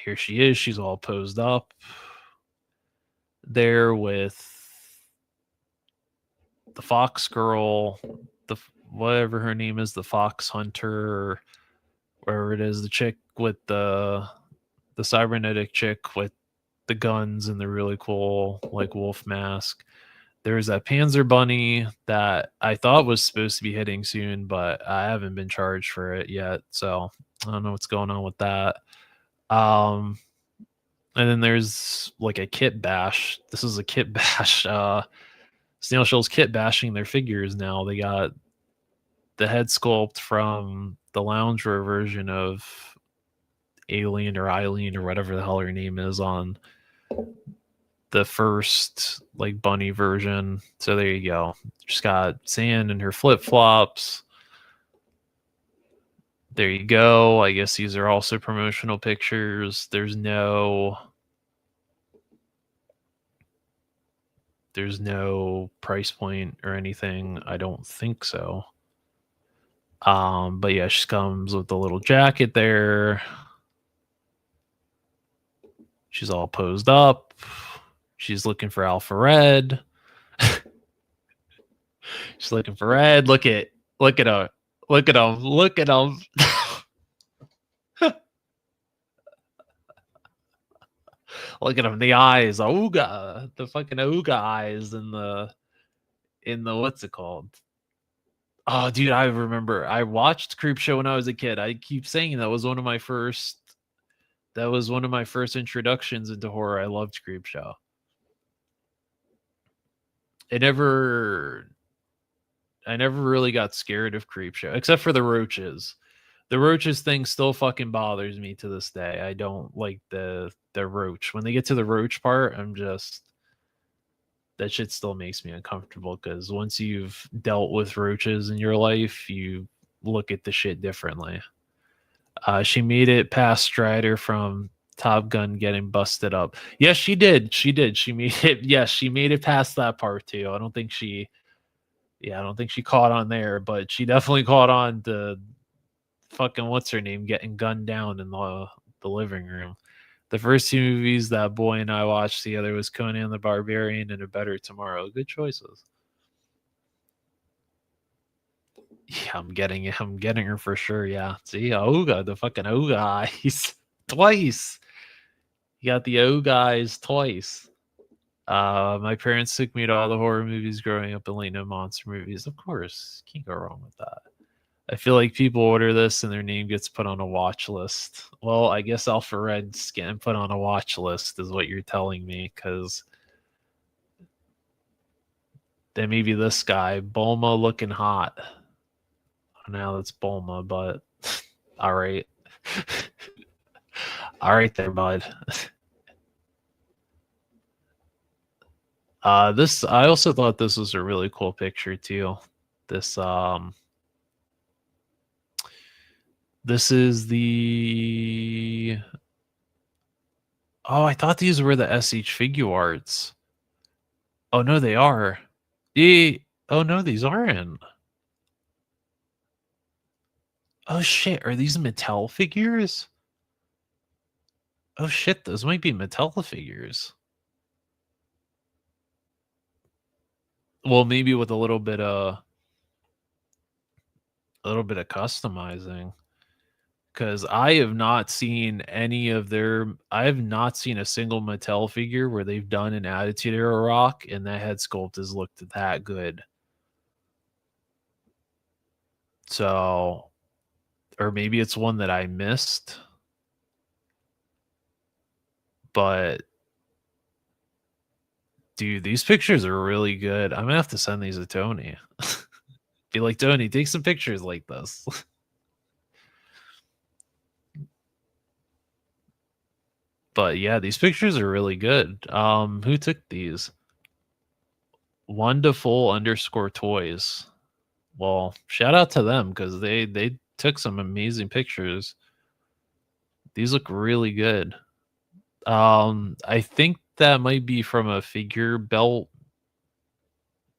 Here she is. She's all posed up there with the Fox Girl, the whatever her name is, the Fox Hunter, or wherever it is, the chick with the cybernetic chick with the guns and the really cool like wolf mask. There's that Panzer Bunny that I thought was supposed to be hitting soon, but I haven't been charged for it yet, so I don't know what's going on with that. Um, and then there's like a kit bash. This is a kit bash. Snail Shell's kit bashing their figures now. They got the head sculpt from the loungewear version of Alien or Eileen or whatever the hell her name is on the first like bunny version. So there you go. She's got sand in her flip flops. There you go. I guess these are also promotional pictures. There's no price point or anything. I don't think so. But yeah, she comes with the little jacket there. She's all posed up. She's looking for Alpha Red. She's looking for Red. Look at her. Look at him. Look at him. Look at him. The eyes. Ooga. The fucking Ooga eyes in the what's it called? Oh, dude, I remember. I watched Creepshow when I was a kid. I keep saying that was one of my first introductions into horror. I loved Creepshow. I never really got scared of Creepshow, except for the roaches. The roaches thing still fucking bothers me to this day. I don't like the roach. When they get to the roach part, I'm just that shit still makes me uncomfortable because once you've dealt with roaches in your life, you look at the shit differently. She made it past Strider from Top Gun getting busted up. Yes, she did. She did. She made it. Yes, she made it past that part too. I don't think she. Yeah, I don't think she caught on there, but she definitely caught on to fucking what's her name getting gunned down in the living room. The first two movies that boy and I watched together was Conan the Barbarian and A Better Tomorrow. Good choices. Yeah, I'm getting her for sure. Yeah. See, Ooga, the fucking Ooga eyes twice. You got the Ooga eyes twice. My parents took me to all the horror movies growing up and late night monster movies. Of course, can't go wrong with that. I feel like people order this and their name gets put on a watch list. Well, I guess Alpha Red's getting put on a watch list, is what you're telling me, because then maybe this guy, Bulma looking hot. Now that's Bulma, but all right. All right there, bud. This I also thought this was a really cool picture too. This this is the oh, I thought these were the SH figure arts. Oh no, they are. Oh no, these aren't. Oh shit, are these Mattel figures? Oh shit, those might be Mattel figures. Well, maybe with a little bit of customizing. Because I have not seen I have not seen a single Mattel figure where they've done an Attitude Era rock and that head sculpt has looked that good. So, or maybe it's one that I missed, but dude, these pictures are really good. I'm gonna have to send these to Tony. Be like, Tony, take some pictures like this. But yeah, these pictures are really good. Who took these? Wonderful_toys. Well, shout out to them because they took some amazing pictures. These look really good. I think that might be from a figure belt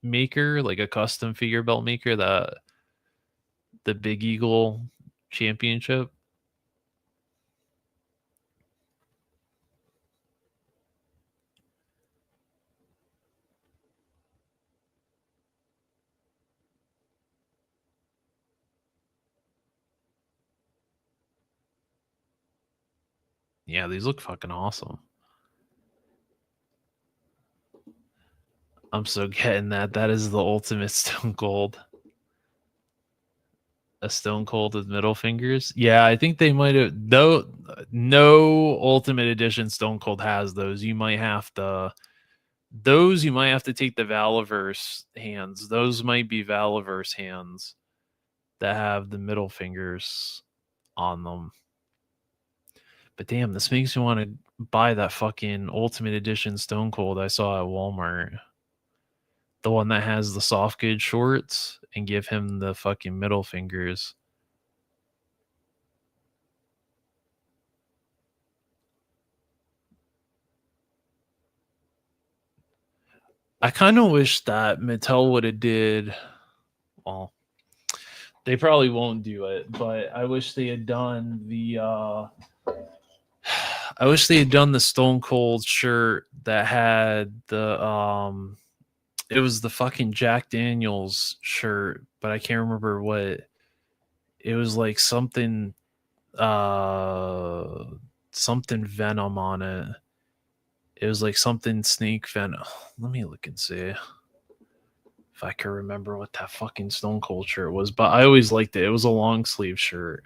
maker, like a custom figure belt maker, that the Big Eagle Championship. Yeah, these look fucking awesome. I'm so getting that. That is the ultimate Stone Cold. A Stone Cold with middle fingers. Yeah, I think they might have. Though no Ultimate Edition Stone Cold has those. You might have to. Those you might have to take the Valaverse hands. Those might be Valaverse hands that have the middle fingers on them. But damn, this makes me want to buy that fucking Ultimate Edition Stone Cold I saw at Walmart. The one that has the soft goods shorts, and give him the fucking middle fingers. I kind of wish that Mattel would have did. Well, they probably won't do it, but I wish they had done the. I wish they had done the Stone Cold shirt that had the. It was the fucking Jack Daniels shirt, but I can't remember what. It was like something. Uh, Something Venom on it. It was like something Snake Venom. Let me look and see if I can remember what that fucking Stone Cold shirt was, but I always liked it. It was a long sleeve shirt.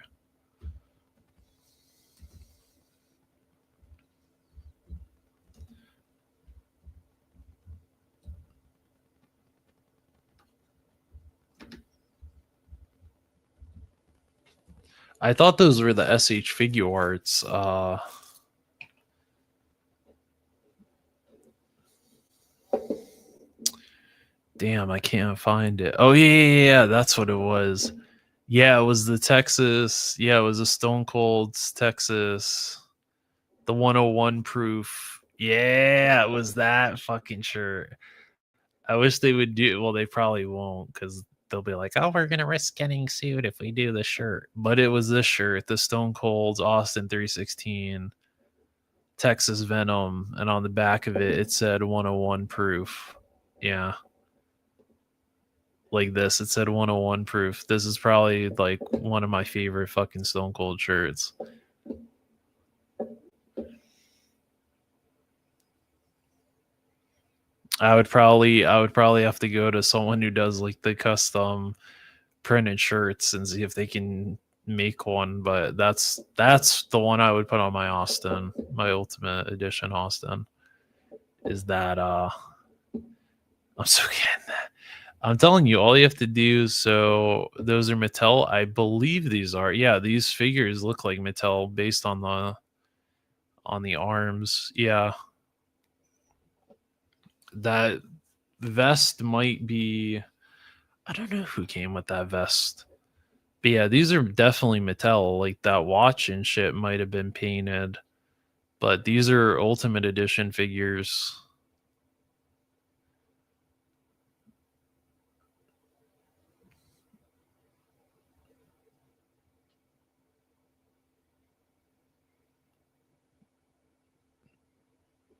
I thought those were the SH Figure Arts. Damn, I can't find it. Oh yeah, that's what it was. Yeah, it was the Texas. Yeah, it was a Stone Cold's Texas. The 101 proof. Yeah, it was that fucking shirt. I wish they would do. Well, they probably won't because they'll be like, "Oh, we're gonna risk getting sued if we do the shirt." But it was this shirt, the Stone Cold's Austin 316 Texas Venom, and on the back of it, it said 101 proof. Yeah, like this. It said 101 proof. This is probably like one of my favorite fucking Stone Cold shirts. I would probably have to go to someone who does like the custom printed shirts and see if they can make one, but that's the one I would put on my Austin, my Ultimate Edition Austin. Is that I'm so getting that. I'm telling you, all you have to do. So those are Mattel. I believe these are. Yeah, these figures look like Mattel based on the arms. Yeah, that vest might be. I don't know who came with that vest. But yeah, these are definitely Mattel. Like that watch and shit might have been painted, but these are Ultimate Edition figures.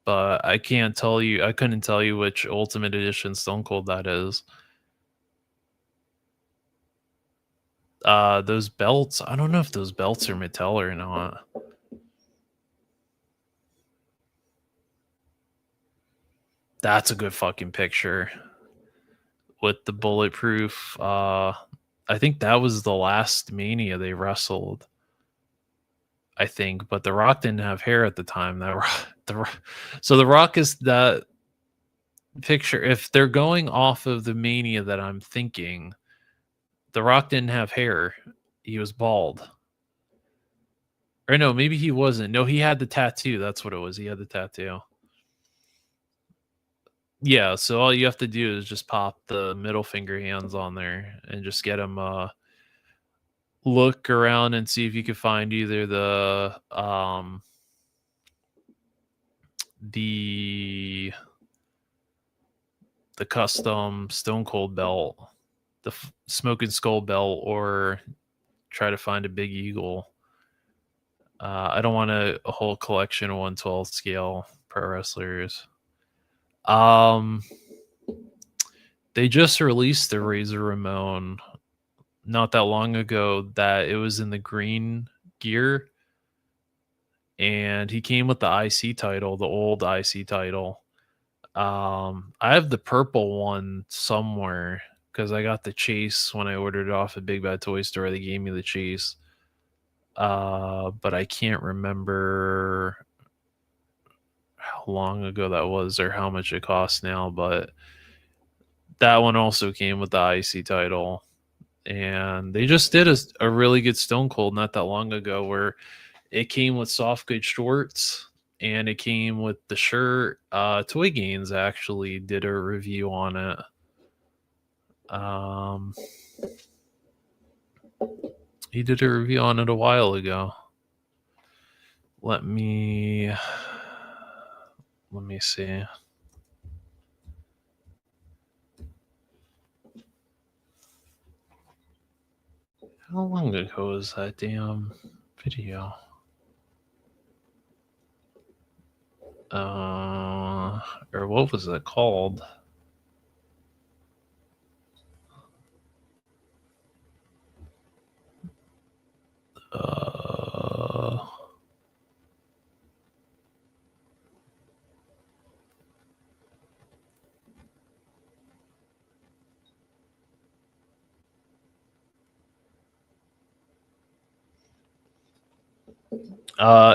But I can't tell you. I couldn't tell you which Ultimate Edition Stone Cold that is. Those belts. I don't know if those belts are Mattel or not. That's a good fucking picture with the bulletproof. I think that was the last Mania they wrestled. I think, but The Rock didn't have hair at the time. So The Rock is that picture. If they're going off of the Mania that I'm thinking, The Rock didn't have hair. He was bald. Or no, maybe he wasn't. No, he had the tattoo. That's what it was. He had the tattoo. Yeah, so all you have to do is just pop the middle finger hands on there and just get them look around and see if you can find either the the custom Stone Cold belt, the Smoking Skull belt, or try to find a Big Eagle. I don't want a whole collection of 1/12 scale pro wrestlers. They just released the Razor Ramon not that long ago. That it was in the green gear, and he came with the IC title, the old IC title. I have the purple one somewhere because I got the chase when I ordered it off at Big Bad Toy Store. They gave me the chase, but I can't remember how long ago that was or how much it costs now. But that one also came with the IC title, and they just did a really good Stone Cold not that long ago where it came with soft good shorts and it came with the shirt. Toy Gains actually did a review on it. He did a review on it a while ago. Let me see. How long ago was that damn video? Or what was it called?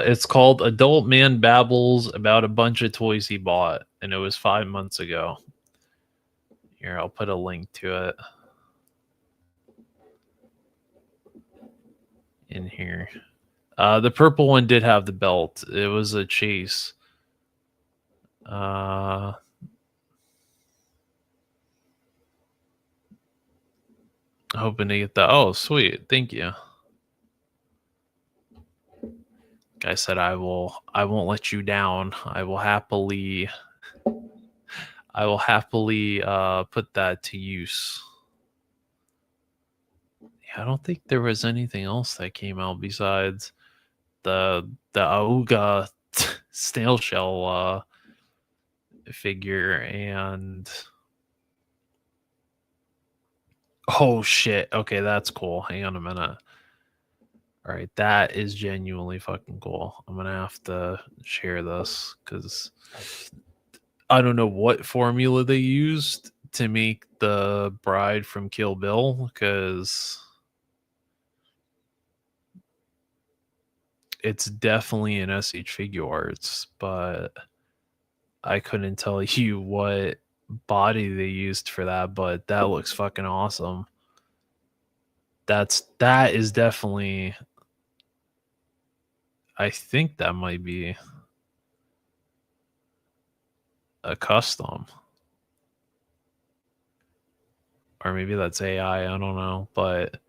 It's called Adult Man Babbles About a Bunch of Toys He Bought, and it was 5 months ago. Here, I'll put a link to it in here. The purple one did have the belt. It was a chase. Hoping to get that. Oh, sweet. Thank you. I said I won't let you down. I will happily put that to use. Yeah, I don't think there was anything else that came out besides the Auga snail shell figure. And oh shit, okay, that's cool. Hang on a minute. All right, that is genuinely fucking cool. I'm gonna have to share this because I don't know what formula they used to make the bride from Kill Bill, because it's definitely an SH Figure Arts, but I couldn't tell you what body they used for that, but that looks fucking awesome. That is definitely, I think that might be a custom. Or maybe that's AI, I don't know. But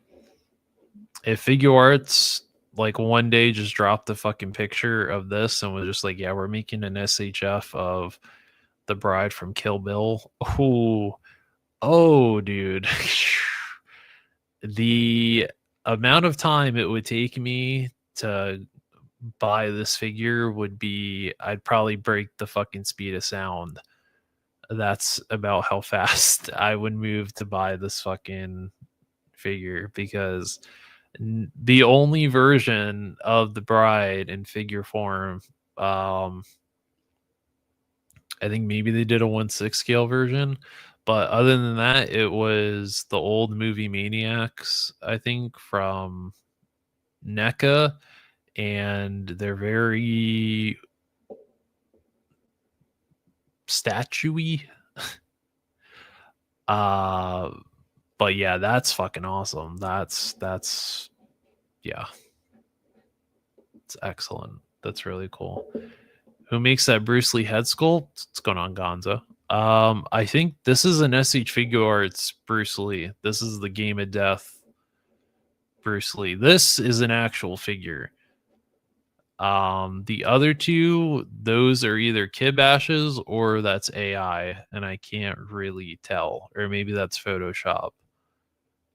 if Figure Arts like one day just dropped a fucking picture of this and was just like, yeah, we're making an SHF of the bride from Kill Bill. Oh, dude. The amount of time it would take me to buy this figure would be, I'd probably break the fucking speed of sound. That's about how fast I would move to buy this fucking figure, because the only version of the bride in figure form, I think maybe they did a 1/6 scale version, but other than that, it was the old movie Maniacs, I think, from NECA, and they're very statuey. But yeah, that's fucking awesome. That's yeah, it's excellent. That's really cool. Who makes that Bruce Lee head sculpt? What's going on, Gonzo? I think this is an SH Figure Arts Bruce Lee. This is the Game of Death Bruce Lee. This is an actual figure. The other two, those are either kit bashes or that's AI, and I can't really tell, or maybe that's Photoshop.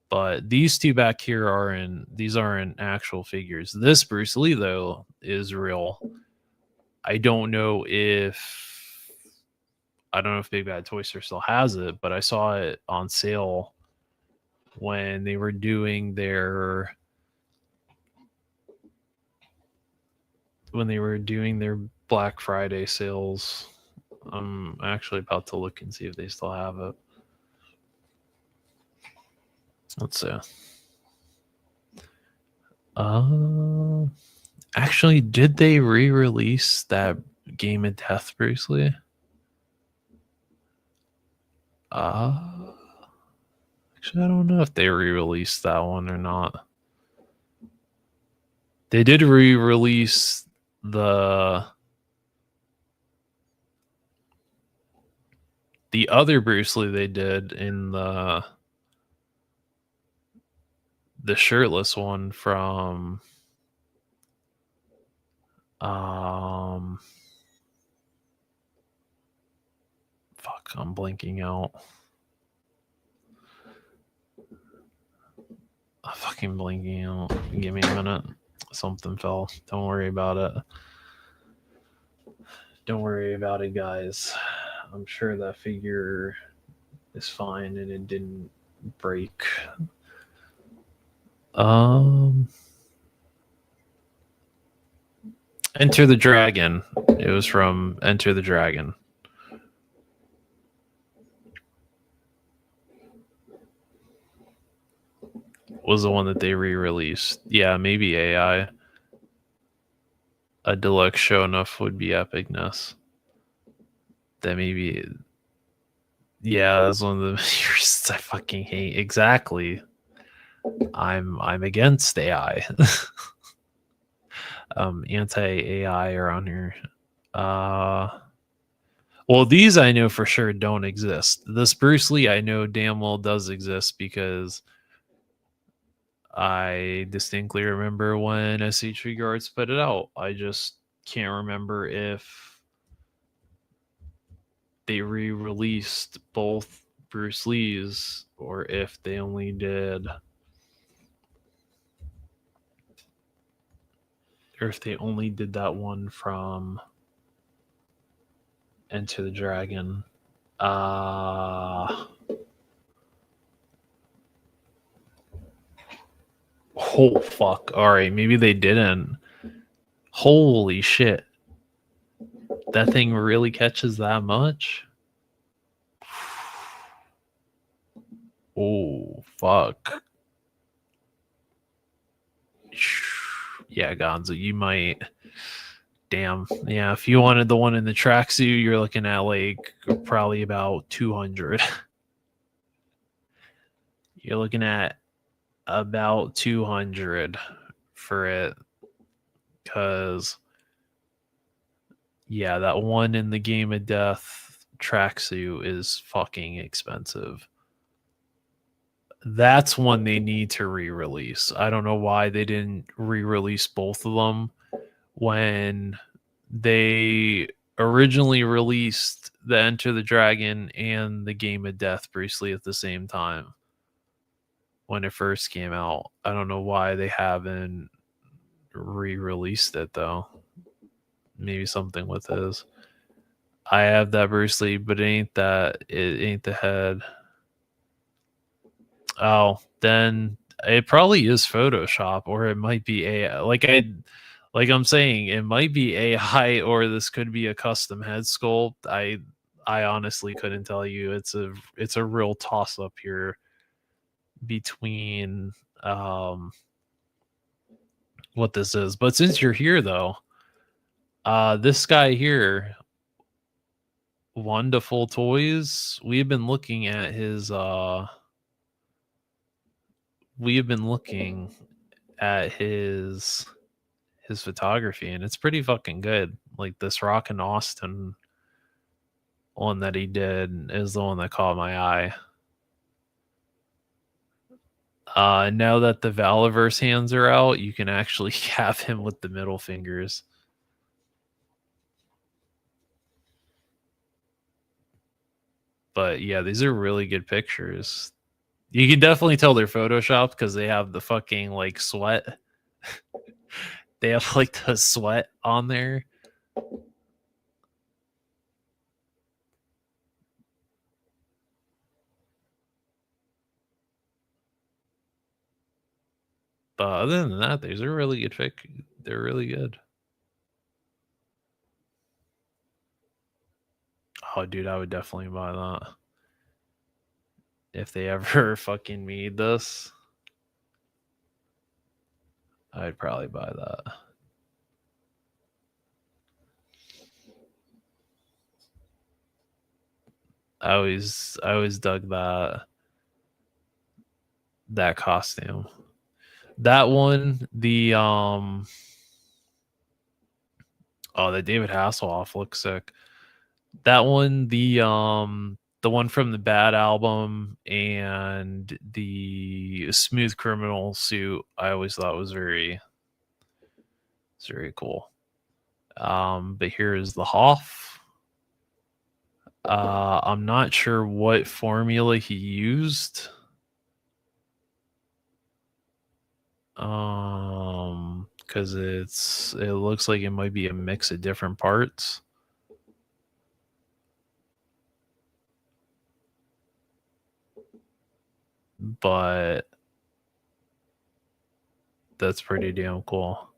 But these two back here aren't actual figures. This Bruce Lee though is real. I don't know if Big Bad Toy Store still has it, but I saw it on sale when they were doing their Black Friday sales. I'm actually about to look and see if they still have it. Let's see. Actually, did they re-release that Game of Death Bruce Lee? Actually, I don't know if they re-released that one or not. They did re-release the other Bruce Lee they did in the shirtless one from fuck, I'm blanking out. I'm fucking blanking out. Give me a minute. Something fell. Don't worry about it. Don't worry about it, guys. I'm sure that figure is fine and it didn't break. Enter the Dragon. It was from Enter the Dragon. Was the one that they re-released. Yeah, maybe AI. A deluxe show enough would be epicness. That maybe. Yeah, that's one of the years I fucking hate. Exactly. I'm against AI. Anti-AI around here. Well, these I know for sure don't exist. This Bruce Lee I know damn well does exist because I distinctly remember when SH Figure Arts put it out. I just can't remember if they re-released both Bruce Lee's or if they only did that one from Enter the Dragon. Oh fuck. Alright, maybe they didn't. Holy shit. That thing really catches that much? Oh fuck. Yeah, Gonzo, you might. Damn. Yeah, if you wanted the one in the tracksuit, you're looking at like probably about 200. You're looking at about 200 for it. Because, yeah, that one in the Game of Death tracksuit is fucking expensive. That's one they need to re-release. I don't know why they didn't re-release both of them when they originally released the Enter the Dragon and the Game of Death Bruce Lee at the same time when it first came out. I don't know why they haven't re-released it though. Maybe something with his. I have that Bruce Lee, but it ain't the head. Oh, then it probably is Photoshop, or it might be AI. Like I'm saying, it might be AI, or this could be a custom head sculpt. I honestly couldn't tell you. It's a real toss up here between what this is. But since you're here though, this guy here, Wonderful Toys, we've been looking at his photography, and it's pretty fucking good. Like this Rockin' Austin one that he did is the one that caught my eye. Now that the Valiverse hands are out, you can actually have him with the middle fingers. But yeah, these are really good pictures. You can definitely tell they're photoshopped because they have the fucking like sweat. They have like the sweat on there. But other than that, these are really good they're really good. Oh dude, I would definitely buy that. If they ever fucking made this, I'd probably buy that. I always dug that costume. That one, the David Hasselhoff looks sick. That one, the one from the Bad album and the Smooth Criminal suit, I always thought was very cool. But here is the Hoff. I'm not sure what formula he used. Because it looks like it might be a mix of different parts. But that's pretty damn cool.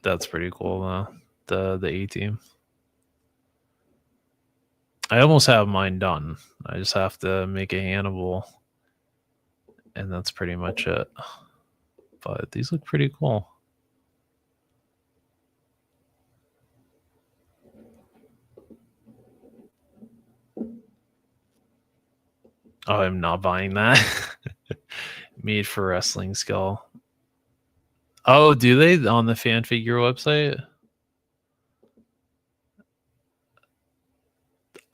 That's pretty cool, the A team. I almost have mine done. I just have to make a Hannibal, and that's pretty much it. But these look pretty cool. Oh, I'm not buying that. Made for wrestling skull. Oh, do they on the fan figure website?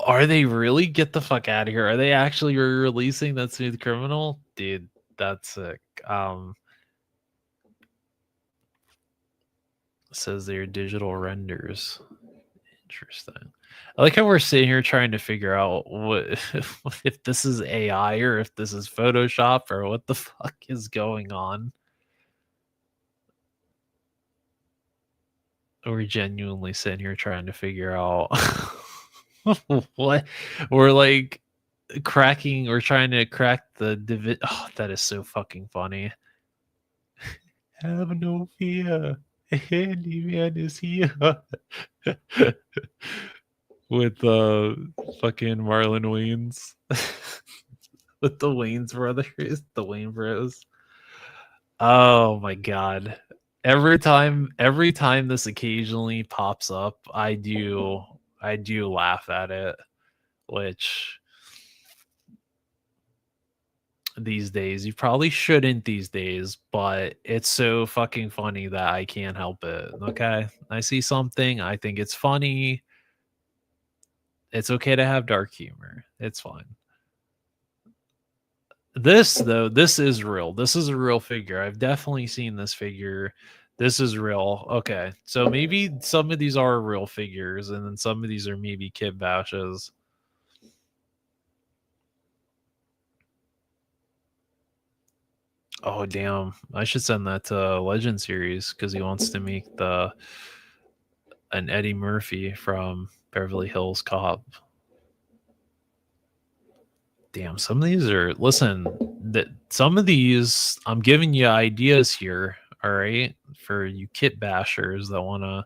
Are they really? Get the fuck out of here. Are they actually releasing that Smooth Criminal? Dude, that's sick. Says they're digital renders. Interesting. I like how we're sitting here trying to figure out what if this is AI or if this is Photoshop or what the fuck is going on. We're genuinely sitting here trying to figure out what we're like cracking or trying to crack the Oh, that is so fucking funny. Have no fear. Handyman is here. With fucking Marlon Wayans. With the Wayans brothers, the Wayne bros. Oh my god. Every time this occasionally pops up, I do laugh at it, which these days you probably shouldn't these days, but it's so fucking funny that I can't help it. Okay? I see something, I think it's funny. It's okay to have dark humor. It's fine. This though, this is real. This is a real figure. I've definitely seen this figure. This is real. Okay. So maybe some of these are real figures and then some of these are maybe kit bashes. Oh damn. I should send that to Legend Series because he wants to make an Eddie Murphy from Beverly Hills Cop. Damn, some of these are some of these I'm giving you ideas here, all right, for you kit bashers that want to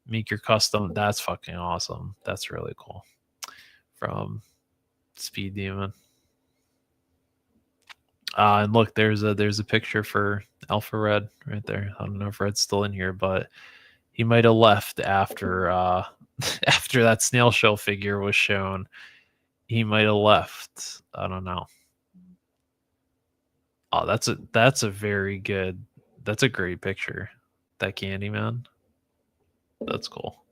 make your custom. That's fucking awesome. That's really cool. From Speed Demon. And look, there's a picture for Alpha Red right there. I don't know if Red's still in here, but he might have left after after that snail shell figure was shown. he might have left. I don't know. Oh, that's a very good. That's a great picture. That Candyman. That's cool.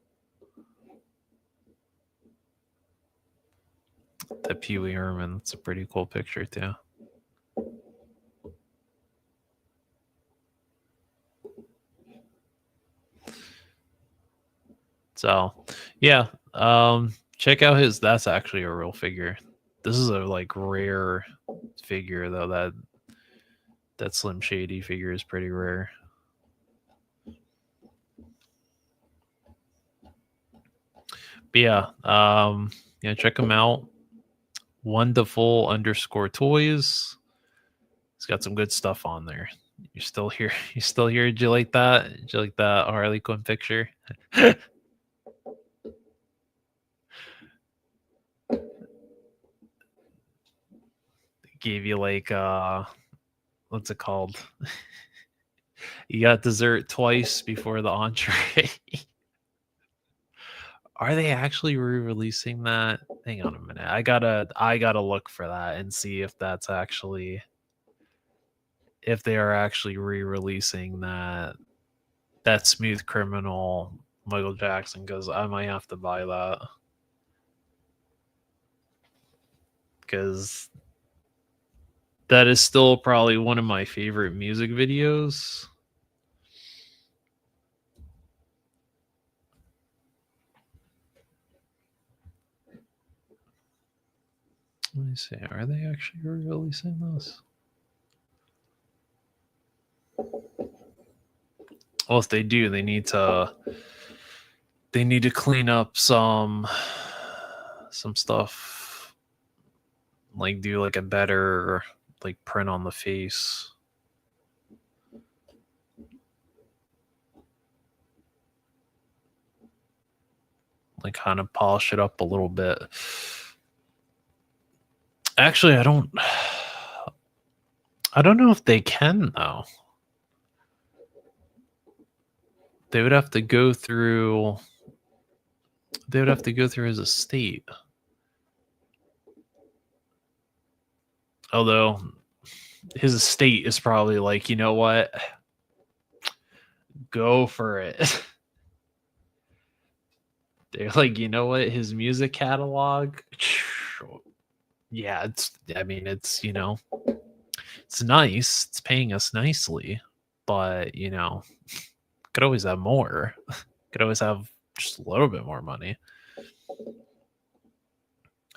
That Pee Wee Herman. That's a pretty cool picture too. So, yeah, check out his. That's actually a real figure. This is a like rare figure though. That Slim Shady figure is pretty rare. But yeah, check him out. Wonderful underscore toys. He's got some good stuff on there. You're still here. You still here? Did you like that? Did you like that Harley Quinn picture? Gave you like what's it called? You got dessert twice before the entree. Are they actually re-releasing that? Hang on a minute. I gotta look for that and see if that's actually if they are actually re-releasing that Smooth Criminal Michael Jackson, because I might have to buy that. Because that is still probably one of my favorite music videos. Let me see. Are they actually releasing this? Well, if they do, they need to clean up some stuff, like do like a better like print on the face. Like kind of polish it up a little bit. Actually, I don't know if they can though. They would have to go through his estate. Although his estate is probably like, you know what? Go for it. They're like, you know what? His music catalog, yeah, it's it's nice. It's paying us nicely, but could always have more. Could always have just a little bit more money.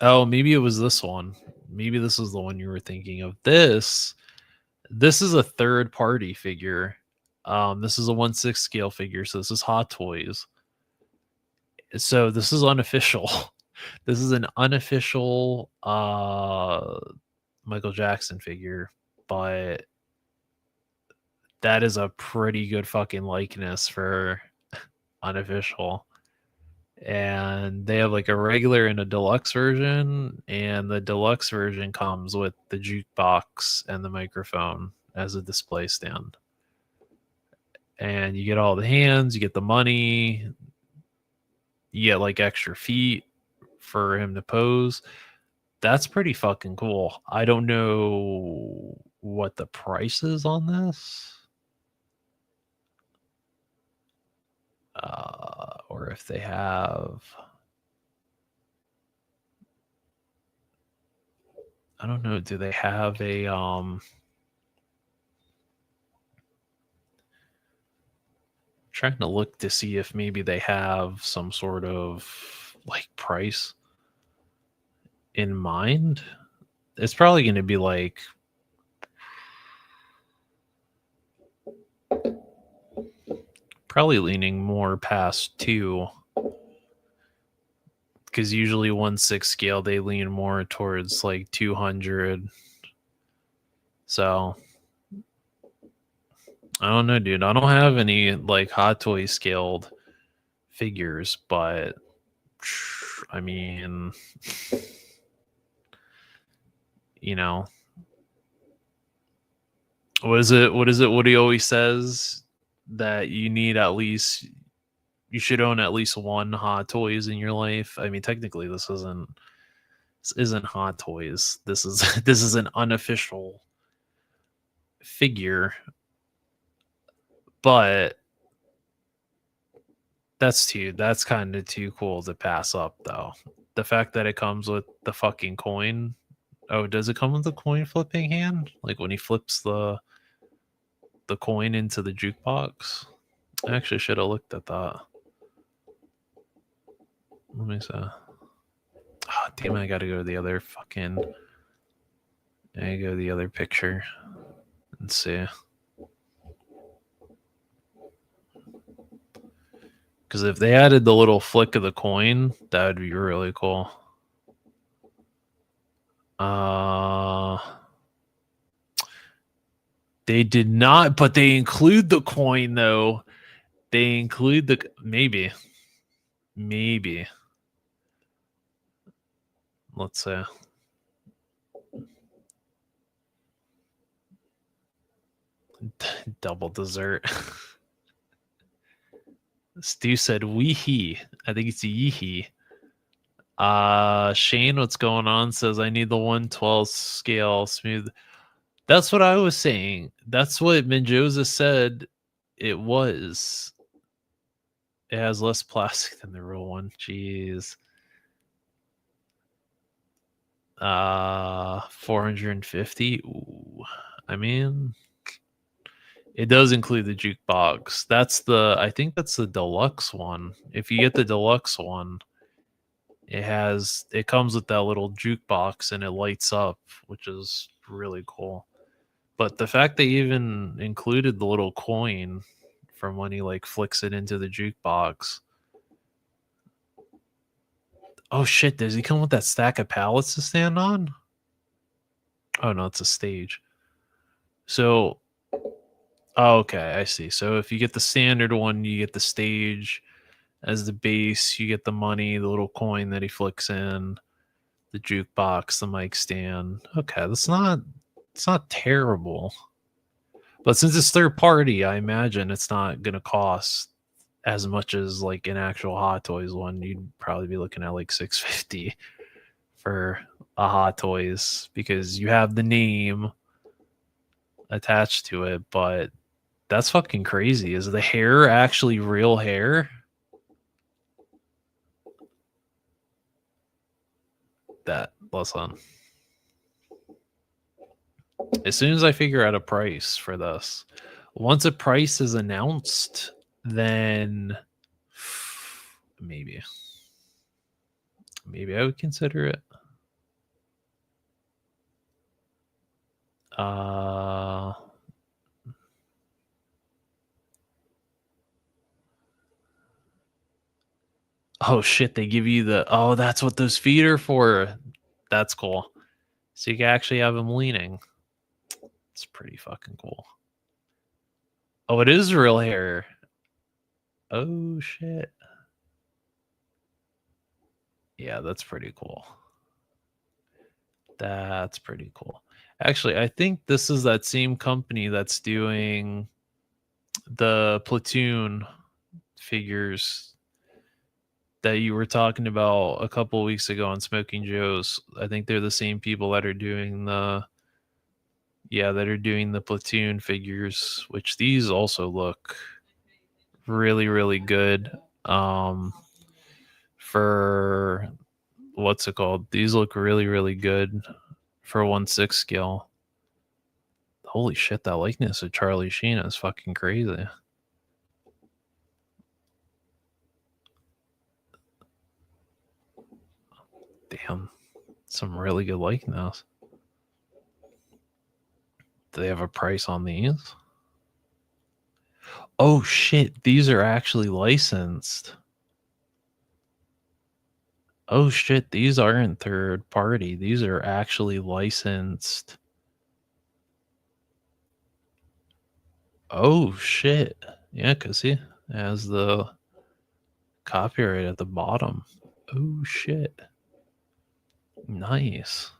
Oh, maybe it was this one. Maybe this is the one you were thinking of. This is a third party figure. This is a 1/6 scale figure, so this is Hot Toys. So this is unofficial. This is an unofficial Michael Jackson figure, but that is a pretty good fucking likeness for unofficial. And they have like a regular and a deluxe version, and the deluxe version comes with the jukebox and the microphone as a display stand. And you get all the hands, you get the money, you get like extra feet for him to pose. That's pretty fucking cool. I don't know what the price is on this. Or if they have, I don't know, do they have a trying to look to see if maybe they have some sort of like price in mind. It's probably going to be like probably leaning more past 2, because usually 1/6 scale they lean more towards like 200. So I don't know, dude. I don't have any like Hot Toy scaled figures, but I mean, what is it? What he always says, that you need at least, you should own at least one Hot Toys in your life. I mean, technically, this isn't This isn't Hot Toys. This is this is an unofficial figure, but that's kind of too cool to pass up though. The fact that it comes with the fucking coin. Oh, does it come with the coin flipping hand? Like when he flips the coin into the jukebox? I actually should have looked at that. Let me see. Oh, damn, I gotta go to the other fucking. I go to the other picture and see. Because if they added the little flick of the coin, that would be really cool. They did not, but they include the coin though. They include the maybe. Let's say. Double dessert. Stu said wee-hee. I think it's yee-hee. Shane, what's going on? Says I need the 1/12 scale smooth. That's what I was saying. That's what Menjoza said it was. It has less plastic than the real one. Jeez. 450. Ooh. I mean, it does include the jukebox. I think that's the deluxe one. If you get the deluxe one, it comes with that little jukebox and it lights up, which is really cool. But the fact they even included the little coin from when he like flicks it into the jukebox. Oh shit, does he come with that stack of pallets to stand on? Oh no, it's a stage. So okay, I see. So if you get the standard one, you get the stage as the base, you get the money, the little coin that he flicks in, the jukebox, the mic stand. Okay, it's not terrible. But since it's third party, I imagine it's not gonna cost as much as like an actual Hot Toys one. You'd probably be looking at like $650 for a Hot Toys because you have the name attached to it, but that's fucking crazy. Is the hair actually real hair? That listen. As soon as I figure out a price for this, once a price is announced, then maybe I would consider it. Oh shit, they give you that's what those feet are for. That's cool. So you can actually have them leaning. It's pretty fucking cool. Oh, it is real hair. Oh shit. Yeah, that's pretty cool. That's pretty cool. Actually, I think this is that same company that's doing the Platoon figures that you were talking about a couple weeks ago on Smoking Joe's. I think they're the same people that are doing the Platoon figures, which these also look really, really good. For what's it called? These look really, really good for 1/6 scale. Holy shit, that likeness of Charlie Sheen is fucking crazy. Damn, some really good likeness. Do they have a price on these? Oh shit, these are actually licensed. Oh shit, these aren't third party. These are actually licensed. Oh shit. Yeah, because he has the copyright at the bottom. Oh shit. Nice.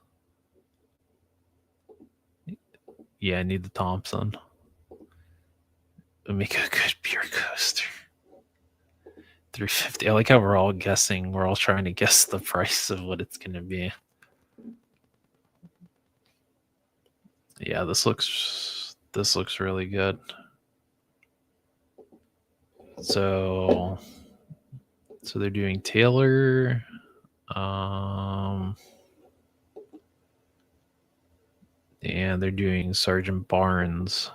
Yeah, I need the Thompson. Make a good beer coaster. 350. I like how we're all guessing. We're all trying to guess the price of what it's gonna be. Yeah, this looks really good. So they're doing Taylor, and they're doing Sergeant Barnes.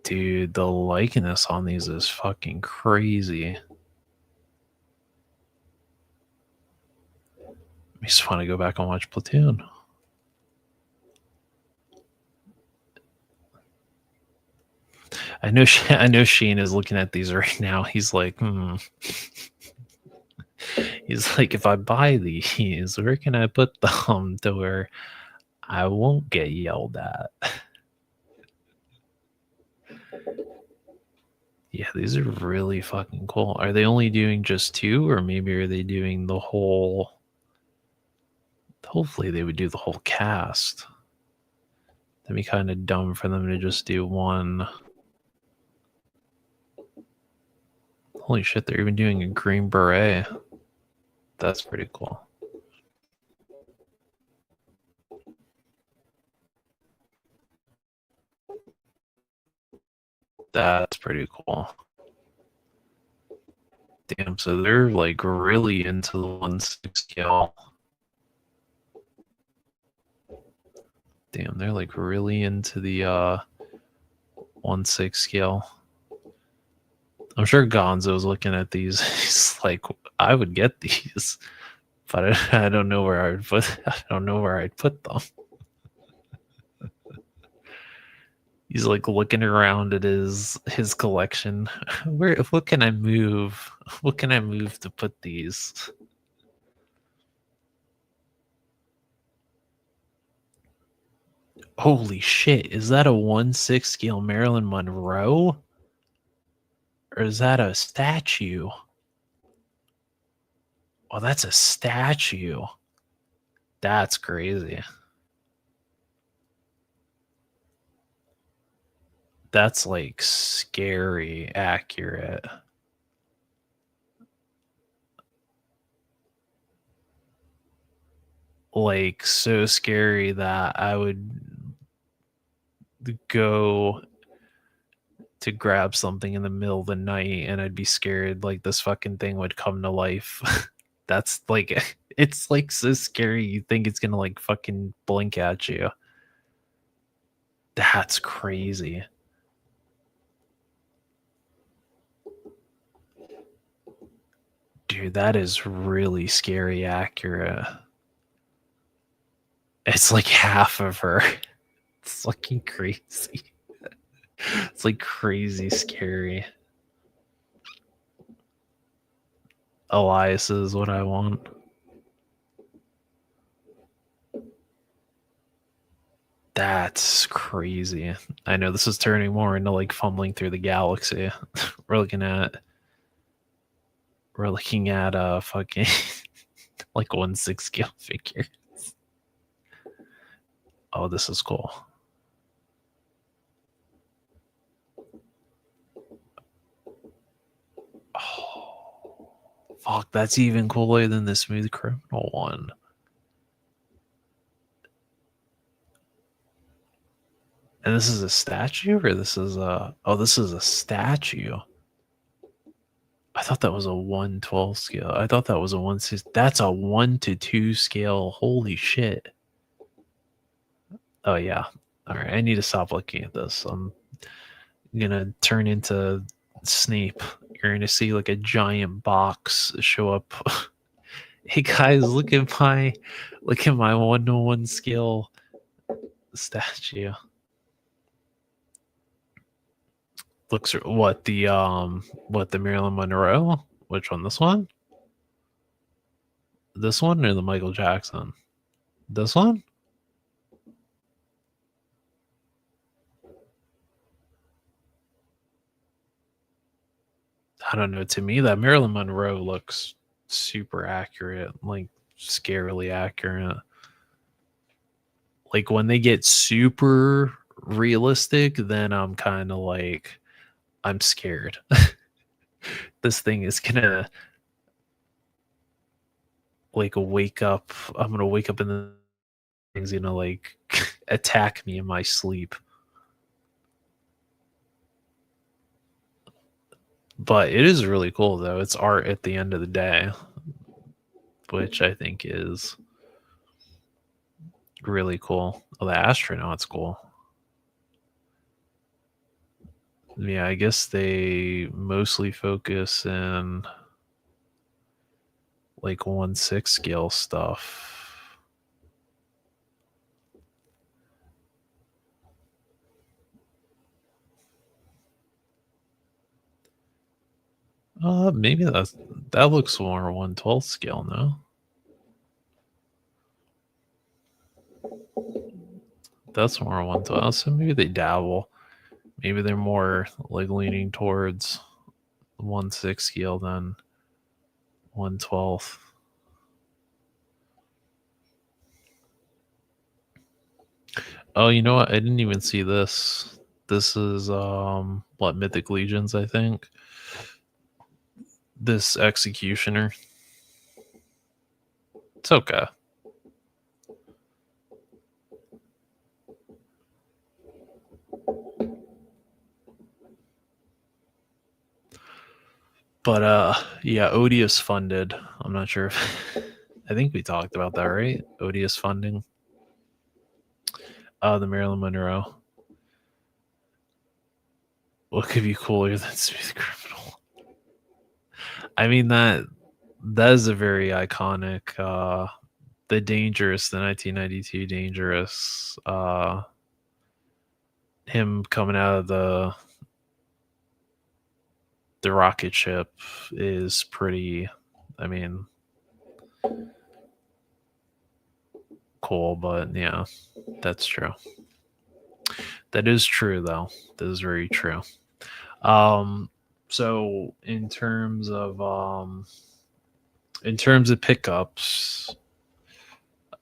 Dude, the likeness on these is fucking crazy. I just want to go back and watch Platoon. I know Sheen is looking at these right now. He's like, He's like, if I buy these, where can I put them to where I won't get yelled at? Yeah, these are really fucking cool. Are they only doing just two, or maybe are they doing the whole? Hopefully, they would do the whole cast. That'd be kind of dumb for them to just do one. Holy shit, they're even doing a Green Beret. That's pretty cool. That's pretty cool. Damn, so they're like really into the 1/6 scale. Damn, they're like really into the 1/6 scale. I'm sure Gonzo's looking at these. He's like, I would get these, but I don't know where I'd put. I don't know where I'd put them. He's like looking around at his collection. What can I move? What can I move to put these? Holy shit! Is that a 1/6 scale Marilyn Monroe? Or is that a statue? Oh, that's a statue. That's crazy. That's like scary accurate. Like so scary that I would go to grab something in the middle of the night and I'd be scared like this fucking thing would come to life. That's like it's like so scary you think it's gonna like fucking blink at you. That's crazy. Dude, that is really scary accurate. It's like half of her. It's fucking crazy. It's like crazy scary. Elias is what I want. That's crazy. I know this is turning more into like fumbling through the galaxy. we're looking at fucking like 1/6 scale figure. Oh, this is cool. Oh, fuck, that's even cooler than the Smooth Criminal one. And this is a statue, or this is a? Oh, this is a statue. I thought that was a 1/12 scale. I thought that was a 1/6. That's a 1/2 scale. Holy shit. Oh yeah. All right. I need to stop looking at this. I'm gonna turn into Snape. You're gonna see like a giant box show up. Hey guys, look at my 1/1 scale statue. Looks what the Marilyn Monroe? Which one? This one? This one or the Michael Jackson? This one? I don't know. To me, that Marilyn Monroe looks super accurate, like scarily accurate. Like when they get super realistic, then I'm kind of like, I'm scared. this thing is gonna like wake up. I'm gonna wake up and the thing's gonna like attack me in my sleep. But it is really cool though. It's art at the end of the day, which I think is really cool. Oh, the astronaut's cool. Yeah, I guess they mostly focus in like 1/6 scale stuff. Maybe that looks more 1/12 scale, no? That's more 1/12. So maybe they dabble. Maybe they're more like leaning towards 1/6 scale than 1/12. Oh, you know what? I didn't even see this. This is what, Mythic Legions, I think. This Executioner. It's okay. But yeah, Odious funded. I'm not sure if I think we talked about that, right? Odious funding. The Marilyn Monroe. What could be cooler than Smooth Criminal? I mean that is a very iconic the Dangerous, the 1992 Dangerous, him coming out of the rocket ship is pretty, I mean, cool, but yeah, that's true. That is true though. That is very true. Um so in terms of pickups,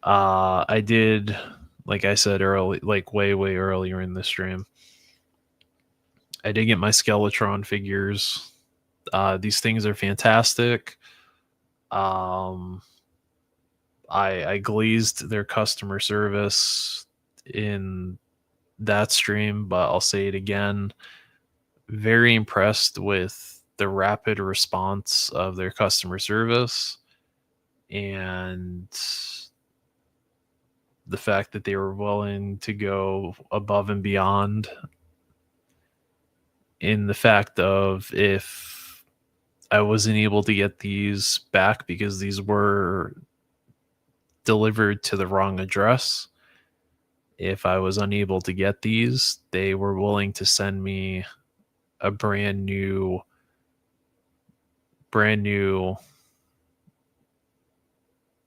I did, like I said early, like way earlier in the stream, I did get my Skeletron figures. These things are fantastic. Um, I glazed their customer service in that stream, but I'll say it again. Very impressed with the rapid response of their customer service and the fact that they were willing to go above and beyond in the fact of if I wasn't able to get these back because these were delivered to the wrong address. If I was unable to get these, they were willing to send me a brand new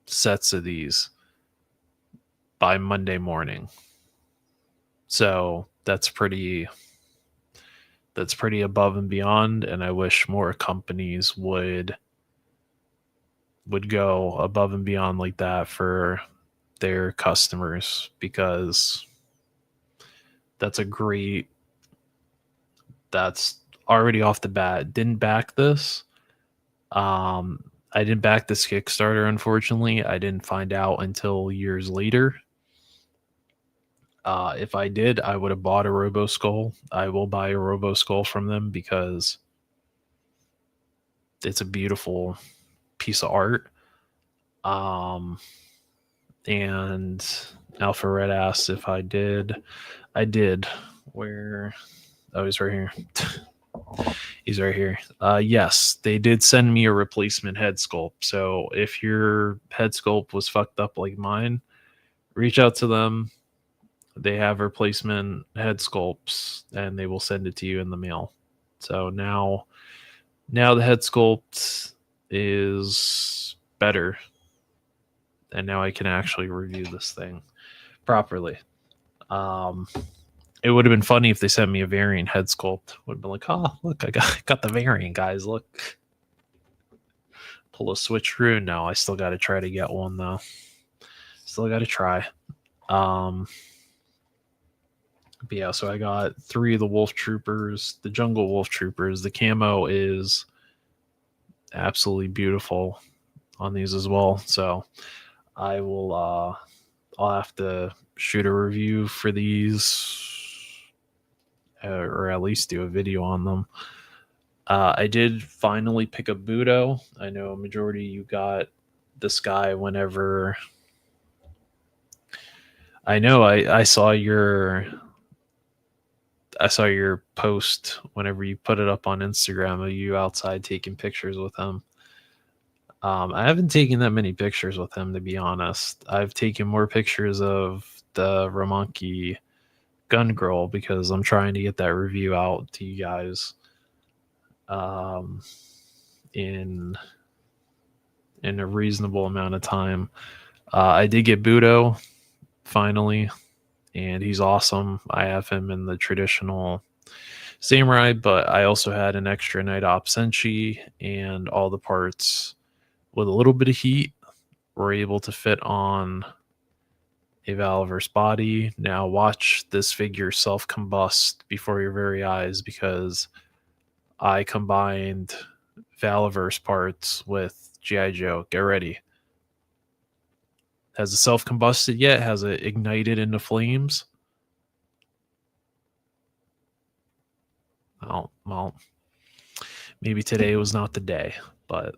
sets of these by Monday morning. So that's pretty above and beyond, and I wish more companies would go above and beyond like that for their customers, because that's already off the bat. Didn't back this. I didn't back this Kickstarter, unfortunately. I didn't find out until years later. If I did, I would have bought a Robo Skull. I will buy a Robo Skull from them because it's a beautiful piece of art. And Alpha Red asks if I did. I did. Where? Oh, he's right here. He's right here. Yes, they did send me a replacement head sculpt. So if your head sculpt was fucked up like mine, reach out to them. They have replacement head sculpts and they will send it to you in the mail. So now the head sculpt is better. And now I can actually review this thing properly. It would have been funny if they sent me a variant head sculpt. Would have been like, oh, look, I got the variant, guys. Look. Pull a switcheroo. No, I still got to try to get one, though. Still got to try. But yeah, so I got 3 of the Wolf Troopers, the Jungle Wolf Troopers. The camo is absolutely beautiful on these as well. So I will I'll have to shoot a review for these, or at least do a video on them. I did finally pick up Budo. I know a majority of you got this guy whenever. I know I saw your post whenever you put it up on Instagram of you outside taking pictures with him. I haven't taken that many pictures with him, to be honest. I've taken more pictures of the Ramonki gun girl because I'm trying to get that review out to you guys um, in a reasonable amount of time. I did get Budo finally, and he's awesome. I have him in the traditional samurai, but I also had an extra night op senshi, and all the parts with a little bit of heat were able to fit on a Valverse body. Now watch this figure self combust before your very eyes because I combined Valverse parts with G.I. Joe. Get ready. Has it self combusted yet? Has it ignited into flames? Oh, well, maybe today was not the day, but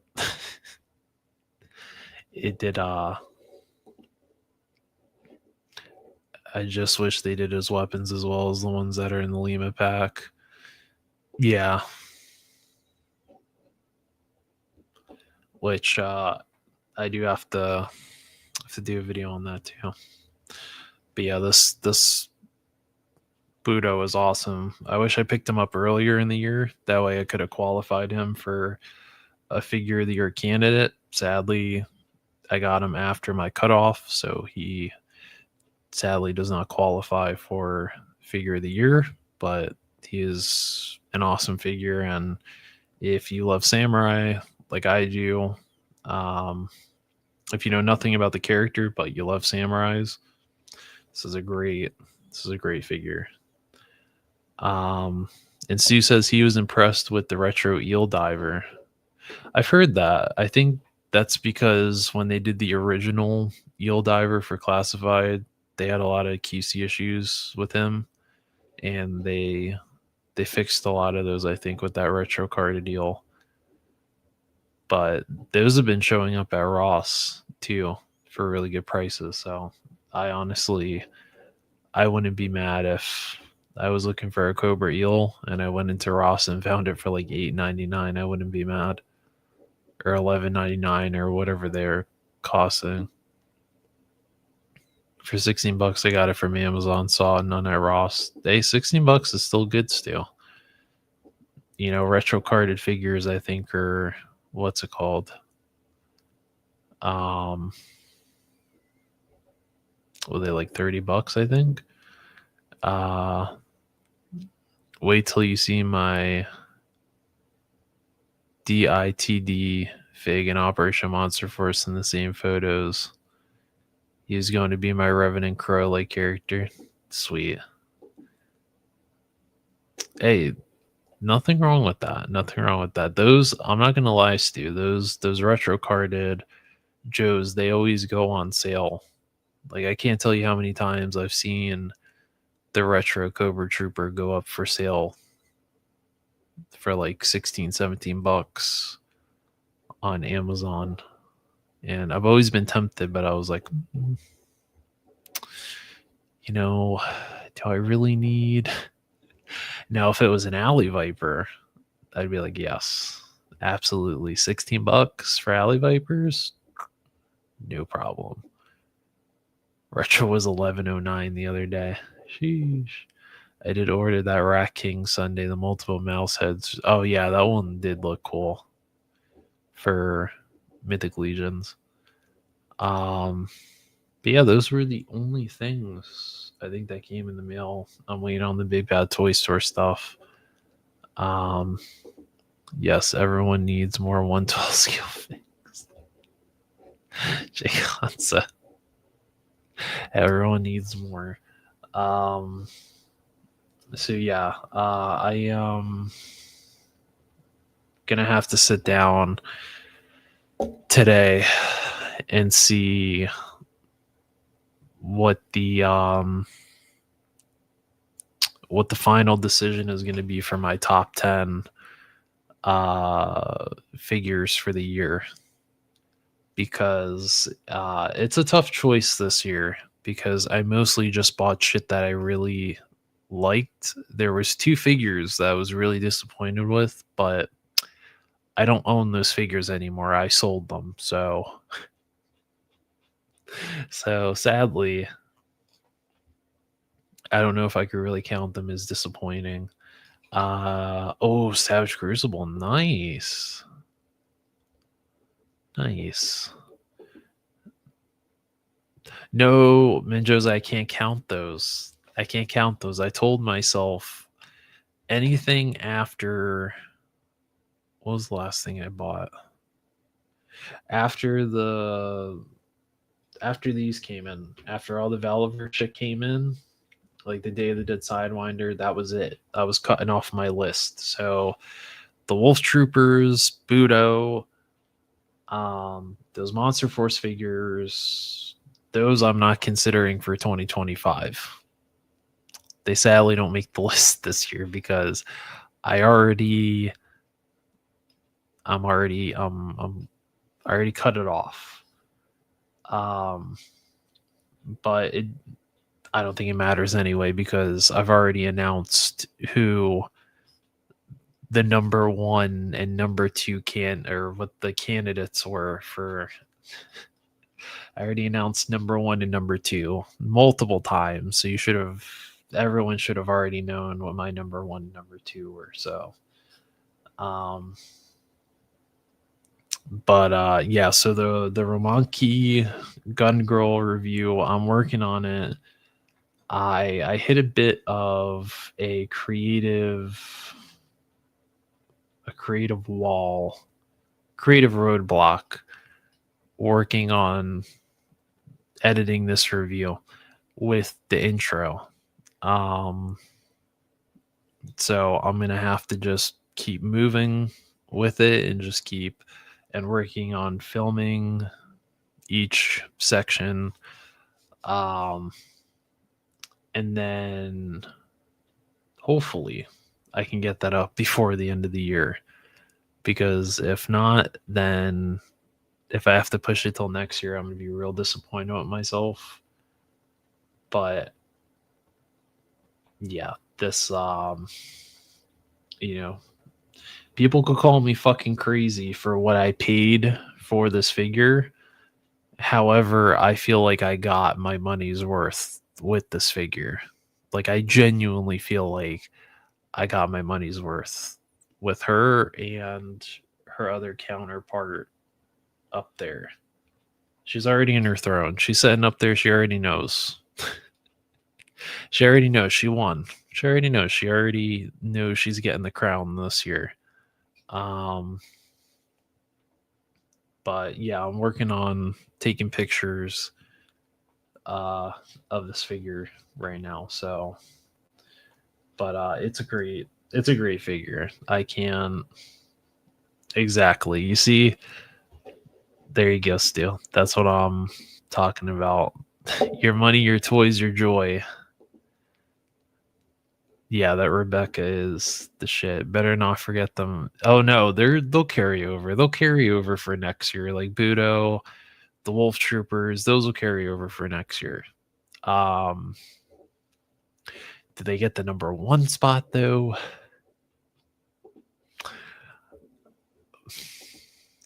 it did. I just wish they did his weapons as well as the ones that are in the Lima pack. Yeah, which I do have to do a video on that too. But yeah, this Budo is awesome. I wish I picked him up earlier in the year. That way I could have qualified him for a figure of the year candidate. Sadly, I got him after my cutoff, so he sadly does not qualify for figure of the year, but he is an awesome figure. And if you love samurai like I do, um, if you know nothing about the character but you love samurais, this is a great figure. Um, and Stu says he was impressed with the retro eel diver. I've heard that. I think that's because when they did the original eel diver for classified, they had a lot of QC issues with him, and they fixed a lot of those. I think with that retro carded eel, but those have been showing up at Ross too for really good prices. So I honestly, I wouldn't be mad if I was looking for a Cobra eel and I went into Ross and found it for like $8.99. I wouldn't be mad, or $11.99 or whatever they're costing. For $16, I got it from Amazon. Saw none at Ross. Hey, $16 is still good still. You know, retro carded figures, I think, are what's it called? Um, were they like $30? I think. Uh, wait till you see my DITD fig and Operation Monster Force in the same photos. He's going to be my Revenant Crow like character. Sweet. Hey, nothing wrong with that. Nothing wrong with that. Those, I'm not gonna lie, Stu. Those retro carded Joes, they always go on sale. Like I can't tell you how many times I've seen the retro Cobra Trooper go up for sale for like 16, $17 on Amazon. And I've always been tempted, but I was like, you know, do I really need? Now, if it was an Alley Viper, I'd be like, yes, absolutely. $16 for Alley Vipers, no problem. Retro was 11.09 the other day. Sheesh. I did order that Rat King Sunday, the multiple mouse heads. Oh yeah, that one did look cool for Mythic Legions. But yeah, those were the only things I think that came in the mail. I'm waiting on the Big Bad Toy Store stuff. Um, yes, everyone needs more 112 skill things. Jake Hansa. Everyone needs more. So yeah, gonna have to sit down today and see what the final decision is going to be for my top 10 figures for the year, because it's a tough choice this year because I mostly just bought shit that I really liked. There was 2 figures that I was really disappointed with, but I don't own those figures anymore. I sold them. So sadly, I don't know if I could really count them as disappointing. Oh, Savage Crucible, nice. Nice. No, Minjos, I can't count those. I can't count those. I told myself anything after, what was the last thing I bought? After these came in, after all the Valiver shit came in, like the Day of the Dead Sidewinder, that was it. I was cutting off my list. So the Wolf Troopers, Budo, those Monster Force figures, those I'm not considering for 2025. They sadly don't make the list this year because I already I already cut it off. But I don't think it matters anyway because I've already announced who the number 1 and number 2 or what the candidates were for. I already announced number 1 and number 2 multiple times, so everyone should have already known what my number 1 and number 2 were. So but yeah, so the Romanki Gun Girl review, I'm working on it. I hit a bit of a creative roadblock working on editing this review with the intro. So I'm gonna have to just keep moving with it and just keep and working on filming each section. And then hopefully I can get that up before the end of the year. Because if not, then if I have to push it till next year, I'm gonna be real disappointed with myself. But yeah, this you know, people could call me fucking crazy for what I paid for this figure. However, I feel like I got my money's worth with this figure. Like I genuinely feel like I got my money's worth with her and her other counterpart up there. She's already in her throne. She's sitting up there. She already knows. She already knows she won. She already knows. She already knows she's getting the crown this year. But yeah, I'm working on taking pictures of this figure right now. So, but it's a great figure. I can't exactly. You see, there you go, Stu. That's what I'm talking about. Your money, your toys, your joy. Yeah, that Rebecca is the shit. Better not forget them. Oh no, they'll carry over. They'll carry over for next year. Like Budo, the Wolf Troopers, those will carry over for next year. Did they get the number 1 spot though?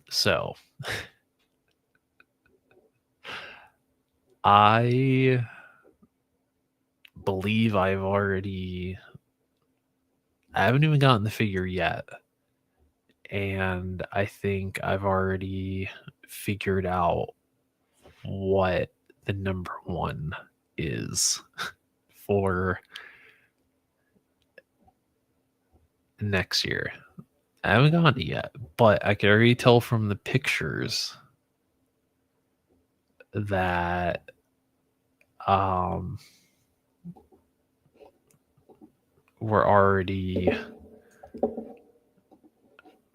So I believe I haven't even gotten the figure yet. And I think I've already figured out what the number 1 is for next year. I haven't gotten it yet, but I can already tell from the pictures that we're already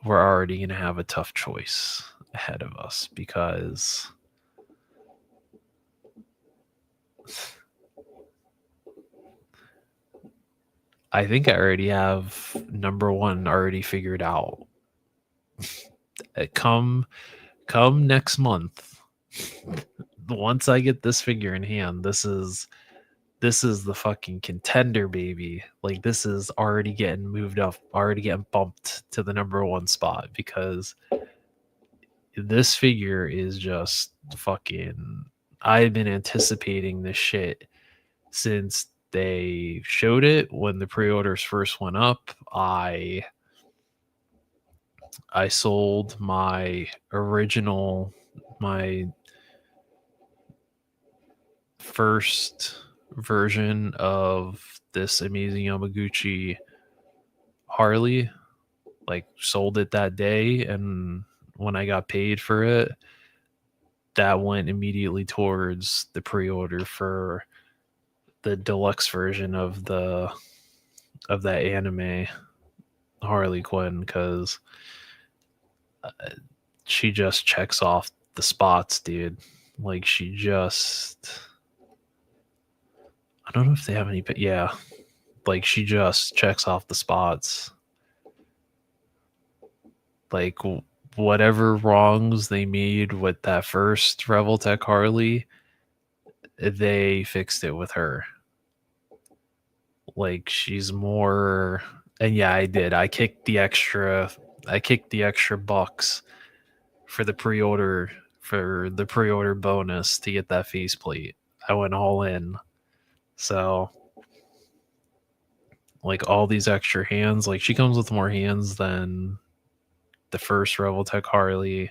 we're already going to have a tough choice ahead of us because I think I already have number one already figured out. Come next month, once I get this figure in hand, this is the fucking contender, baby. Like, this is already getting moved up, already getting bumped to the number one spot because this figure is just fucking. I've been anticipating this shit since they showed it when the pre-orders first went up. I sold my original, my first version of this amazing Yamaguchi Harley, like sold it that day, and when I got paid for it, that went immediately towards the pre-order for the deluxe version of that anime Harley Quinn, because she just checks off the spots, dude. Like, she just, I don't know if they have any, but yeah, like, she just checks off the spots. Like, whatever wrongs they made with that first Revoltech Harley, they fixed it with her. Like, she's more, and yeah, I did. I kicked the extra bucks for the pre-order bonus to get that faceplate. I went all in. So, like, all these extra hands, like, she comes with more hands than the first Revoltech Harley.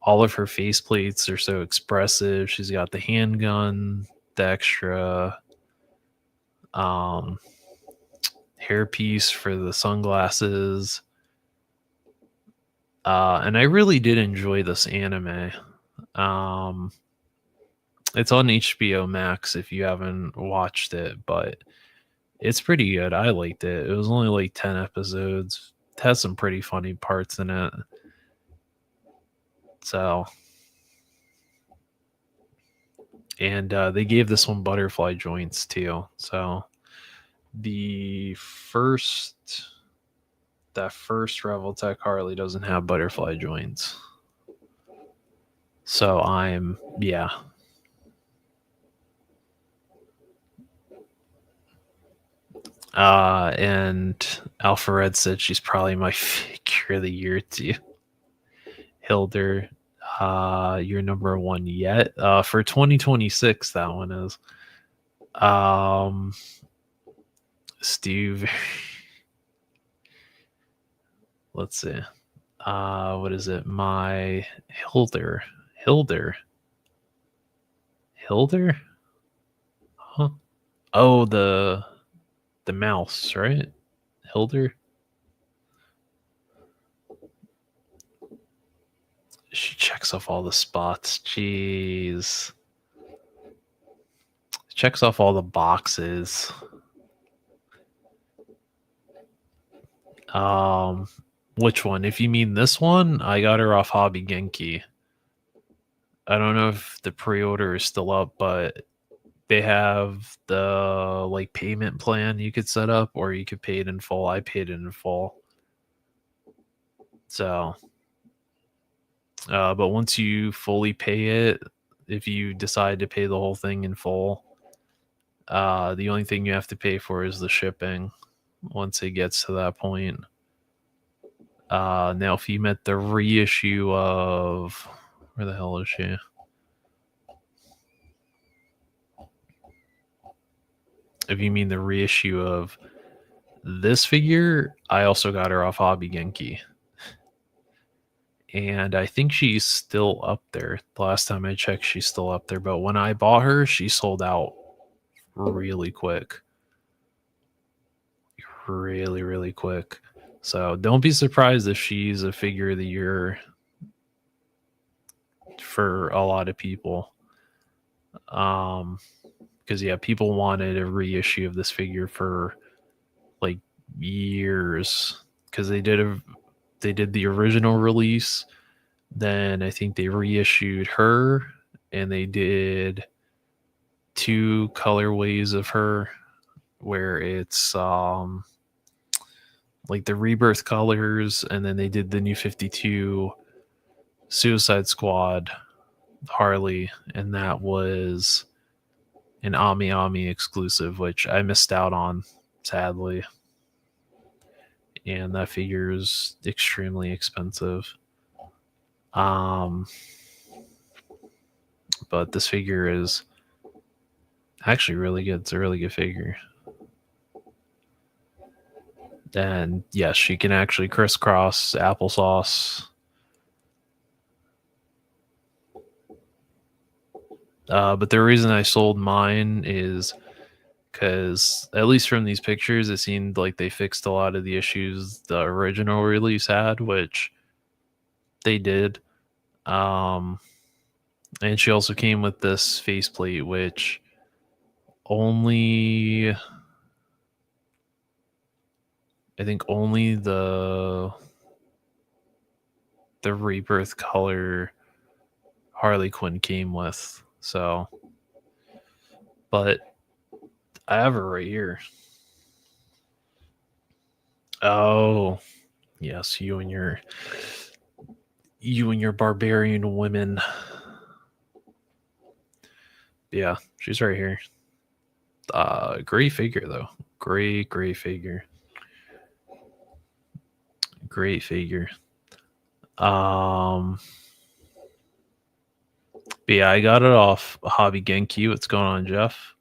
All of her faceplates are so expressive. She's got the handgun, the extra hairpiece for the sunglasses. And I really did enjoy this anime. It's on HBO Max if you haven't watched it, but it's pretty good. I liked it. It was only like 10 episodes. It has some pretty funny parts in it. So, and they gave this one butterfly joints too. So that first Revoltech Harley doesn't have butterfly joints. So yeah. And Alpha Red said she's probably my figure of the year too. Hilder, you're number one yet. For 2026, that one is. Steve. Let's see. What is it? My Hilder. Huh? Oh, the mouse, right? Hilder. She checks off all the spots. Jeez. Checks off all the boxes. Which one? If you mean this one, I got her off Hobby Genki. I don't know if the pre-order is still up, but they have the like payment plan you could set up, or you could pay it in full. I paid it in full. So, but once you fully pay it, if you decide to pay the whole thing in full, the only thing you have to pay for is the shipping once it gets to that point. Now, if you meant the reissue of, where the hell is she? If you mean the reissue of this figure, I also got her off Hobby Genki. And I think she's still up there. The last time I checked, she's still up there. But when I bought her, she sold out really quick. Really, really quick. So don't be surprised if she's a figure of the year for a lot of people. Because yeah, people wanted a reissue of this figure for like years, because they did they did the original release. Then I think they reissued her, and they did 2 colorways of her, where it's like the Rebirth colors, and then they did the New 52 Suicide Squad Harley, and that was an Ami Ami exclusive, which I missed out on, sadly. And that figure is extremely expensive. But this figure is actually really good. It's a really good figure. And yes, she can actually crisscross applesauce. But the reason I sold mine is because, at least from these pictures, it seemed like they fixed a lot of the issues the original release had, which they did. And she also came with this faceplate, which only, I think only the Rebirth color Harley Quinn came with. So, but I have her right here. Oh, yes, you and your barbarian women. Yeah, she's right here. Gray figure though. Gray figure. Great figure. But yeah, I got it off Hobby Genki. What's going on, Jeff?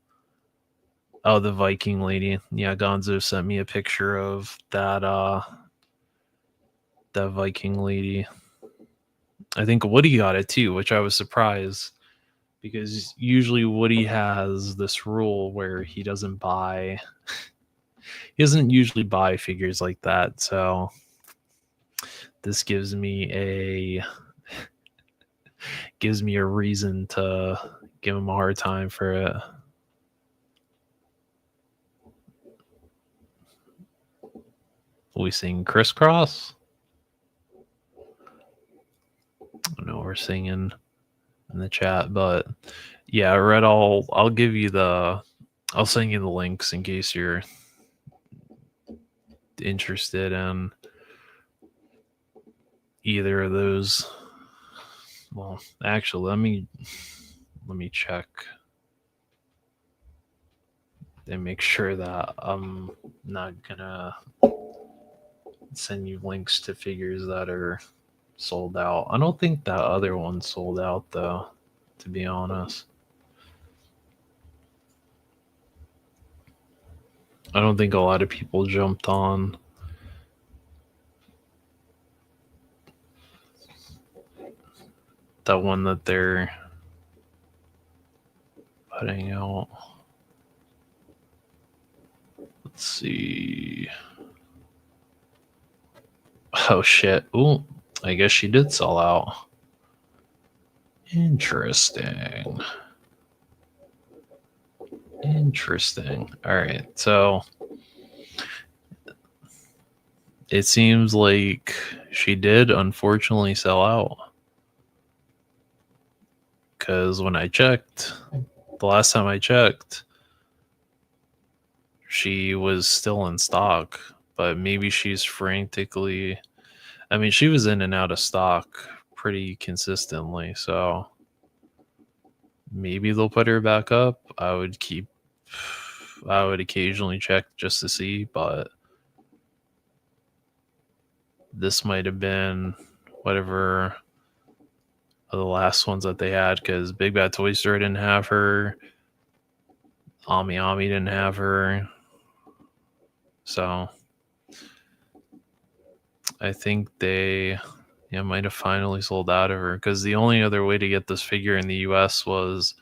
Oh, the Viking lady. Yeah, Gonzo sent me a picture of that Viking lady. I think Woody got it too, which I was surprised, because usually Woody has this rule where he doesn't usually buy figures like that. So this gives me a reason to give him a hard time for it. We sing crisscross. I don't know what we're singing in the chat, but yeah, Red, I'll give you I'll send you the links in case you're interested in either of those. Well, actually, let me check and make sure that I'm not gonna send you links to figures that are sold out. I don't think that other one sold out though, to be honest. I don't think a lot of people jumped on that one that they're putting out. Let's see. Oh shit. Ooh, I guess she did sell out. Interesting. All right. So it seems like she did unfortunately sell out. Because when I checked, the last time I checked, she was still in stock. But maybe she's frantically. I mean, she was in and out of stock pretty consistently. So maybe they'll put her back up. I would occasionally check just to see, but this might have been whatever of the last ones that they had, because Big Bad Toy Store didn't have her. Ami Ami didn't have her. So I think they might have finally sold out of her, because the only other way to get this figure in the US was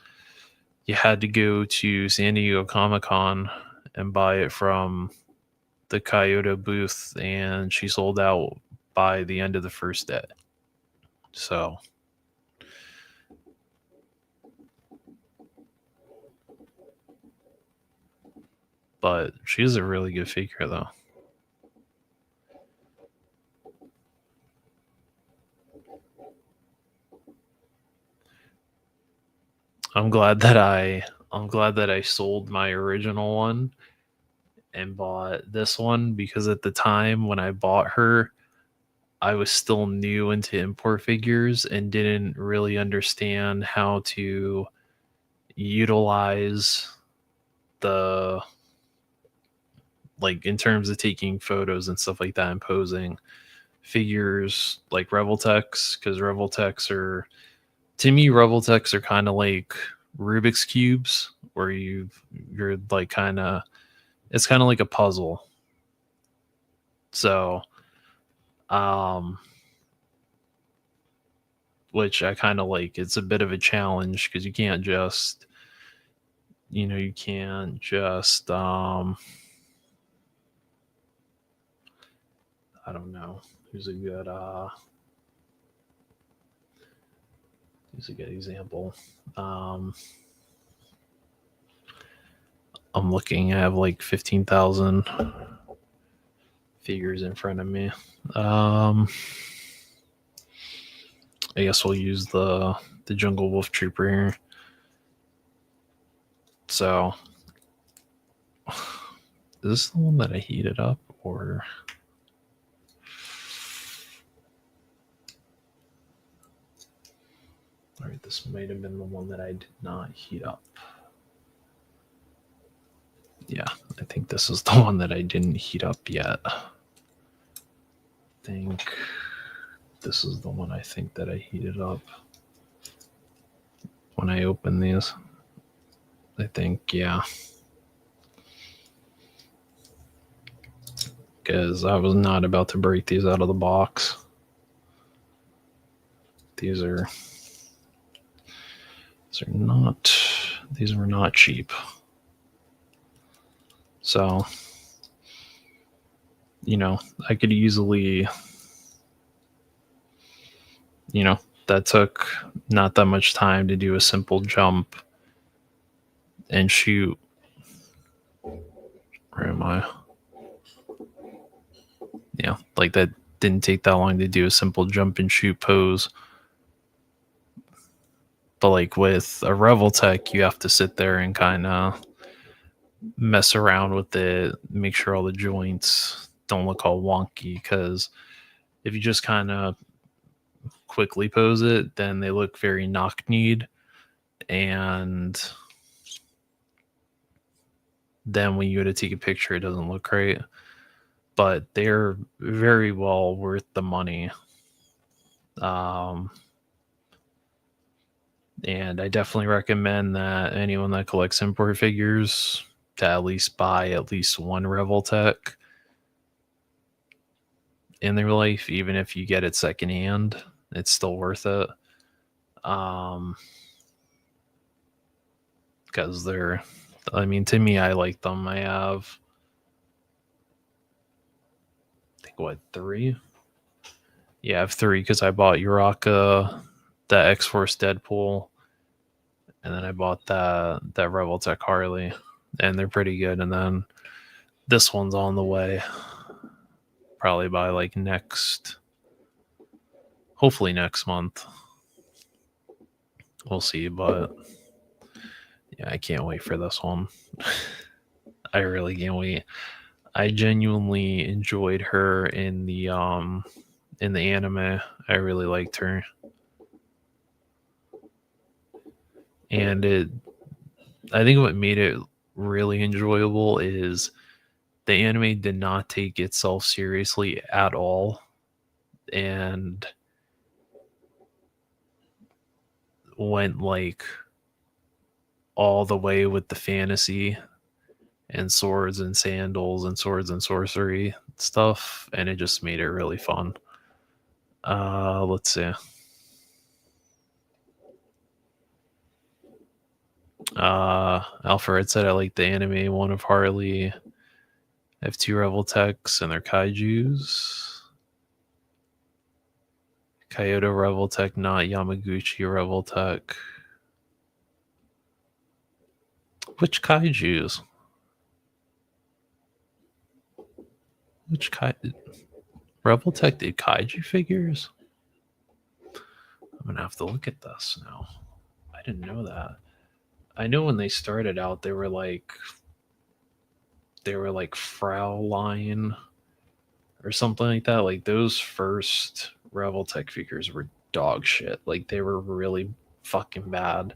you had to go to San Diego Comic-Con and buy it from the Kyoto booth, and she sold out by the end of the first day. So but she's a really good figure though. I'm glad that I sold my original one and bought this one, because at the time when I bought her, I was still new into import figures and didn't really understand how to utilize the, like, in terms of taking photos and stuff like that and posing figures like Revoltex, because Revoltex are, to me, Revoltex are kind of like Rubik's cubes, where you're like kind of, it's kind of like a puzzle. So, um, which I kind of like. It's a bit of a challenge because you can't just, you can't just, I don't know, who's a good, who's a good example. I'm looking. I have like 15,000 figures in front of me. I guess we'll use the Jungle Wolf Trooper here. So, is this the one that I heated up, or? All right, this might have been the one that I did not heat up. Yeah, I think this is the one that I didn't heat up yet. I think this is the one I think that I heated up when I opened these. I think, yeah. Because I was not about to break these out of the box. These were not cheap. So, I could easily, that took not that much time to do a simple jump and shoot. Where am I? Yeah, like that didn't take that long to do a simple jump and shoot pose. But like with a Revoltech, you have to sit there and kind of mess around with it, make sure all the joints don't look all wonky, because if you just kind of quickly pose it, then they look very knock-kneed, and then when you go to take a picture, it doesn't look great. But they're very well worth the money. And I definitely recommend that anyone that collects import figures to at least buy at least one Revoltech in their life, even if you get it secondhand. It's still worth it. Because they're, I mean, to me, I like them. I have, I think, what, 3? Yeah, I have 3 because I bought Uraka, the X-Force Deadpool, and then I bought that Revoltech Harley, and they're pretty good. And then this one's on the way, probably by like hopefully next month. We'll see, but yeah, I can't wait for this one. I really can't wait. I genuinely enjoyed her in the anime. I really liked her. And I think what made it really enjoyable is the anime did not take itself seriously at all, and went like all the way with the fantasy and swords and sandals and swords and sorcery stuff, and it just made it really fun. Let's see. Alfred said I like the anime one of Harley. I have 2 Revoltechs and their kaijus. Kyoto Revoltech, not Yamaguchi Revoltech. Which kaijus? Which Revoltech did kaiju figures? I'm gonna have to look at this now. I didn't know that. I know when they started out, they were like Fraulein or something like that. Like those first Revoltech figures were dog shit. Like they were really fucking bad.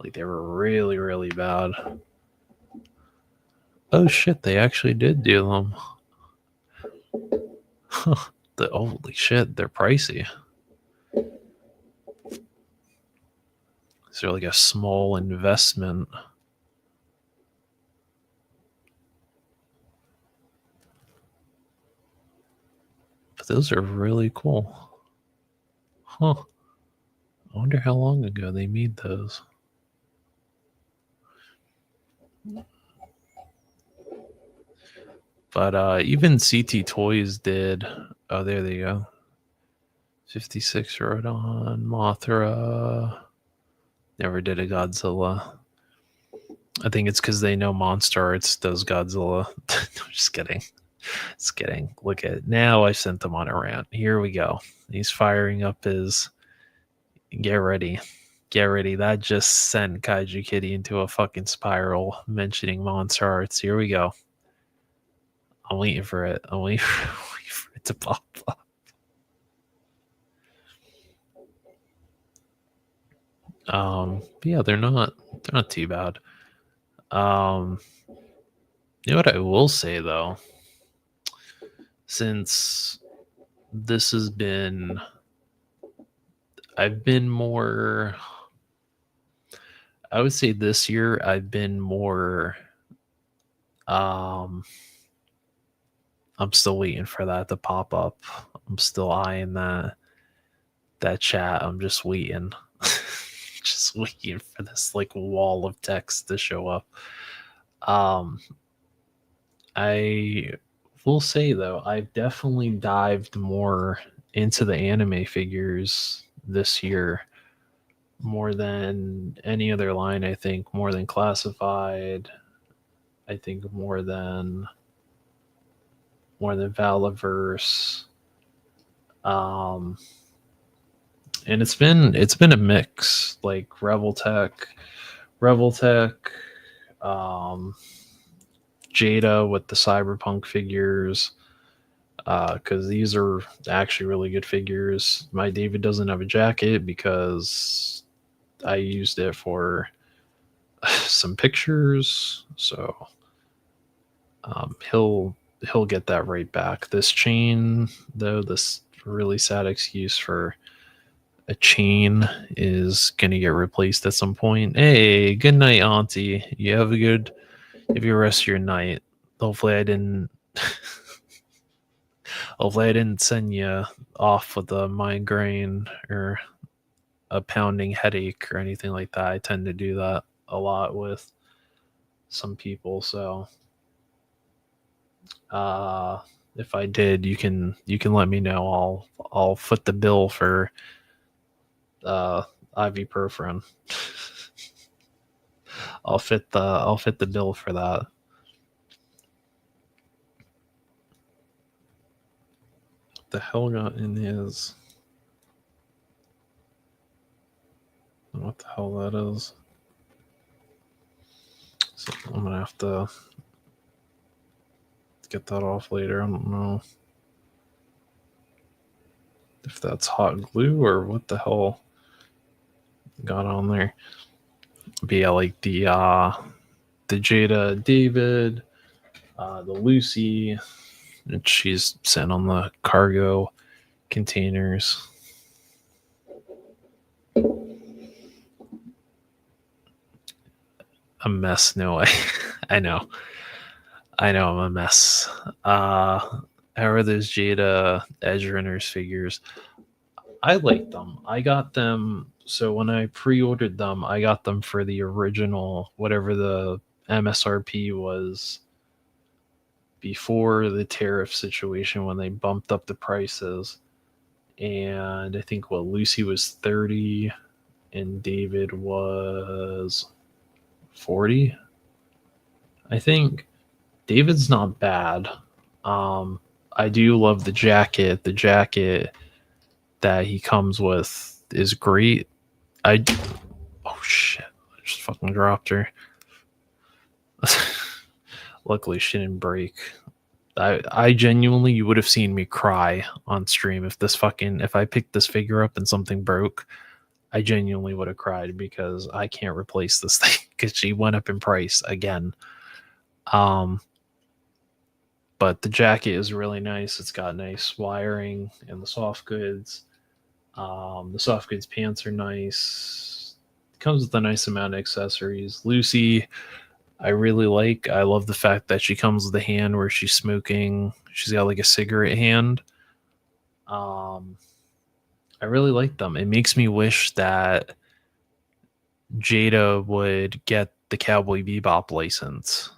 Like they were really, really bad. Oh shit, they actually did do them. Holy shit, they're pricey. Is there like a small investment? But those are really cool. Huh. I wonder how long ago they made those. But even CT Toys did. Oh, there they go. 56 Rodon, Mothra. Never did a Godzilla. I think it's because they know Monster Arts does Godzilla. I'm just kidding. Just kidding. Look at now. I sent them on a rant. Here we go. He's firing up his. Get ready. Get ready. That just sent Kaiju Kitty into a fucking spiral mentioning Monster Arts. Here we go. I'm waiting for it. I'm waiting for it to pop up. But yeah, they're not too bad. You know what I will say though, since this has been, I've been more. I would say this year I've been more. I'm still waiting for that to pop up. I'm still eyeing that chat. I'm just waiting. Just waiting for this like wall of text to show up. I will say though, I've definitely dived more into the anime figures this year, more than any other line. I think more than Classified. I think more than Valaverse. And it's been a mix, like Revoltech, Jada with the cyberpunk figures, because these are actually really good figures. My David doesn't have a jacket because I used it for some pictures, so he'll get that right back. This chain, though, this really sad excuse for a chain is gonna get replaced at some point. Hey, good night, Auntie. You have a good rest of your night. Hopefully I didn't hopefully I didn't send you off with a migraine or a pounding headache or anything like that. I tend to do that a lot with some people, so if I did, you can let me know. I'll foot the bill for ibuprofen. I'll fit the bill for that. What the hell got in his? What the hell that is? So I'm gonna have to get that off later. I don't know if that's hot glue or what the hell got on there. But yeah, like the Jada David, the Lucy, and she's sent on the cargo containers. A mess, no way. I know I'm a mess. How are those Jada Edge Runners figures? I like them. I got them. So when I pre-ordered them, I got them for the original, whatever the MSRP was before the tariff situation when they bumped up the prices. And I think Lucy was 30 and David was 40. I think David's not bad. I do love the jacket. The jacket that he comes with is great. Oh shit! I Just fucking dropped her. Luckily, she didn't break. I genuinely, you would have seen me cry on stream if I picked this figure up and something broke. I genuinely would have cried because I can't replace this thing because she went up in price again. But the jacket is really nice. It's got nice wiring and the soft goods. The soft goods pants are nice. It comes with a nice amount of accessories. Lucy, I really like. I love the fact that she comes with a hand where she's smoking. She's got like a cigarette hand. I really like them. It makes me wish that Jada would get the Cowboy Bebop license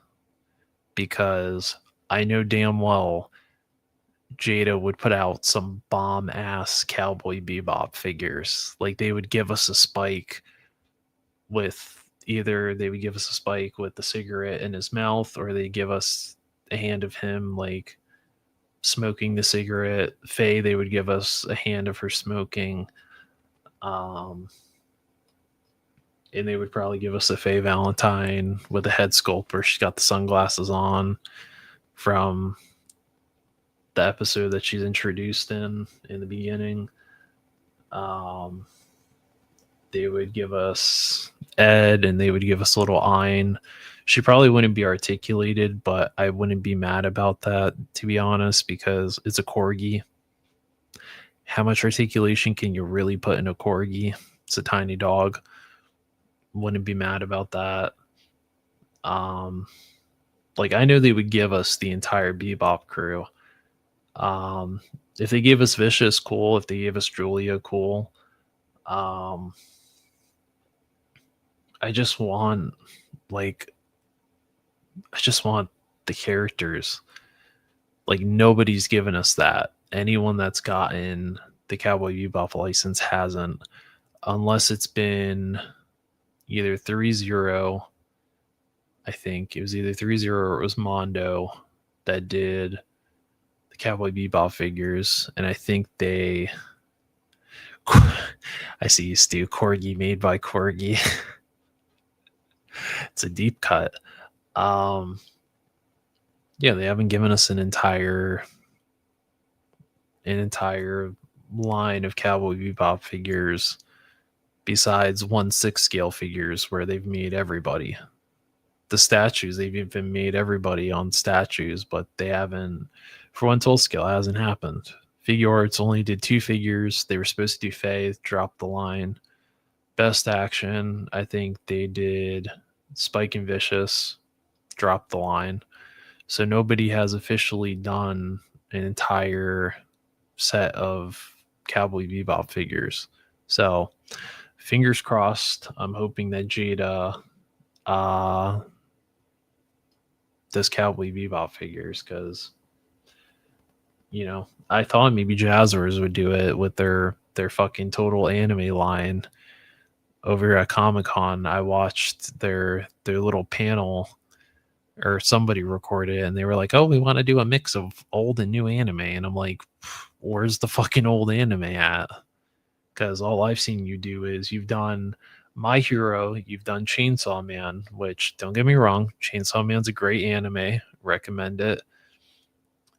because I know damn well Jada would put out some bomb ass Cowboy Bebop figures. Like they would give us a Spike with they would give us a Spike with the cigarette in his mouth, or they give us a hand of him like smoking the cigarette. Faye, they would give us a hand of her smoking. And they would probably give us a Faye Valentine with a head sculpt where she's got the sunglasses on from the episode that she's introduced in the beginning. They would give us Ed, and they would give us little Ein. She probably wouldn't be articulated, but I wouldn't be mad about that, to be honest, because it's a corgi. How much articulation can you really put in a corgi? It's a tiny dog. Wouldn't be mad about that. Like I know they would give us the entire Bebop crew. If they gave us Vicious, cool. If they gave us Julia, cool. I just want the characters. Like nobody's given us that. Anyone that's gotten the Cowboy Bebop license hasn't, unless it's been either 3-0. I think it was either 3-0 or it was Mondo that did the Cowboy Bebop figures, and I think they. I see you, Stu. Corgi made by Corgi. It's a deep cut. Yeah, they haven't given us an entire line of Cowboy Bebop figures besides 1/6 scale figures where they've made everybody. The statues, they've even made everybody on statues, but they haven't, for 1/12 scale, it hasn't happened. Figure Arts only did 2 figures. They were supposed to do Faye, dropped the line. Best Action, I think they did Spike and Vicious, dropped the line. So nobody has officially done an entire set of Cowboy Bebop figures. So fingers crossed. I'm hoping that Jada does Cowboy Bebop figures because, you know, I thought maybe Jazzers would do it with their fucking total anime line over at Comic-Con. I watched their little panel, or somebody recorded it, and they were like, "Oh, we want to do a mix of old and new anime." And I'm like, "Where's the fucking old anime at?" Because all I've seen you do is you've done My Hero, you've done Chainsaw Man, which, don't get me wrong, Chainsaw Man's a great anime. Recommend it.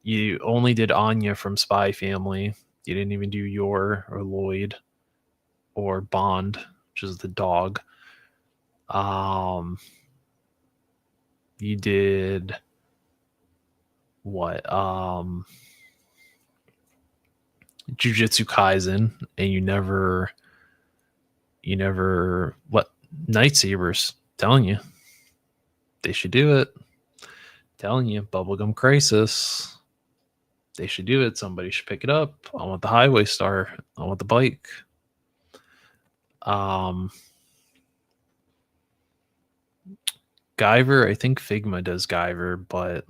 You only did Anya from Spy Family. You didn't even do Yor or Lloyd or Bond, which is the dog. You did what? Jujutsu Kaisen, and you never what? Night Sabers. Telling you, they should do it. Telling you, Bubblegum Crisis. They should do it. Somebody should pick it up. I want the Highway Star. I want the bike. Guyver, I think Figma does Guyver, but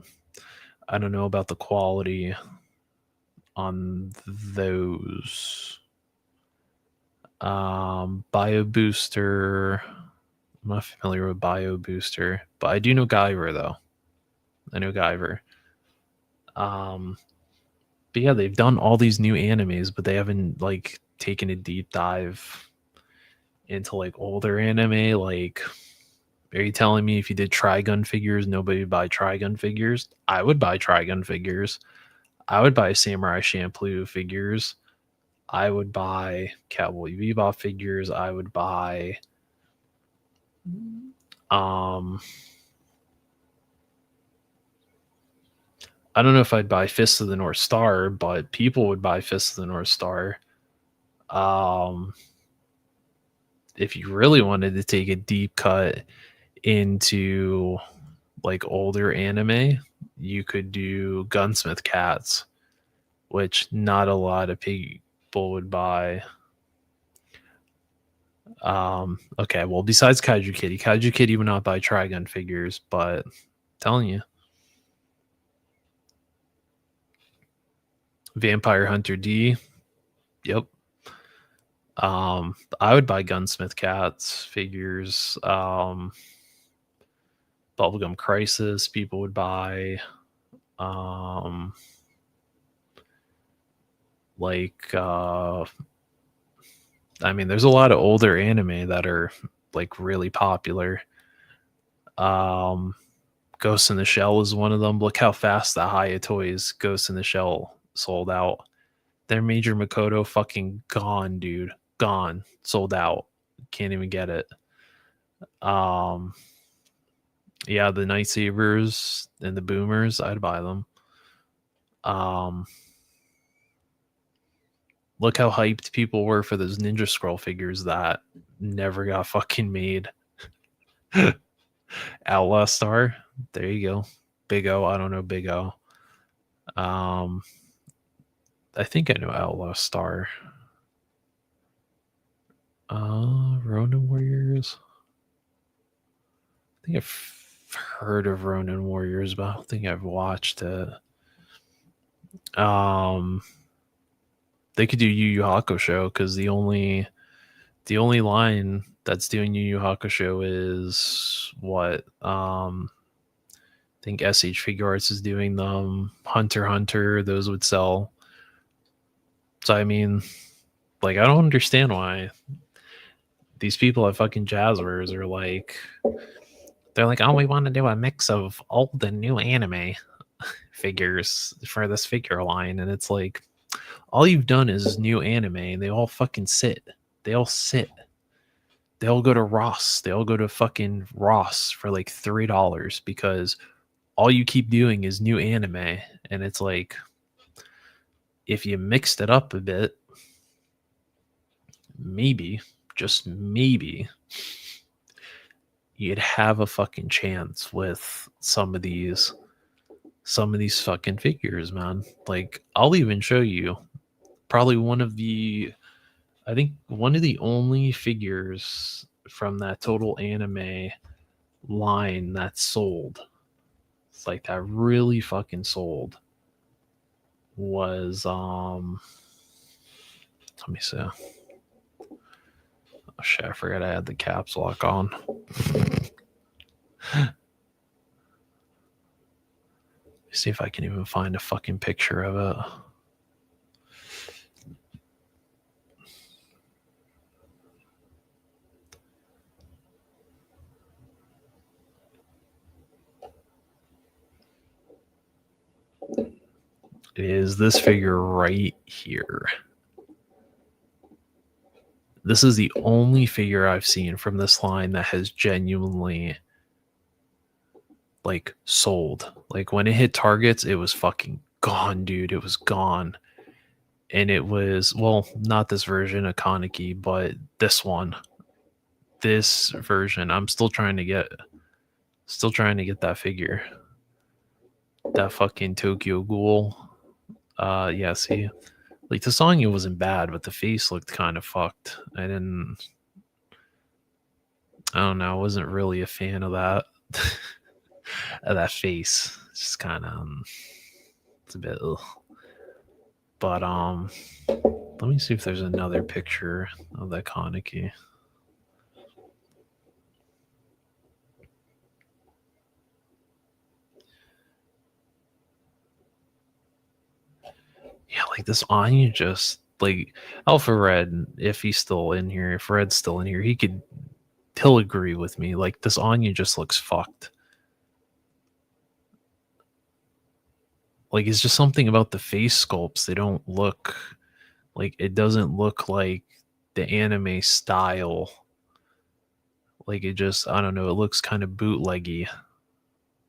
I don't know about the quality on those. Bio Booster. I'm not familiar with Bio Booster, but I do know Guyver though. I know Guyver. But yeah, they've done all these new animes, but they haven't like taken a deep dive into like older anime. Like Are you telling me if you did Trigun figures, nobody would buy Trigun figures? I would buy Trigun figures. I would buy Samurai Champloo figures. I would buy Cowboy Bebop figures. I would buy I don't know if I'd buy Fist of the North Star, but people would buy Fist of the North Star. If you really wanted to take a deep cut into like older anime, you could do Gunsmith Cats, which not a lot of people would buy. Okay, well, besides Kaiju Kitty would not buy Trigun figures, but I'm telling you. Vampire Hunter D. Yep. I would buy Gunsmith Cats figures. Bubblegum Crisis, people would buy. I mean, there's a lot of older anime that are like really popular. Ghost in the Shell is one of them. Look how fast the Haya Toys Ghost in the Shell sold out. Their Major Makoto fucking gone, dude. Gone. Sold out. Can't even get it. Yeah, the Night Sabers and the Boomers, I'd buy them. Look how hyped people were for those Ninja Scroll figures that never got fucking made. Outlaw Star, there you go. Big O, I don't know Big O. I think I know Outlaw Star. Ronin Warriors. I think I've heard of Ronin Warriors, but I don't think I've watched it. They could do Yu Yu Hakusho because the only line that's doing Yu Yu Hakusho is what I think SH Figure Arts is doing them. Hunter x Hunter, those would sell. So I mean, like, I don't understand why these people at fucking Jazzwares are like, they're like, oh, we want to do a mix of old and new anime figures for this figure line, and it's like, all you've done is new anime, and they all fucking sit. They all sit. They all go to Ross. They all go to fucking Ross for like $3 because all you keep doing is new anime, and it's like, if you mixed it up a bit, maybe, just maybe, you'd have a fucking chance with some of these fucking figures, man. Like, I'll even show you probably one of the only figures from that Total Anime line that sold. It's like that really fucking sold was let me see. Oh shit, I forgot I had the caps lock on. See if I can even find a fucking picture of it. It is this figure right here. This is the only figure I've seen from this line that has genuinely like sold. Like, when it hit targets, it was fucking gone, dude. It was gone. And it was, well, not this version of Kaneki, but this one. This version. I'm still trying to get that figure. That fucking Tokyo Ghoul. Yeah, see, like, the song, it wasn't bad, but the face looked kind of fucked. I don't know, I wasn't really a fan of that. Of that face. It's just kind of it's a bit ugh. But let me see if there's another picture of that Kaneki. Yeah, like this Anya, just like Alpha Red, if he's still in here, if Red's still in here, he could he'll agree with me. Like, this Anya just looks fucked. Like, it's just something about the face sculpts. They don't look like, it doesn't look like the anime style. Like, it just, I don't know, it looks kind of bootleggy.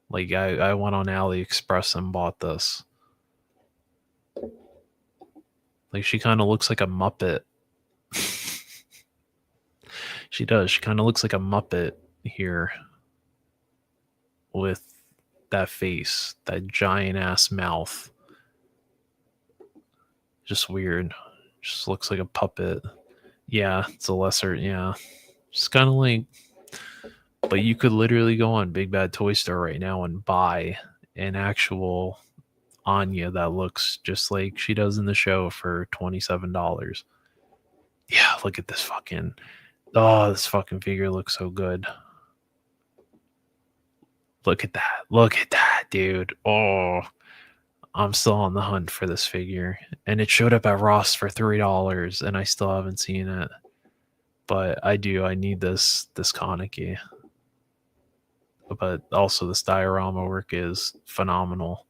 Like, I went on AliExpress and bought this. Like, she kind of looks like a Muppet. She does. She kind of looks like a Muppet here with that face, that giant ass mouth. Just weird. Just looks like a puppet. Yeah, it's a lesser, yeah. Just kind of like, but you could literally go on Big Bad Toy Store right now and buy an actual Anya that looks just like she does in the show for $27. Yeah, look at this fucking, oh, this fucking figure looks so good. Look at that. Look at that, dude. Oh, I'm still on the hunt for this figure. And it showed up at Ross for $3 and I still haven't seen it. But I do. I need this Kaneki. But also this diorama work is phenomenal.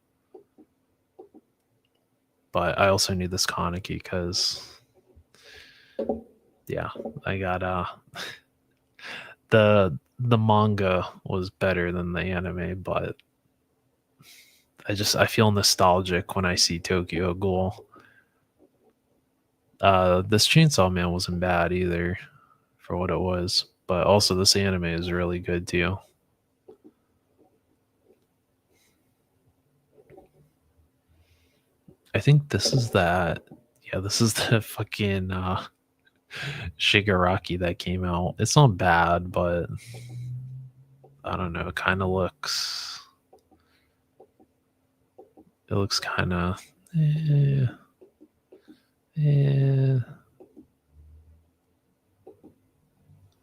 But I also need this Kaneki because, yeah, I got the manga was better than the anime, but I feel nostalgic when I see Tokyo Ghoul. This Chainsaw Man wasn't bad either for what it was, but also this anime is really good too. I think this is that. Yeah, this is the fucking Shigaraki that came out. It's not bad, but I don't know. It kind of looks. It looks kind of.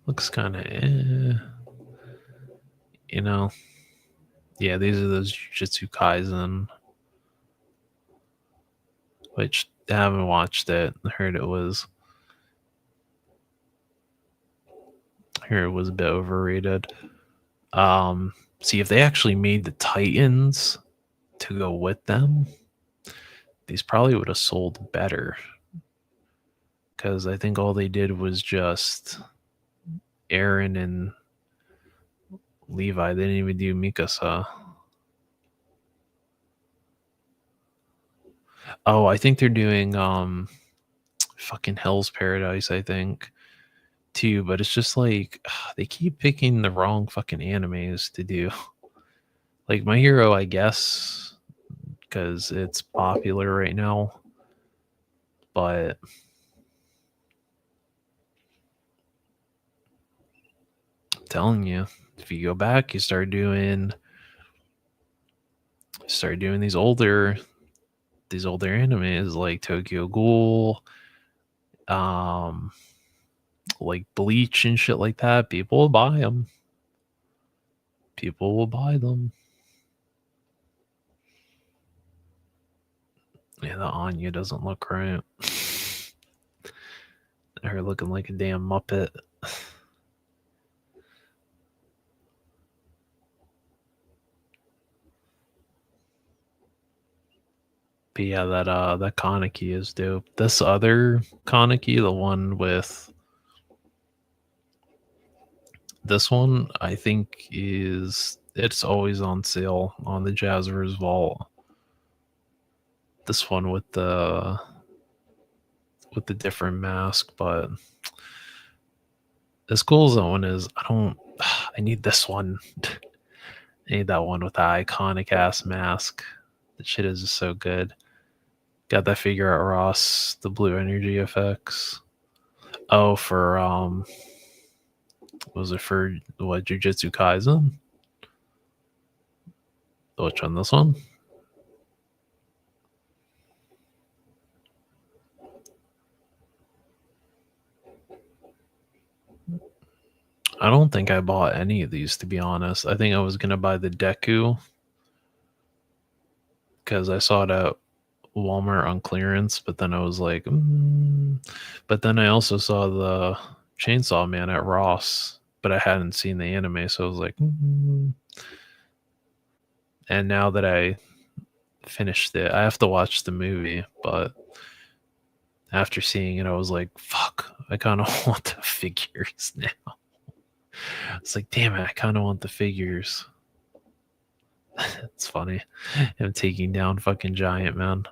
Looks kind of. You know. Yeah, these are those Jujutsu Kaisen, which I haven't watched it. I heard it was a bit overrated. See, if they actually made the Titans to go with them, these probably would have sold better. Because I think all they did was just Aaron and Levi. They didn't even do Mikasa. Oh, I think they're doing fucking Hell's Paradise, I think, too. But it's just like they keep picking the wrong fucking animes to do. Like My Hero, I guess, because it's popular right now. But I'm telling you, if you go back, you start doing these older animes like Tokyo Ghoul, like Bleach and shit like that, people will buy them. People will buy them. Yeah, the Anya doesn't look right. Her looking like a damn Muppet. But yeah, that Kaneki is dope. This other Kaneki, the one with this one, I think it's always on sale on the Jazzers Vault. This one with the different mask, but as cool as that one is, I need this one. I need that one with the iconic ass mask. The shit is just so good. Got that figure at Ross, the blue energy effects. Oh, for was it for what, Jujutsu Kaisen? Which one? This one? I don't think I bought any of these, to be honest. I think I was gonna buy the Deku because I saw it at Walmart on clearance, but then I was like, But then I also saw the Chainsaw Man at Ross, but I hadn't seen the anime, so I was like, and now that I finished it, I have to watch the movie, but after seeing it, I was like, fuck, I kind of want the figures now. It's like, damn it, I kind of want the figures. It's funny. Him taking down fucking Giant Man.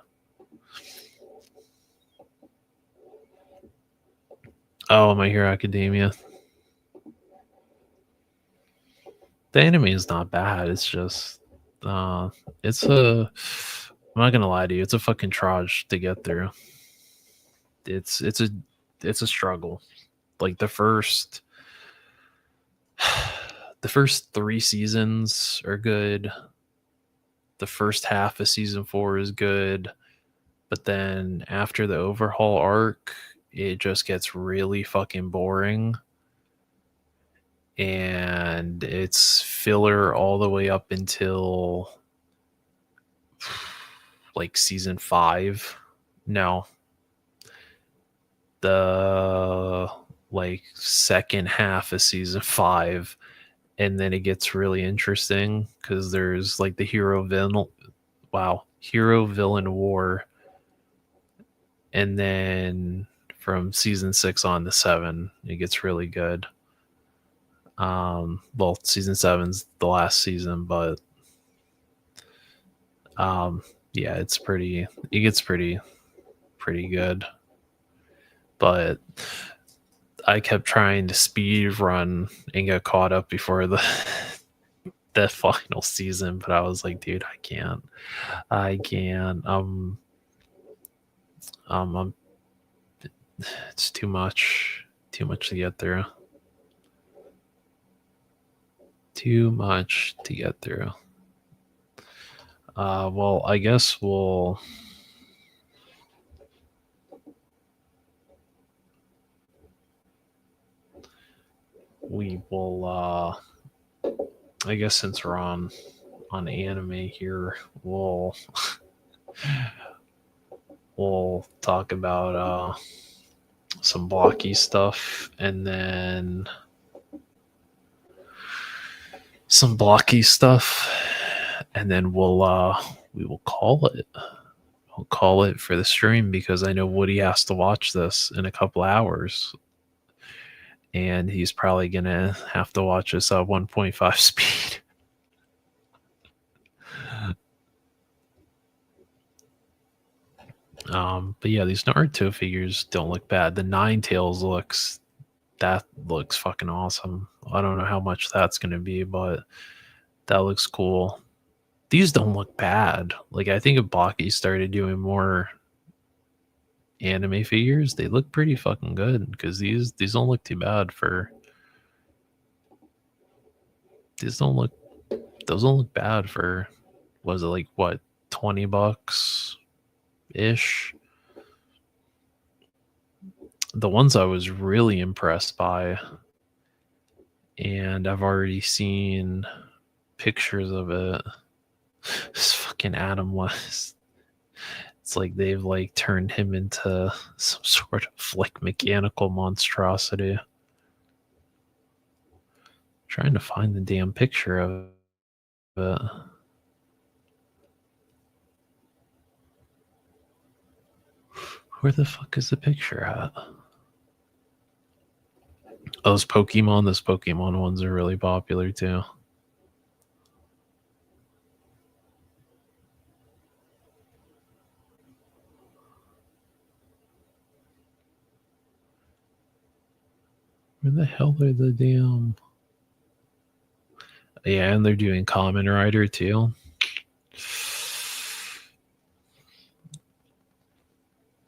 Oh, My Hero Academia. The anime is not bad. It's just, it's a. I'm not gonna lie to you. It's a fucking trudge to get through. It's a struggle. Like the first 3 seasons are good. The first half of season 4 is good, but then after the overhaul arc, it just gets really fucking boring. And it's filler all the way up until like season 5. No. The like second half of season 5, and then it gets really interesting because there's like the hero villain war, and then from season 6 on to 7 it gets really good. Well, season 7's the last season, but yeah, it gets pretty good. But I kept trying to speed run and get caught up before the final season, but I was like, dude, I can't. It's too much to get through. Well, I guess we will I guess since we're on anime here, we'll talk about some blocky stuff, and then we will call it. We'll call it for the stream because I know Woody has to watch this in a couple hours, and he's probably gonna have to watch this at 1.5 speed. But yeah, these Naruto figures don't look bad. The Ninetales looks fucking awesome. I don't know how much that's gonna be, but that looks cool. These don't look bad. Like, I think if Baki started doing more anime figures, they look pretty fucking good because these don't look too bad for. Those don't look bad for. Was it like what, $20 ish? The ones I was really impressed by, and I've already seen pictures of it. This fucking Adam West. It's like they've like turned him into some sort of like mechanical monstrosity. Trying to find the damn picture of it. Where the fuck is the picture at? Those Pokemon ones are really popular too. Where the hell are the damn... Yeah, and they're doing Kamen Rider too.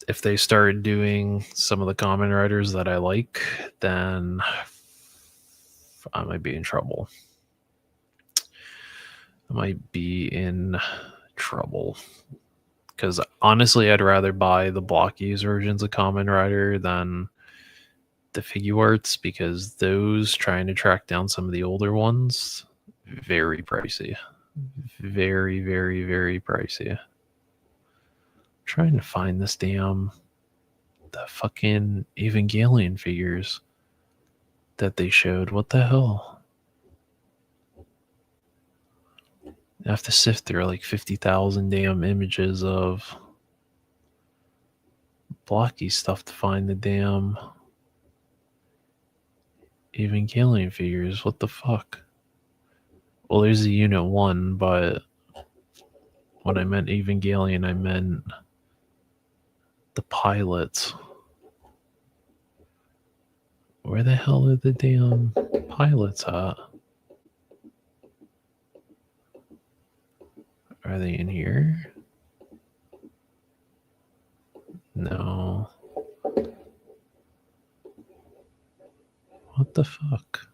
If they start doing some of the Kamen Riders that I like, then I might be in trouble. Because honestly, I'd rather buy the blockies versions of Kamen Rider than the figure arts, because those, trying to track down some of the older ones, very pricey. Very, very, very pricey. I'm trying to find the fucking Evangelion figures. that they showed. What the hell? I have to sift through like 50,000 damn images of blocky stuff to find the damn Evangelion figures. What the fuck? Well, there's the Unit 1, but when I meant Evangelion, I meant the pilots. Where the hell are the damn pilots at? Are they in here? No. What the fuck?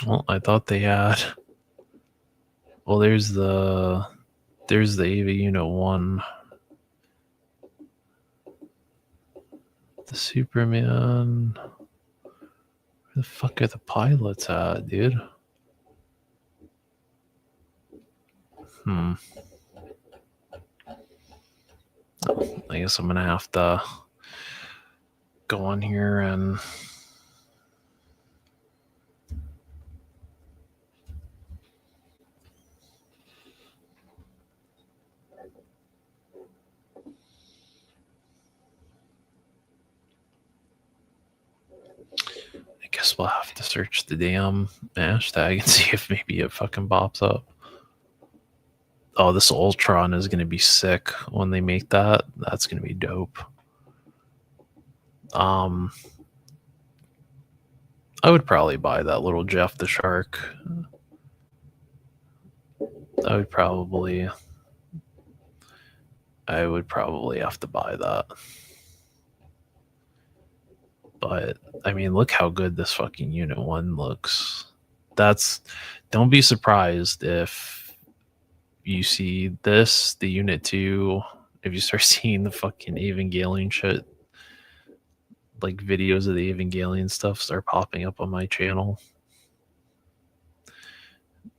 Well, I thought they had. Well, there's the Ava Unit 1. The Superman. Where the fuck are the pilots at, dude? I guess I'm gonna have to go on here and I guess we'll have to search the damn hashtag and see if maybe it fucking pops up. Oh, this Ultron is gonna be sick when they make that. That's gonna be dope. I would probably buy that little Jeff the Shark. I would probably have to buy that. But I mean, look how good this fucking Unit 1 looks. Don't be surprised if you see this, the Unit 2, if you start seeing the fucking Evangelion shit, like videos of the Evangelion stuff start popping up on my channel.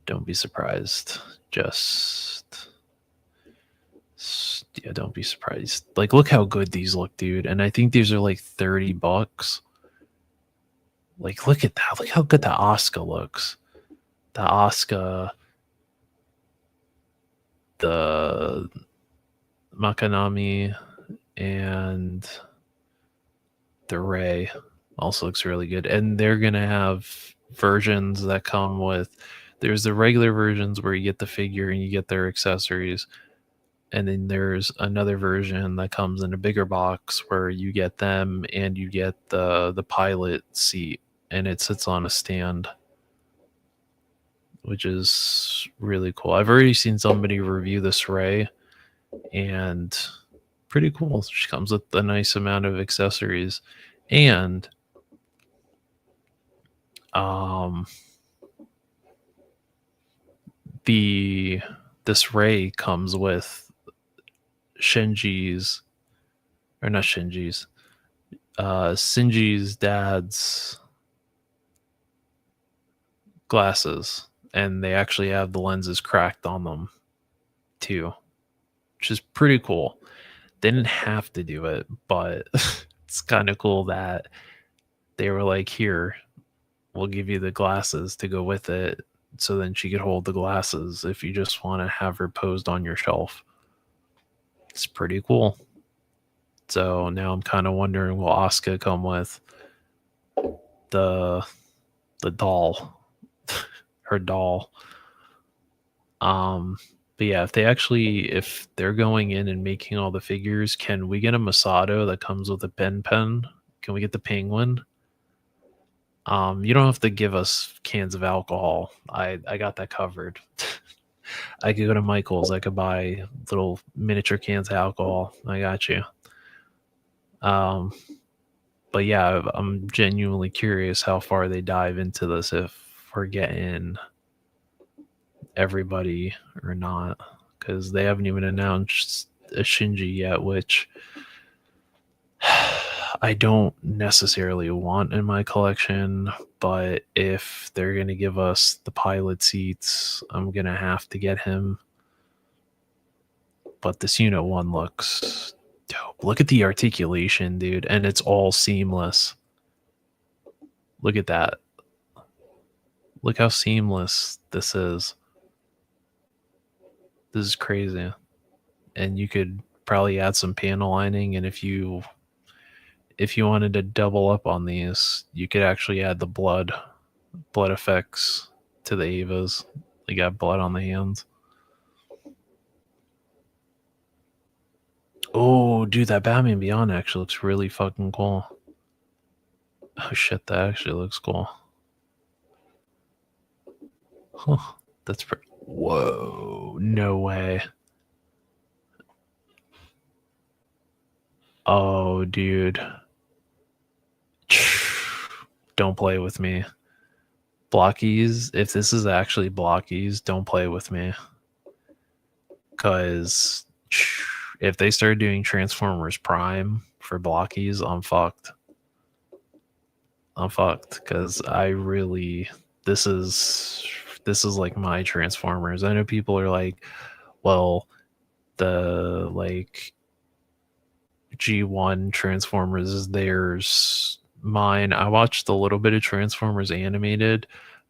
Don't be surprised. Don't be surprised. Like, look how good these look, dude. And I think these are like $30. Like, look at that. Look how good the Asuka looks. The Asuka, the Makanami, and the Ray also looks really good. And they're gonna have versions that come with. There's the regular versions where you get the figure and you get their accessories. And then there's another version that comes in a bigger box where you get them and you get the pilot seat and it sits on a stand, which is really cool. I've already seen somebody review this Ray and pretty cool. She comes with a nice amount of accessories. And this Ray comes with Shinji's dad's glasses, and they actually have the lenses cracked on them too, which is pretty cool. They didn't have to do it, but it's kind of cool that they were like, here, we'll give you the glasses to go with it, so then she could hold the glasses if you just want to have her posed on your shelf. It's pretty cool. So now I'm kind of wondering, will Asuka come with the doll, her doll? But yeah, if they're going in and making all the figures, can we get a Masato that comes with a pen? Can we get the penguin? You don't have to give us cans of alcohol. I got that covered. I could go to Michael's. I could buy little miniature cans of alcohol. I got you. But yeah, I'm genuinely curious how far they dive into this, if we're getting everybody or not, because they haven't even announced a Shinji yet, which I don't necessarily want in my collection, but if they're going to give us the pilot seats, I'm going to have to get him. But this Unit 1 looks dope. Look at the articulation, dude, and it's all seamless. Look at that. Look how seamless this is. This is crazy. And you could probably add some panel lining, and if you wanted to double up on these, you could actually add the blood effects to the Avas. They got blood on the hands. Oh, dude, that Batman Beyond actually looks really fucking cool. Oh shit, that actually looks cool. Huh, that's pretty. Whoa, no way. Oh, dude. Don't play with me. Blockies, if this is actually blockies, don't play with me. Because if they start doing Transformers Prime for blockies, I'm fucked. I'm fucked because I really this is like my Transformers. I know people are like, well, the like G1 Transformers is theirs. Mine, I watched a little bit of Transformers animated,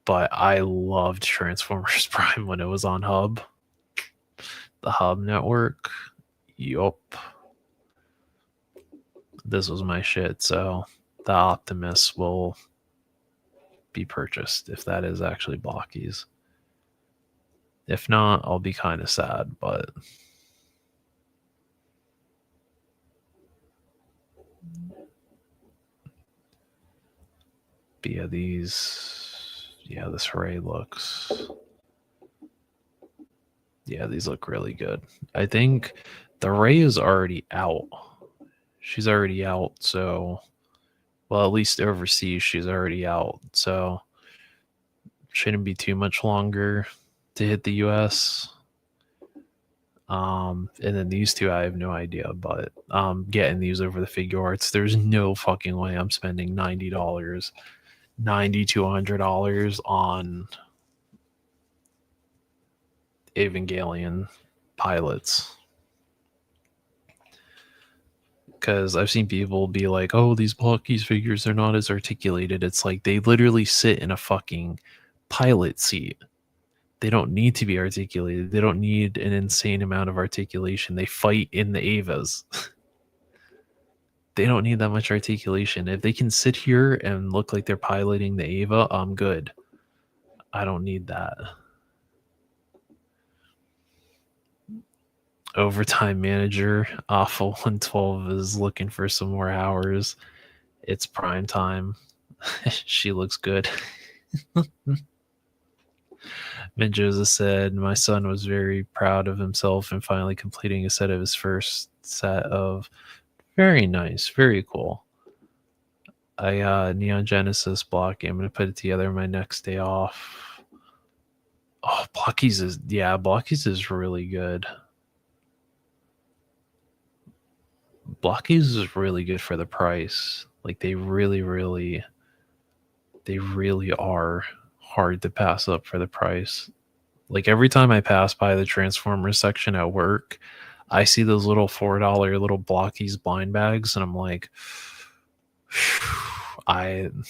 but I loved Transformers Prime when it was on Hub. The Hub network. Yup. This was my shit, so the Optimus will be purchased if that is actually blockies. If not, I'll be kind of sad, but yeah, this Ray looks, these look really good. I think the Ray is already out. She's already out, so, well, at least overseas, she's already out, so shouldn't be too much longer to hit the US. And then these two, I have no idea, but getting these over the Figure Arts, there's no fucking way I'm spending $90, $90 to $100 on Evangelion pilots. Because I've seen people be like, oh, these Blockies figures are not as articulated. It's like they literally sit in a fucking pilot seat. They don't need to be articulated. They don't need an insane amount of articulation. They fight in the Avas. They don't need that much articulation. If they can sit here and look like they're piloting the Ava, I'm good. I don't need that. Overtime manager, Awful 112 is looking for some more hours. It's prime time. She looks good. Mendoza said, my son was very proud of himself and finally completing a set of his first set of. Very nice. Very cool. I Neon Genesis Blocky. I'm gonna put it together my next day off. Oh, Blockies is really good. Blockies is really good for the price. Like they really are hard to pass up for the price. Like every time I pass by the Transformers section at work, I see those little $4 little Blockies blind bags, and I'm like, should I? And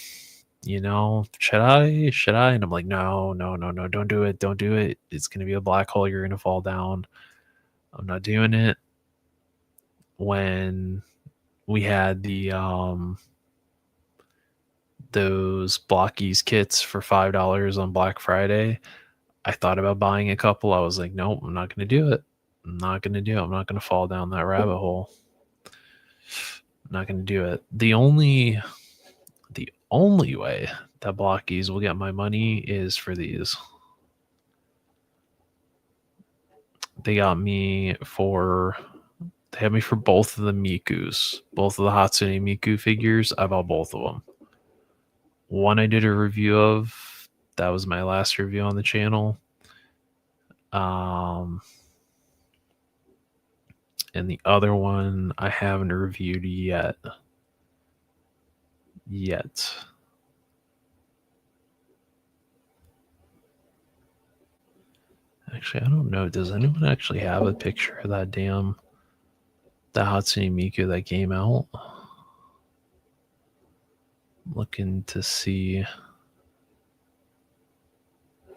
I'm like, no, don't do it. It's gonna be a black hole. You're gonna fall down. I'm not doing it. When we had those Blockies kits for $5 on Black Friday, I thought about buying a couple. I was like, nope, I'm not gonna do it. I'm not gonna fall down that rabbit hole. I'm not gonna do it. The only way that Blockies will get my money is for these. They had me for both of the Mikus, both of the Hatsune Miku figures. I bought both of them. One I did a review of. That was my last review on the channel. And the other one I haven't reviewed yet. yet. Actually, I don't know. Does anyone actually have a picture of that the Hatsune Miku that came out? Looking to see.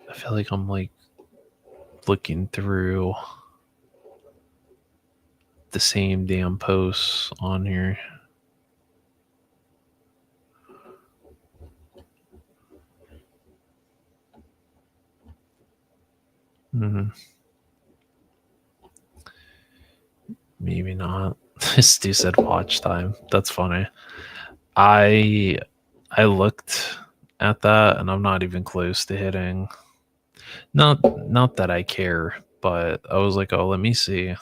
I feel like I'm like looking through the same damn posts on here. Maybe not. Stu said watch time. That's funny. I looked at that and I'm not even close to hitting. Not that I care, but I was like, oh, let me see.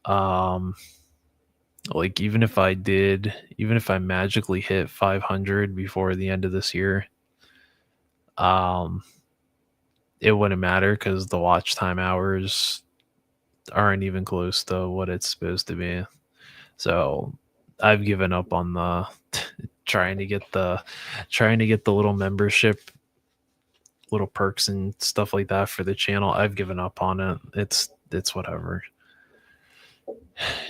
Like even if I magically hit 500 before the end of this year, it wouldn't matter because the watch time hours aren't even close to what it's supposed to be. So I've given up on the trying to get the little membership, little perks and stuff like that for the channel. I've given up on it. It's whatever.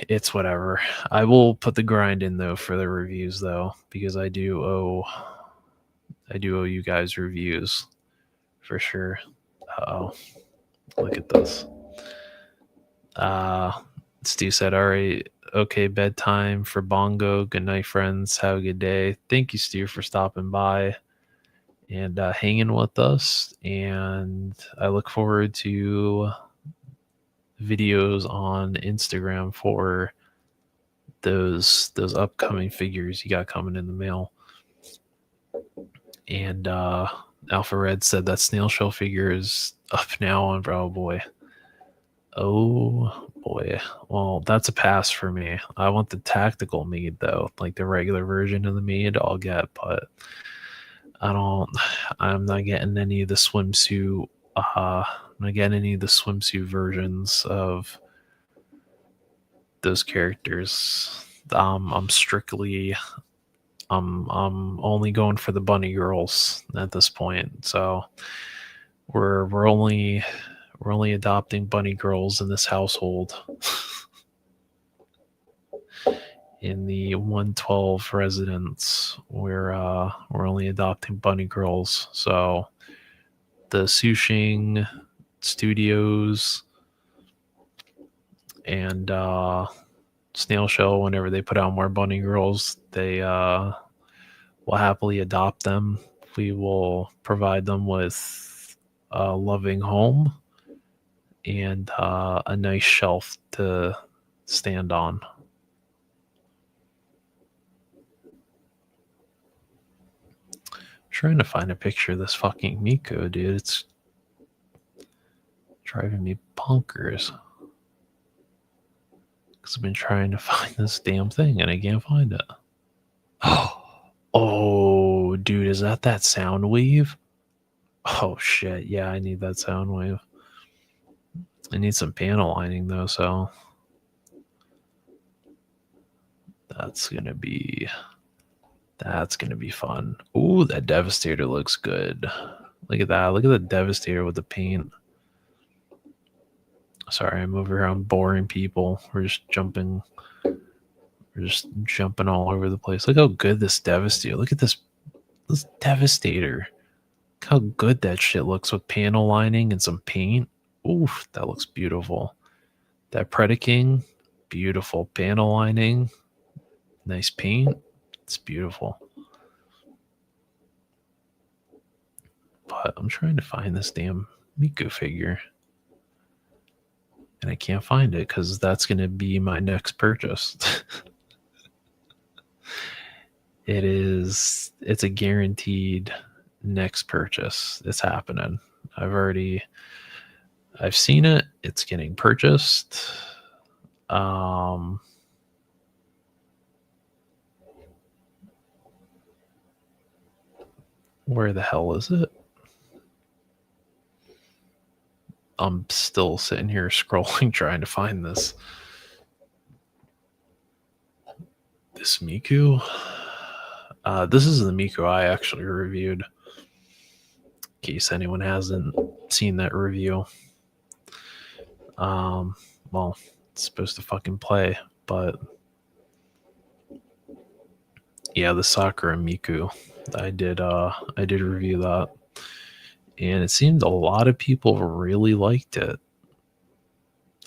It's whatever. I will put the grind in though for the reviews though, because I do owe you guys reviews for sure. Oh, look at this. Stu said, all right, okay, bedtime for Bongo. Good night, friends. Have a good day. Thank you, Stu, for stopping by and hanging with us. And I look forward to videos on Instagram for those upcoming figures you got coming in the mail. And Alpha Red said that snail shell figure is up now on Oh boy. Well, that's a pass for me. I want the tactical mead though, like the regular version of the mead I'll get, but I'm not getting any of the swimsuit versions of those characters. I'm only going for the bunny girls at this point. So we're only adopting bunny girls in this household. In the 112 residence, we're only adopting bunny girls. So the Sushing Studios and Snail Shell, whenever they put out more bunny girls, they will happily adopt them. We will provide them with a loving home and a nice shelf to stand on. Trying to find a picture of this fucking Miko, dude. It's driving me bonkers. Because I've been trying to find this damn thing and I can't find it. Oh, dude, is that sound wave? Oh, shit. Yeah, I need that sound wave. I need some panel lining, though, so that's gonna be fun. Ooh, that Devastator looks good. Look at that. Look at the Devastator with the paint. Sorry, I'm over here. I'm boring people. We're just jumping all over the place. Look how good this Devastator. Look at this Devastator. Look how good that shit looks with panel lining and some paint. Oof, that looks beautiful. That Predaking, beautiful panel lining, nice paint. It's beautiful. But I'm trying to find this damn Miku figure. And I can't find it because that's going to be my next purchase. It's a guaranteed next purchase. It's happening. I've seen it. It's getting purchased. Where the hell is it? I'm still sitting here scrolling trying to find this Miku. This is the Miku I actually reviewed, in case anyone hasn't seen that review. Well, it's supposed to fucking play, but yeah, the Sakura Miku. I did review that, and it seemed a lot of people really liked it.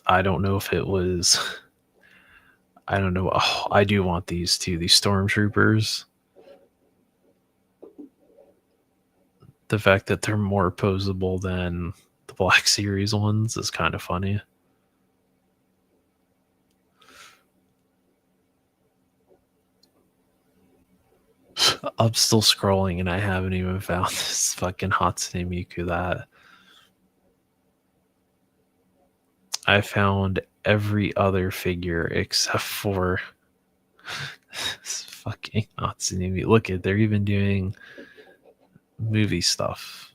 I don't know if it was. I don't know. Oh, I do want these too. These stormtroopers. The fact that they're more posable than the Black Series ones is kind of funny. I'm still scrolling and I haven't even found this fucking Hatsune Miku that I found every other figure except for this fucking Hatsune Miku. Look at, they're even doing movie stuff.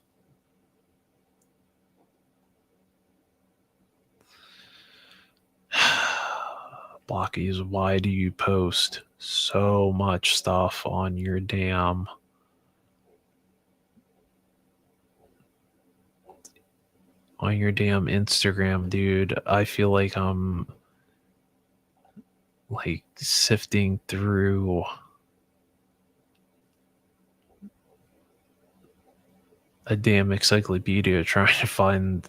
Blockies, why do you post so much stuff on your damn Instagram, dude? I feel like I'm like sifting through a damn encyclopedia trying to find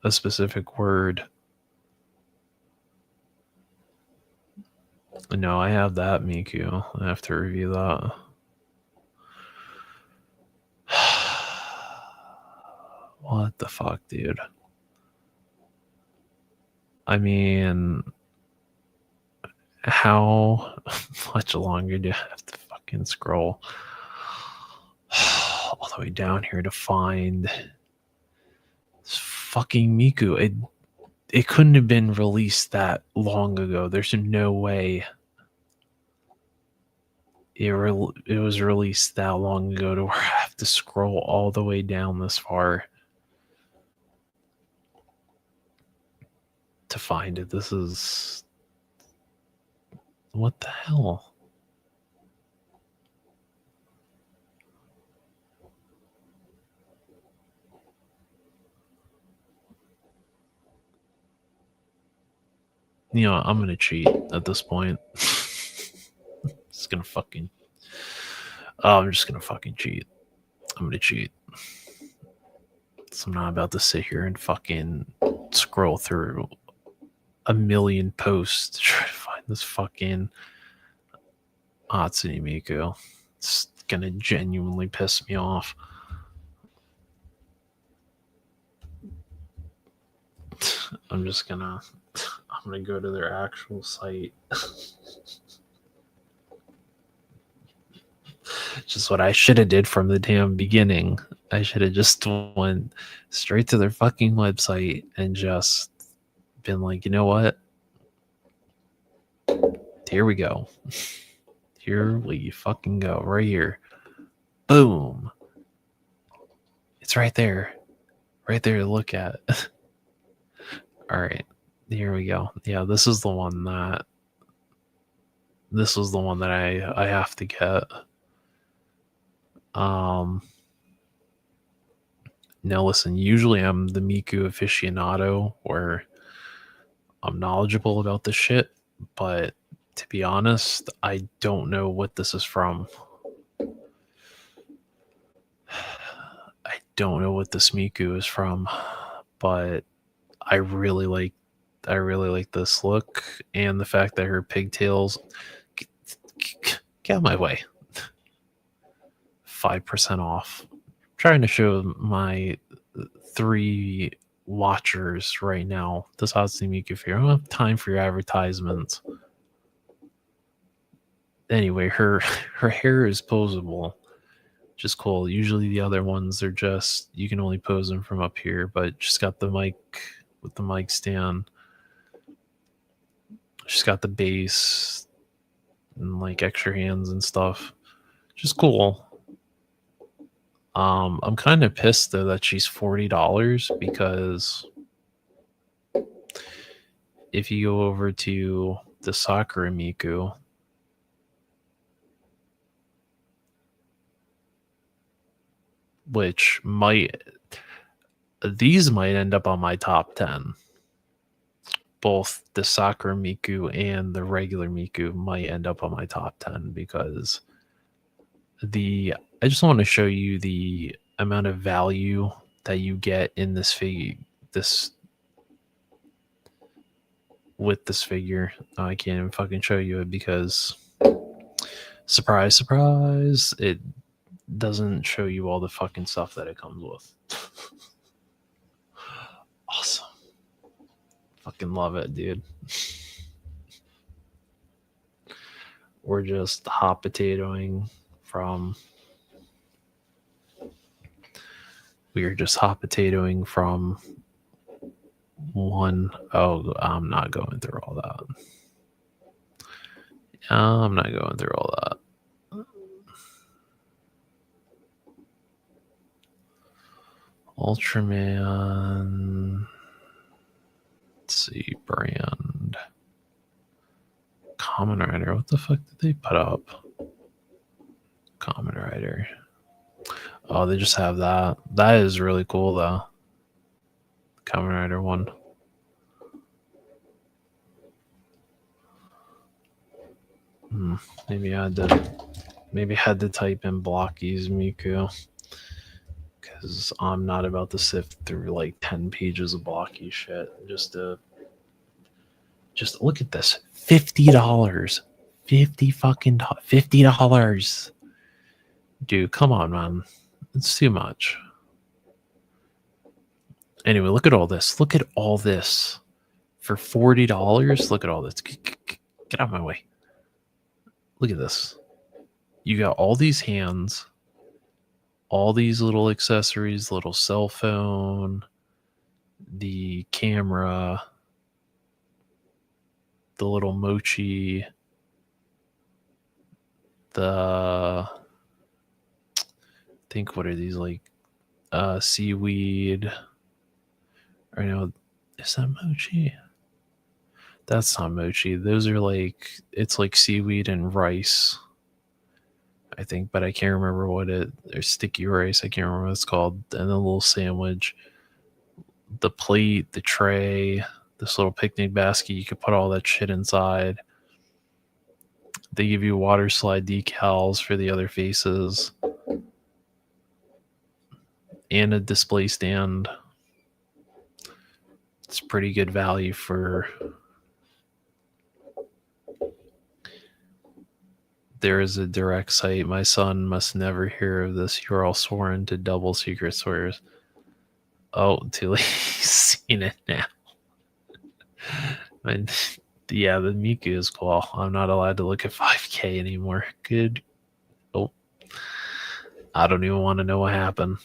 a specific word. No, I have that Miku. I have to review that. What the fuck, dude? I mean, how much longer do I have to fucking scroll all the way down here to find this fucking Miku? It couldn't have been released that long ago. There's no way it was released that long ago to where I have to scroll all the way down this far to find it. This is, what the hell? You know, I'm gonna cheat at this point. It's gonna fucking. Oh, I'm just gonna fucking cheat. I'm gonna cheat. So I'm not about to sit here and fucking scroll through a million posts to try to find this fucking Hatsune Miku. It's gonna genuinely piss me off. I'm gonna go to their actual site. Just what I should have did from the damn beginning. I should have just went straight to their fucking website and just been like, you know what? Here we go. Here we fucking go. Right here. Boom. It's right there. Right there to look at. All right. Here we go. Yeah, this is the one that I have to get. Now listen, usually I'm the Miku aficionado where I'm knowledgeable about this shit, but to be honest, I don't know what this is from. I don't know what this Miku is from, but I really like this look and the fact that her pigtails get out of my way. 5% off. I'm trying to show my 3 watchers right now this Hatsune Miku figure. I don't have time for your advertisements. Anyway, her hair is posable, which is cool. Usually the other ones are just, you can only pose them from up here, but she's got the mic with the mic stand. She's got the bass and like extra hands and stuff. Which is cool. I'm kind of pissed though that she's $40 because if you go over to the Sakura Miku, which these might end up on my top 10. Both the Sakura Miku and the regular Miku might end up on my top 10 because I just want to show you the amount of value that you get in this figure. With this figure, I can't even fucking show you it because surprise, surprise, it doesn't show you all the fucking stuff that it comes with. Awesome. Fucking love it, dude. We're just hot potatoing from. We are just hot potatoing from one. Oh, I'm not going through all that. I'm not going through all that. Ultraman. Let's see, brand. Kamen Rider. What the fuck did they put up? Kamen Rider. Oh, they just have that. That is really cool, though. Kamen Rider one. Maybe I had to type in Blocky's Miku because I'm not about to sift through like 10 pages of Blocky shit just look at this. $50. $50. Dude, come on, man. It's too much. Anyway, look at all this. Look at all this. For $40, look at all this. Get out of my way. Look at this. You got all these hands, all these little accessories, little cell phone, the camera, the little mochi, I think, what are these, like seaweed? Or no, is that mochi? That's not mochi. Those are like, it's like seaweed and rice, I think, but I can't remember or sticky rice. I can't remember what it's called. And a little sandwich, the plate, the tray, this little picnic basket. You could put all that shit inside. They give you water slide decals for the other faces and a display stand. It's pretty good value for. There is a direct site. My son must never hear of this. You're all sworn to double secret swears. Oh, too late. Seen it now. Yeah, the Miku is cool. I'm not allowed to look at 5K anymore. Good. Oh, I don't even want to know what happened.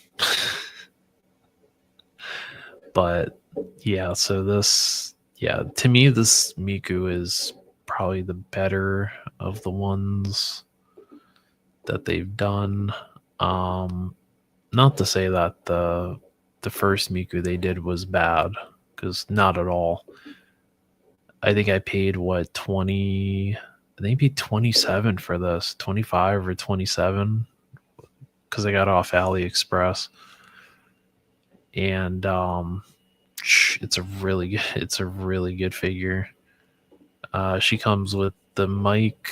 But yeah, so to me, this Miku is probably the better of the ones that they've done. Not to say that the first Miku they did was bad, because not at all. I think I paid 20. I think I paid 27 for this, 25 or 27, because I got off AliExpress, and it's a really good figure. She comes with the mic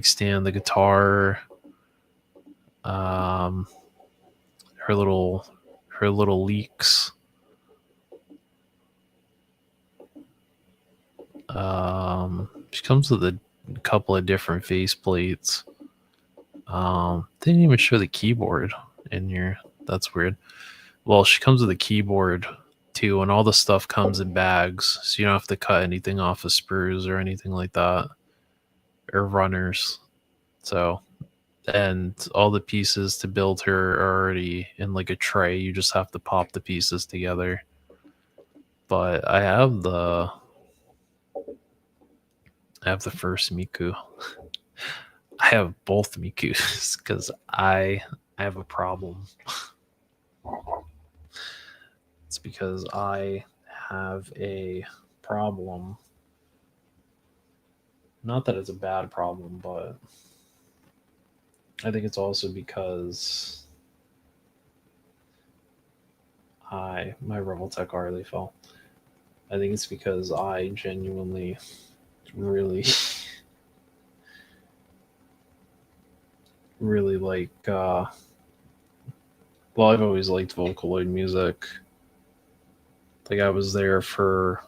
stand, the guitar, her little leaks. She comes with a couple of different face plates. They didn't even show the keyboard in here. That's weird. Well, she comes with a keyboard too, and all the stuff comes in bags, so you don't have to cut anything off of sprues or anything like that, or runners. So, and all the pieces to build her are already in like a tray. You just have to pop the pieces together. But I have the first Miku. I have both Mikus because I have a problem. It's because I have a problem. Not that it's a bad problem, but I think it's also because my Revoltech Harley fell. I think it's because I genuinely really really like well, I've always liked Vocaloid music. Like I was there for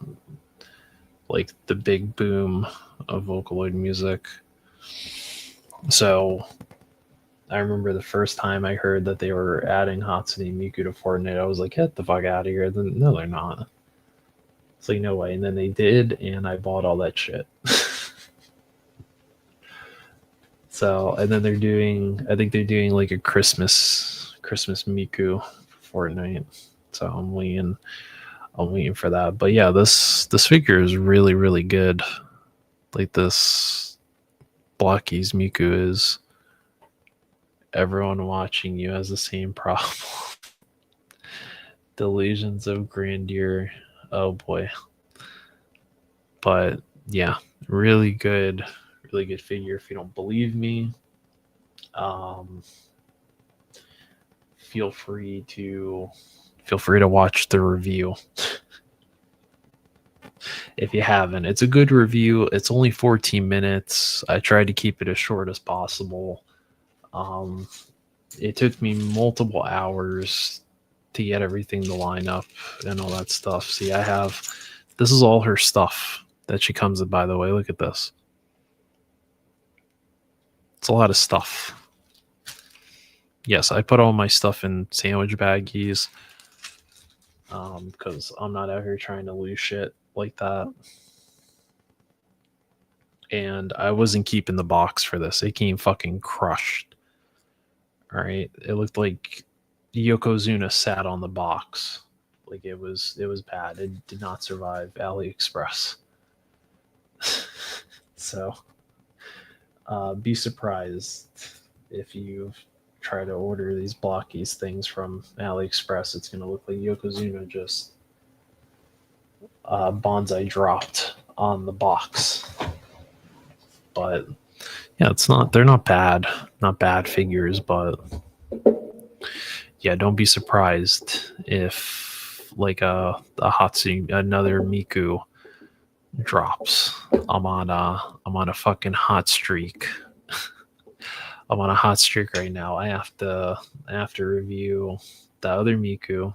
like the big boom of Vocaloid music. So I remember the first time I heard that they were adding Hatsune Miku to Fortnite, I was like, get the fuck out of here. No, they're not. It's like, no way. And then they did, and I bought all that shit. So, and then I think they're doing like a Christmas Miku for Fortnite. So I'm waiting for that. But yeah, this figure is really, really good. Like this Blocky's Miku is. Everyone watching you has the same problem. Delusions of grandeur. Oh boy. But yeah, really good figure. If you don't believe me, feel free to watch the review. If you haven't, it's a good review. It's only 14 minutes. I tried to keep it as short as possible. It took me multiple hours to get everything to line up and all that stuff. See, this is all her stuff that she comes in, by the way. Look at this. It's a lot of stuff. Yes, I put all my stuff in sandwich baggies because I'm not out here trying to lose shit like that. And I wasn't keeping the box for this. It came fucking crushed. All right. It looked like Yokozuna sat on the box. Like it was bad. It did not survive AliExpress. So be surprised if you try to order these Blockies things from AliExpress. It's going to look like Yokozuna just bonsai dropped on the box. But yeah, they're not bad figures, but yeah, don't be surprised if like another Miku drops. I'm on a fucking hot streak. I'm on a hot streak right now. I have to review the other Miku. At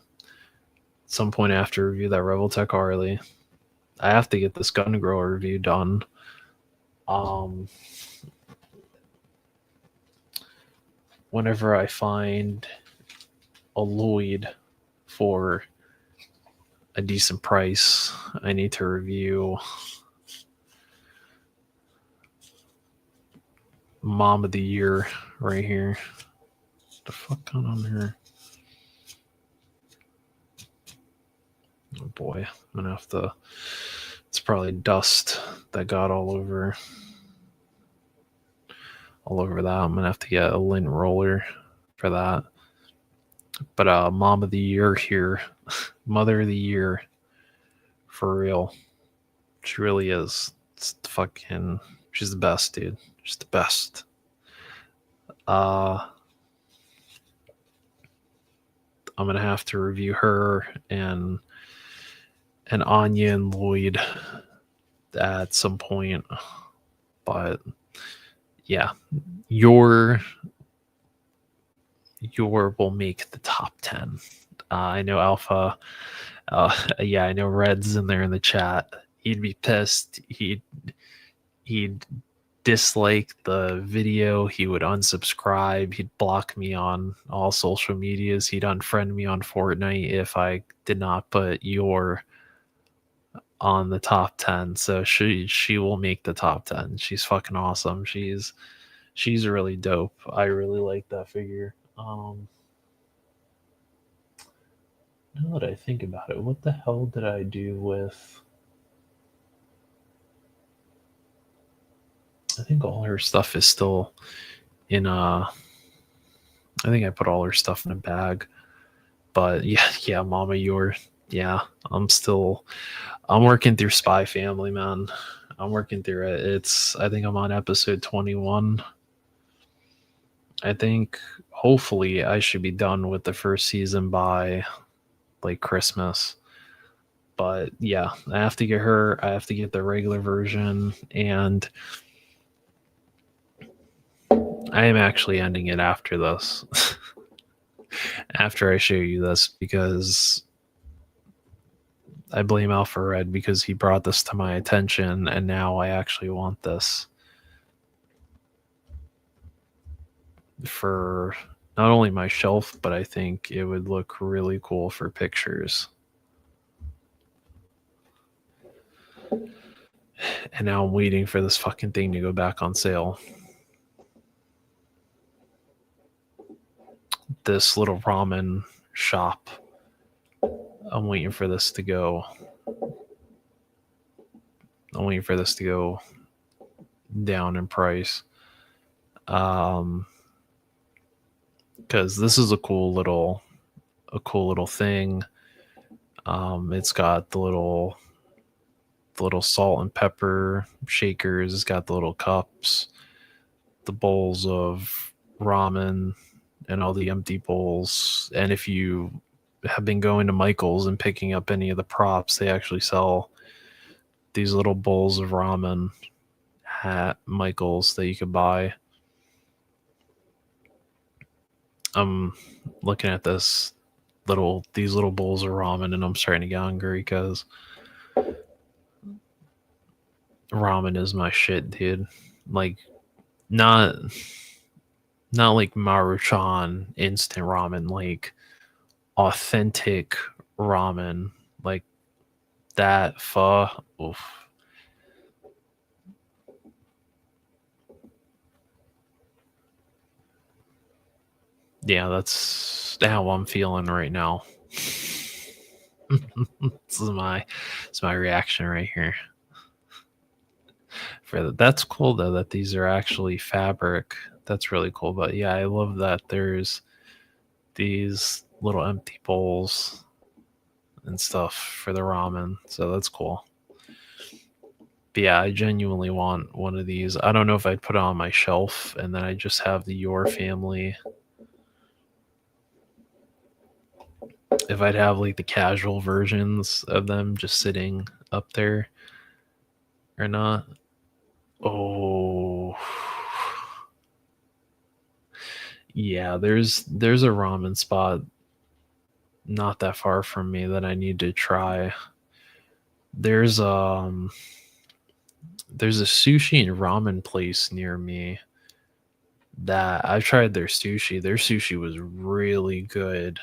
some point I have to review that Revoltech Harley. I have to get this Gun Grower review done. Whenever I find a Lloyd for a decent price, I need to review Mom of the Year right here. What the fuck going on here? Oh boy, I'm gonna have to. It's probably dust that got all over that. I'm gonna have to get a lint roller for that. But Mom of the Year here, Mother of the Year, for real. She really is. It's fucking. She's the best, dude. She's the best. I'm gonna have to review her and Anya and Lloyd at some point. But yeah, your will make the top 10. I know Alpha. Yeah, I know Red's in there in the chat. He'd be pissed. He'd dislike the video. He would unsubscribe. He'd block me on all social medias. He'd unfriend me on Fortnite if I did not put your on the top 10. So she will make the top 10. She's fucking awesome. She's really dope. I really like that figure. Now that I think about it, what the hell did I do with... I think all her stuff is still in I think I put all her stuff in a bag. But yeah, Mama, yeah, I'm working through Spy Family, man. I'm working through it. I think I'm on episode 21. I think hopefully I should be done with the first season by like Christmas. But yeah, I have to get her. I have to get the regular version, and I am actually ending it after this. After I show you this, because I blame Alpha Red because he brought this to my attention, and now I actually want this for not only my shelf, but I think it would look really cool for pictures. And now I'm waiting for this fucking thing to go back on sale. This little ramen shop, I'm waiting for this to go. I'm waiting for this to go down in price. Because this is a cool little thing. It's got the little salt and pepper shakers. It's got the little cups, the bowls of ramen, and all the empty bowls. And if you have been going to Michael's and picking up any of the props, they actually sell these little bowls of ramen at Michael's that you could buy. I'm looking at these little bowls of ramen, and I'm starting to get hungry because ramen is my shit, dude. Like, not like Maruchan instant ramen, like authentic ramen, like that pho. Oof. Yeah, that's how I'm feeling right now. This is my reaction right here. That's cool though that these are actually fabric. That's really cool. But yeah, I love that there's these little empty bowls and stuff for the ramen. So that's cool. But yeah, I genuinely want one of these. I don't know if I'd put it on my shelf and then I just have the Your Family. If I'd have like the casual versions of them just sitting up there or not. Oh. Yeah, there's a ramen spot not that far from me that I need to try. There's a sushi and ramen place near me that I've tried their sushi. Their sushi was really good.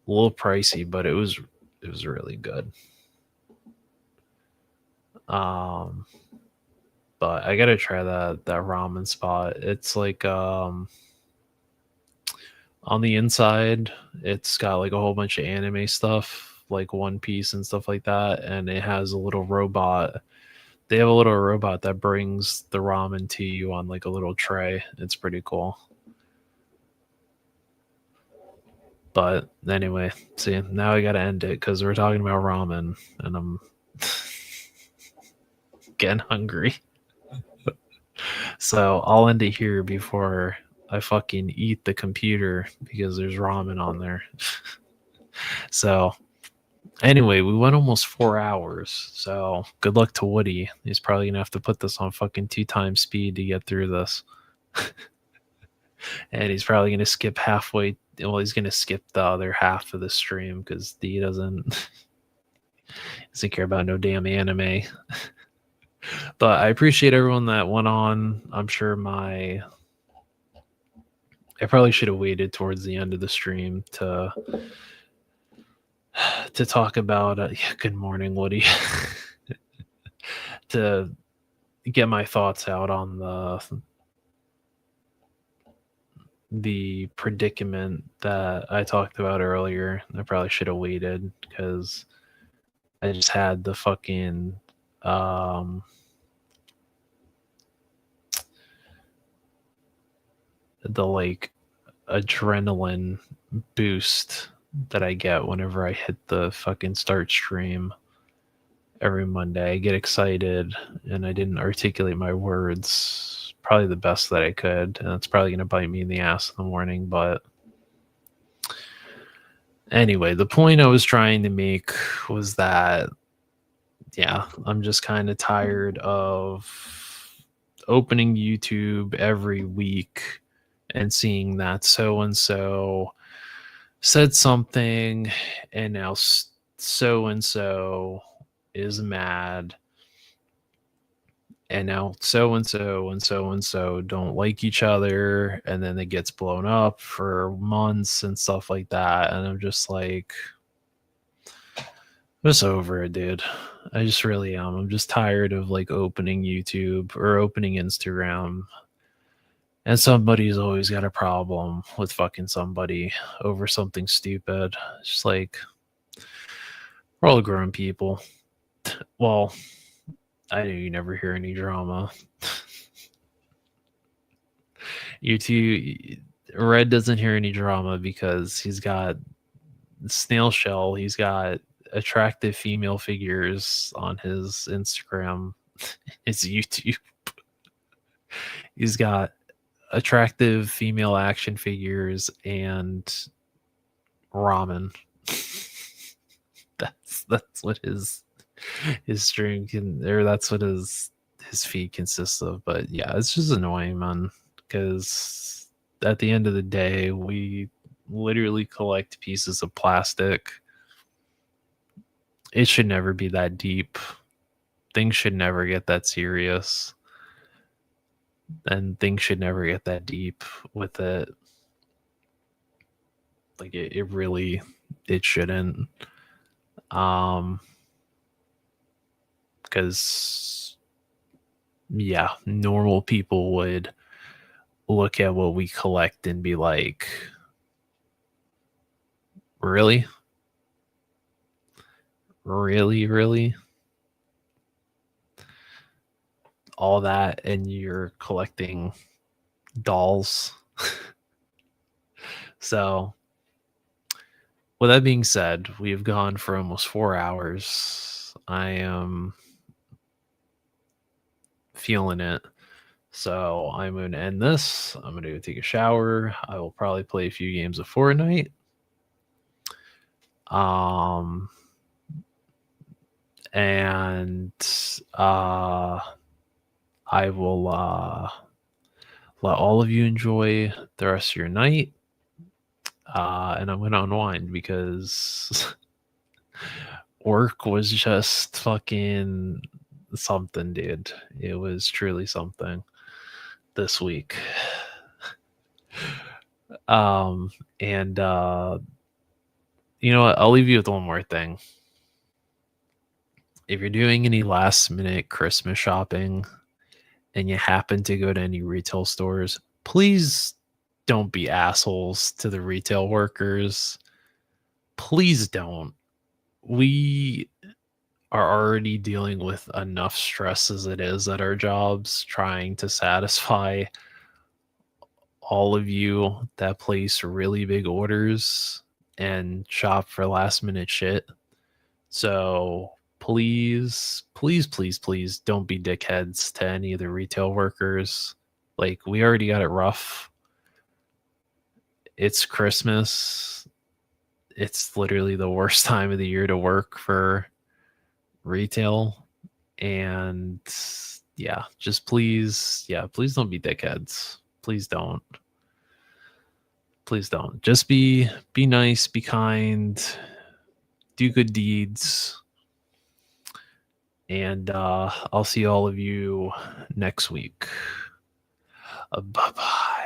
A little pricey, but it was really good. But I gotta try that ramen spot. It's like on the inside, it's got like a whole bunch of anime stuff, like One Piece and stuff like that, and it has a little robot. They have a little robot that brings the ramen to you on like a little tray. It's pretty cool. But anyway, see, now I gotta end it because we're talking about ramen and I'm getting hungry. So I'll end it here before I fucking eat the computer because there's ramen on there. So anyway, we went almost 4 hours. So good luck to Woody. He's probably gonna have to put this on fucking 2x speed to get through this. And he's probably gonna skip halfway. Well, he's gonna skip the other half of the stream because he doesn't care about no damn anime. But I appreciate everyone that went on. I'm sure I probably should have waited towards the end of the stream to talk about good morning, Woody. To get my thoughts out on the predicament that I talked about earlier. I probably should have waited because I just had the fucking the like adrenaline boost that I get whenever I hit the fucking start stream every Monday. I get excited and I didn't articulate my words probably the best that I could, and it's probably going to bite me in the ass in the morning. But Anyway, the point I was trying to make was that, yeah, I'm just kind of tired of opening YouTube every week and seeing that so and so said something, and now so and so is mad, and now so and so and so and so don't like each other, and then it gets blown up for months and stuff like that. And I'm just like, I'm just over it, dude. I just really am. I'm just tired of like opening YouTube or opening Instagram, and somebody's always got a problem with fucking somebody over something stupid. It's just like, we're all grown people. Well, I know you never hear any drama. You two, Red doesn't hear any drama because he's got snail shell. He's got attractive female figures on his Instagram, his YouTube. He's got attractive female action figures and ramen. That's what his stream can, or that's what his feed consists of. But yeah, it's just annoying, man, because at the end of the day, we literally collect pieces of plastic. It should never be that deep. Things should never get that serious, and things should never get that deep with it. Like it really, it shouldn't. Because yeah, normal people would look at what we collect and be like, really? Really? All that, and you're collecting dolls? So, with that being said, we have gone for almost 4 hours. I am feeling it. So I'm going to end this. I'm going to go take a shower. I will probably play a few games of Fortnite. And I will let all of you enjoy the rest of your night. And I'm going to unwind because work was just fucking something, dude. It was truly something this week. And you know what? I'll leave you with one more thing. If you're doing any last minute Christmas shopping and you happen to go to any retail stores, please don't be assholes to the retail workers. Please don't. We are already dealing with enough stress as it is at our jobs, trying to satisfy all of you that place really big orders and shop for last minute shit. So please don't be dickheads to any of the retail workers. Like, we already got it rough. It's Christmas. It's literally the worst time of the year to work for retail. And yeah, just please don't be dickheads. Please don't. Just be nice, be kind, do good deeds. And I'll see all of you next week. Bye-bye.